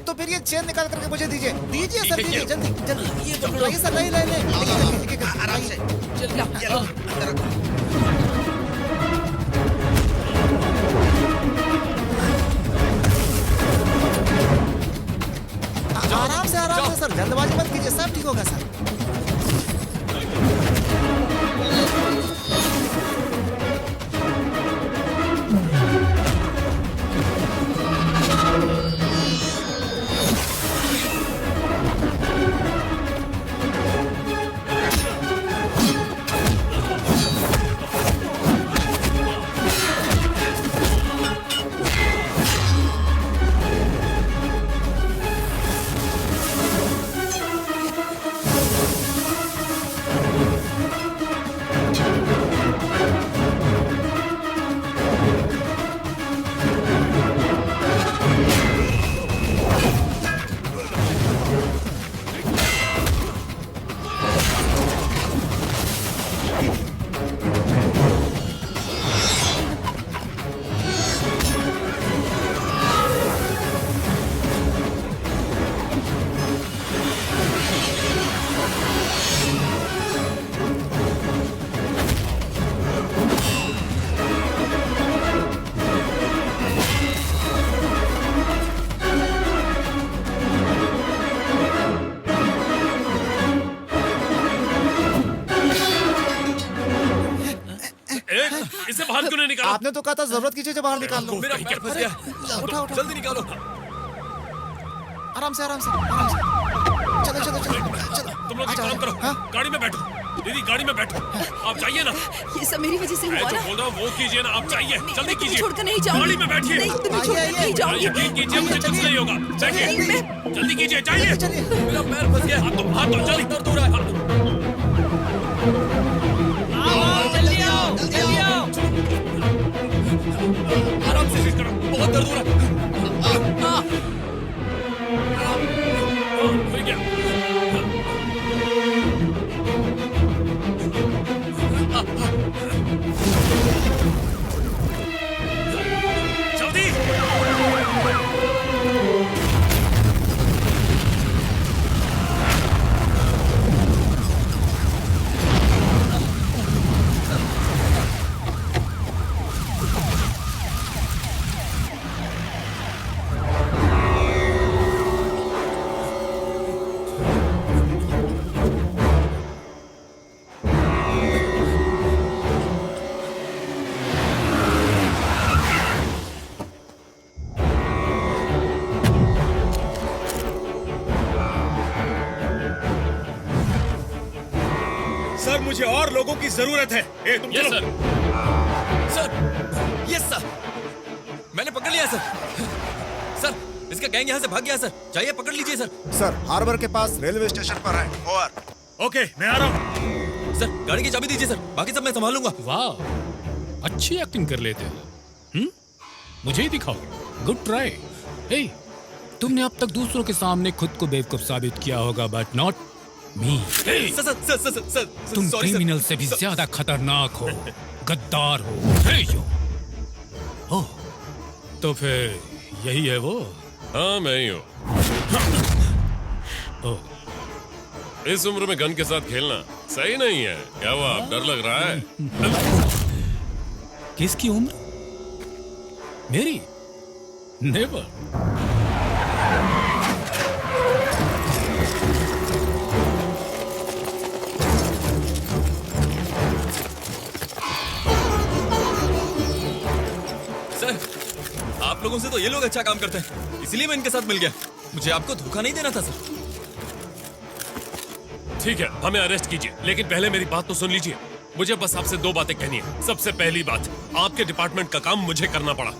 तो फिर ये चेन निकाल करके मुझे दीजिए। दीजिए सर, दीजिए जल्दी जल्दी। ये पकड़ो सर। नहीं नहीं नहीं, आराम से। आराम से सर, जल्दबाजी मत कीजिए, सब ठीक होगा सर। इसे बाहर क्यों नहीं निकाला? आपने तो कहा था जरूरत की चीजें बाहर निकाल लो। मेरा पैर फंस गया। उठाओ उठाओ। जल्दी निकालो। आराम से आराम से आराम से। चलो चलो चलो चलो। तुम लोग एक काम करो, गाड़ी में बैठो। दीदी गाड़ी में बैठो, आप जाइए ना। ये सब मेरी वजह से मैं हुआ जो ना। बोल रहा हूँ वो कीजिए ना, आप जाइए, जल्दी कीजिए। छोड़कर नहीं जाऊंगी। गाड़ी में बैठिए। नहीं, तुम्हें छोड़कर नहीं जाऊंगी। यकीन कीजिए, मुझे कुछ नहीं होगा। जाइए, जल्दी कीजिए, जाइए। मेरा पैर फंस गया। हाथ तो जल्दी दर्द हो रहा है। जल्दी आओ, जल्दी आओ। आराम से करो, बहुत दर्द हो रहा है। हो गया। जल्दी। सर मुझे और लोगों की जरूरत है। ए, तुम यस चलो। सर। सर, यस सर, मैंने पकड़ लिया सर। सर, इसका गैंग यहाँ से भाग गया सर, जाइए पकड़ लीजिए सर। सर हार्बर के पास रेलवे स्टेशन पर है। ओवर। ओके, मैं आ रहा हूँ। सर, गाड़ी की चाबी दीजिए सर, बाकी सब मैं संभालूंगा। वाह, अच्छी एक्टिंग कर लेते हो। मुझे ही दिखाओ। Good try. हे, तुमने अब तक दूसरों के सामने खुद को बेवकूफ साबित किया होगा, but not me. Sir sir sir sir sir तुम सॉरी क्रिमिनल सर। से भी ज्यादा खतरनाक हो, गद्दार हो। हे यो। ओह, तो फिर यही है वो? हाँ मैं ही हूँ। इस उम्र में गन के साथ खेलना सही नहीं है। क्या हुआ, डर लग रहा है? किसकी उम्र? मेरी? नेवर। सर, आप लोगों से तो ये लोग अच्छा काम करते हैं, इसलिए मैं इनके साथ मिल गया। मुझे आपको धोखा नहीं देना था सर। ठीक है, हमें अरेस्ट कीजिए, लेकिन पहले मेरी बात तो सुन लीजिए। मुझे बस आपसे दो बातें कहनी है। सबसे पहली बात, आपके डिपार्टमेंट का काम मुझे करना पड़ा।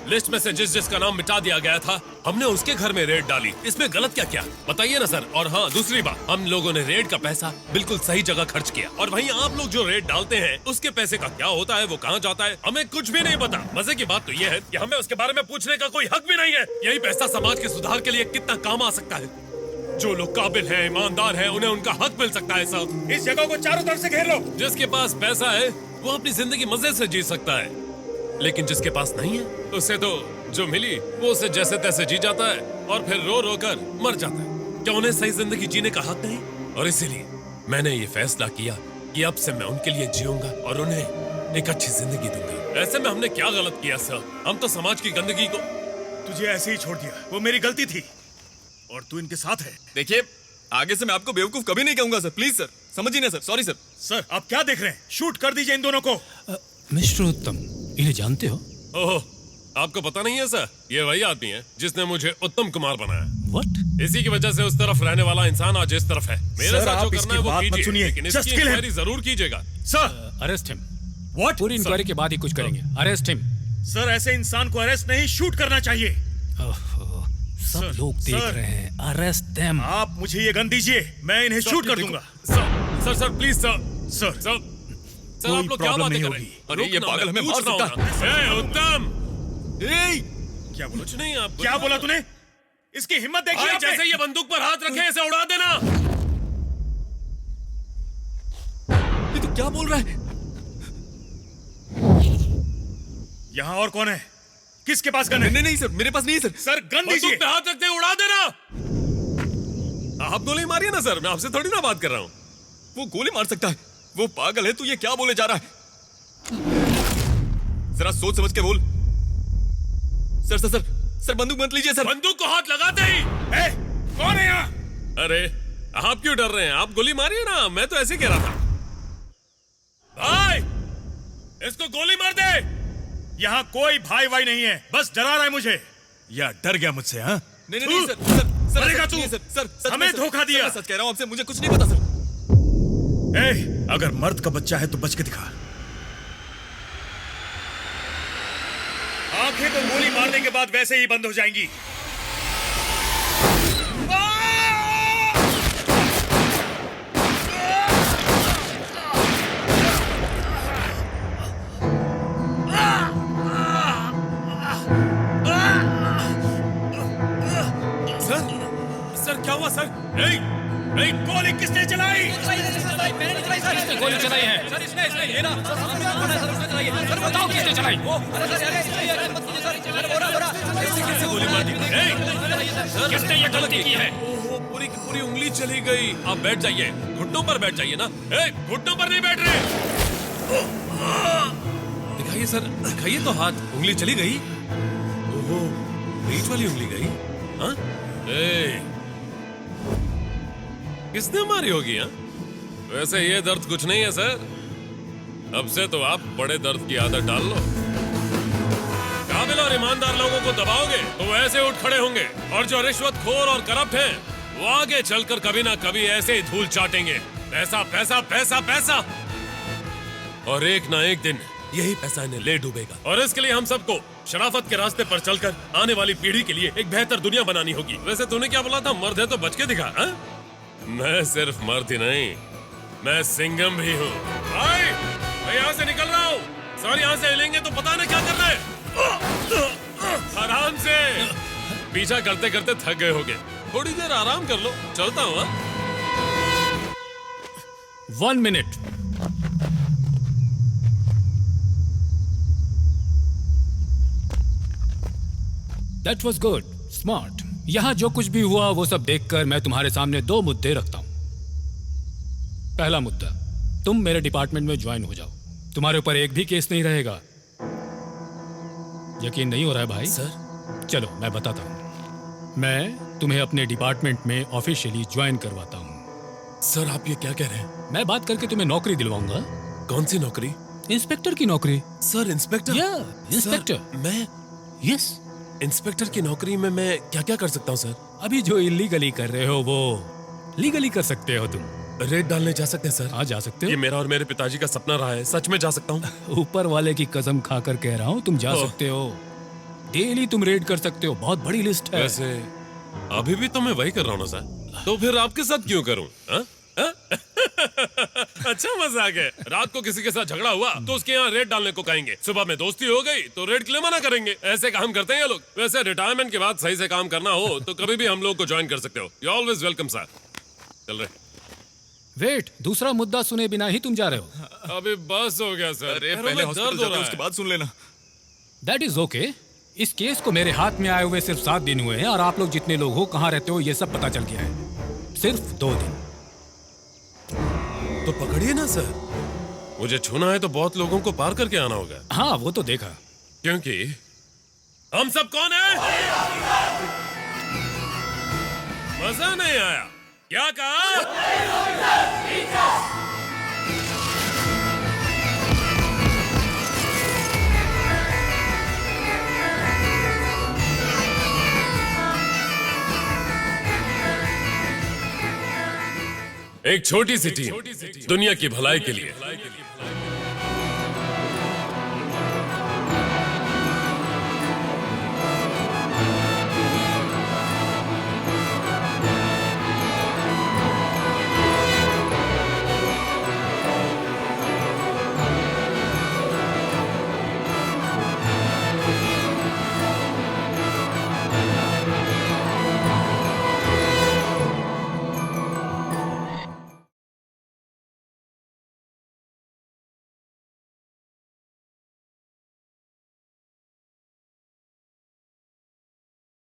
लिस्ट में से जिसका नाम मिटा दिया गया था, हमने उसके घर में रेड डाली। इसमें गलत क्या क्या बताइए ना सर। और हाँ, दूसरी बात, हम लोगों ने रेड का पैसा बिल्कुल सही जगह खर्च किया। और वहीं आप लोग जो रेड डालते हैं, उसके पैसे का क्या होता है, वो कहाँ जाता है, हमें कुछ भी नहीं पता। मजे की बात तो ये है कि हमें उसके बारे में पूछने का कोई हक भी नहीं है। यही पैसा समाज के सुधार के लिए कितना काम आ सकता है। जो लोग काबिल हैं, ईमानदार हैं, उन्हें उनका हक मिल सकता है सर। इस जगह को चारों तरफ से घेर लो। जिसके पास पैसा है वो अपनी जिंदगी मजे से जी सकता है, लेकिन जिसके पास नहीं है उसे तो जो मिली वो उसे जैसे तैसे जी जाता है और फिर रो रो कर मर जाता है। क्या उन्हें सही जिंदगी जीने का हक नहीं? और इसीलिए मैंने ये फैसला किया कि अब से मैं उनके लिए जीऊंगा और उन्हें एक अच्छी जिंदगी दूंगा। ऐसे में हमने क्या गलत किया सर? हम तो समाज की गंदगी को तुझे ऐसे ही छोड़ दिया, वो मेरी गलती थी और तू इनके साथ है। देखिए, आगे से मैं आपको बेवकूफ कभी नहीं कहूंगा सर, प्लीज सर, समझिए ना सर। Sorry sir. सर आप क्या देख रहे हैं? शूट कर दीजिए इन दोनों को। मिस्टर उत्तम, इन्हें जानते हो? ओह, आपको पता नहीं है सर? ये वही आदमी है जिसने मुझे उत्तम कुमार बनाया। What? इसी की वजह से उस तरफ रहने वाला इंसान आज इस तरफ है। मेरे सर, साथ आप जो इसकी करना है वो बात मत कीजिए, सुनिए। लेकिन Just इसकी kill him. इंक्वायरी जरूर कीजिएगा। Sir arrest him. What? पूरी इंक्वायरी के बाद ही कुछ करेंगे। Arrest him. सर ऐसे इंसान को अरेस्ट नहीं, शूट करना चाहिए। सब लोग देख रहे हैं। Arrest them. आप मुझे ये गन दीजिए, मैं इन्हें शूट कर दूंगा। Sir sir please sir. Sir sir आप लोग क्या बातें कर रहे हैं? अरे ये पागल हमें मार सकता है। उत्तम, क्या बोला? कुछ नहीं। आप क्या बोला तूने? इसकी हिम्मत देखिए आपने। जैसे ये बंदूक पर हाथ रखे इसे उड़ा देना। ये तो क्या बोल रहा है? यहाँ और कौन है? किसके पास गन है? नहीं नहीं सर, मेरे पास नहीं है सर। सर गन दीजिए। बंदूक पे हाथ रखते उड़ा देना। आप गोली मारिए ना सर, मैं आपसे थोड़ी ना बात कर रहा हूँ। वो गोली मार सकता है, वो पागल है। तू ये क्या बोले जा रहा है? जरा सोच समझ के बोल। सर सर सर सर बंदूक मत लीजिए सर। बंदूक को हाथ लगाते ही। कौन है यहाँ? अरे आप क्यों डर रहे हैं? आप गोली मारिए ना, मैं तो ऐसे कह रहा था। भाई इसको गोली मार दे। यहाँ कोई भाई भाई नहीं है, बस डरा रहा है मुझे। या डर गया मुझसे? हाँ नहीं नहीं सर, सर मरेगा तू। सर, हमें धोखा दिया। सच कह रहा हूँ आपसे, मुझे कुछ नहीं पता सर। अगर मर्द का बच्चा है तो बच के दिखा। आंखें तो गोली मारने के बाद वैसे ही बंद हो जाएंगी। सर क्या हुआ सर? नहीं, गोली किसने चलाई? किसने गोली चलाई है? सर इसने ये ना सर बताओ किसने चलाई? किसने गोली मार दी? किसने ये गलती की है? पूरी की पूरी उंगली चली गई। आप बैठ जाइए, घुटनों पर बैठ जाइए ना। घुटनों पर नहीं बैठ रहे। दिखाइए सर, दिखाइए तो हाथ। उंगली चली गई। ओहो, बीच वाली उंगली गई। हाँ? किसने मारी होगी? हाँ? वैसे ये दर्द कुछ नहीं है सर। अब से तो आप बड़े दर्द की आदत डाल लो। काबिल और ईमानदार लोगों को दबाओगे तो वो ऐसे उठ खड़े होंगे, और जो रिश्वतखोर और करप्ट हैं वो आगे चलकर कभी ना कभी ऐसे ही धूल चाटेंगे। पैसा पैसा पैसा पैसा, और एक ना एक दिन यही पैसा इन्हें ले डूबेगा। और इसके लिए हम सबको शराफत के रास्ते पर चलकर आने वाली पीढ़ी के लिए एक बेहतर दुनिया बनानी होगी। वैसे तूने क्या बोला था? मर्द है तो बच के दिखा। हा? मैं सिर्फ मर्द ही नहीं, मैं सिंघम भी हूँ। मैं यहाँ से निकल रहा हूँ। सर यहाँ से हिलेंगे तो पता नहीं क्या करना है। आराम से। पीछा करते करते थक गए होगे, थोड़ी देर आराम कर लो। चलता हूँ। 1 minute. That was good, smart. यहाँ जो कुछ भी हुआ वो सब देखकर मैं तुम्हारे सामने 2 मुद्दे रखता हूँ। पहला मुद्दा, तुम मेरे डिपार्टमेंट में ज्वाइन हो जाओ। तुम्हारे ऊपर एक भी केस नहीं रहेगा। यकीन नहीं हो रहा है भाई? सर चलो मैं बताता हूँ। मैं तुम्हें अपने डिपार्टमेंट में ऑफिशियली ज्वाइन करवाता हूँ। सर आप ये क्या कह रहे हैं? मैं बात करके तुम्हें नौकरी दिलवाऊंगा। कौन सी नौकरी? इंस्पेक्टर की नौकरी। Sir inspector? इंस्पेक्टर। मैं? यस। इंस्पेक्टर की नौकरी में मैं क्या क्या कर सकता हूँ सर? अभी जो इलीगली कर रहे हो वो लीगली कर सकते हो तुम। रेड डालने जा सकते हैं सर? हाँ जा सकते हो। ये मेरा और मेरे पिताजी का सपना रहा है। सच में जा सकता हूँ? ऊपर वाले की कसम खाकर कह रहा हूँ, तुम जा सकते हो। डेली तुम रेड कर सकते हो। बहुत बड़ी लिस्ट है। वैसे अभी भी तो मैं वही कर रहा हूँ ना सर। तो फिर आपके साथ क्यों करूँ? अच्छा मजाक है। रात को किसी के साथ झगड़ा हुआ तो उसके यहाँ रेड डालने को कहेंगे। सुबह में दोस्ती हो गई तो रेड के लिए मना करेंगे। ऐसे काम करते हैं ये लोग। वैसे रिटायरमेंट के बाद सही से काम करना हो तो कभी भी हम लोग को ज्वाइन कर सकते हो। You always welcome sir. चल रहे। वेट, दूसरा मुद्दा सुने बिना ही तुम जा रहे हो? अभी बस हो गया सर। अरे पहले हॉस्पिटल जाते हैं, उसके बाद सुन लेना। That is okay. इस केस को मेरे हाथ में आए हुए सिर्फ 7 दिन हुए हैं, और आप लोग जितने लोग हो, कहाँ रहते हो, ये सब पता चल गया है। सिर्फ 2 दिन। तो पकड़िए ना सर। मुझे छूना है तो बहुत लोगों को पार करके आना होगा। हाँ वो तो देखा। क्योंकि हम सब कौन है? मजा नहीं आया? क्या कहा? एक छोटी सी टीम दुनिया की भलाई के लिए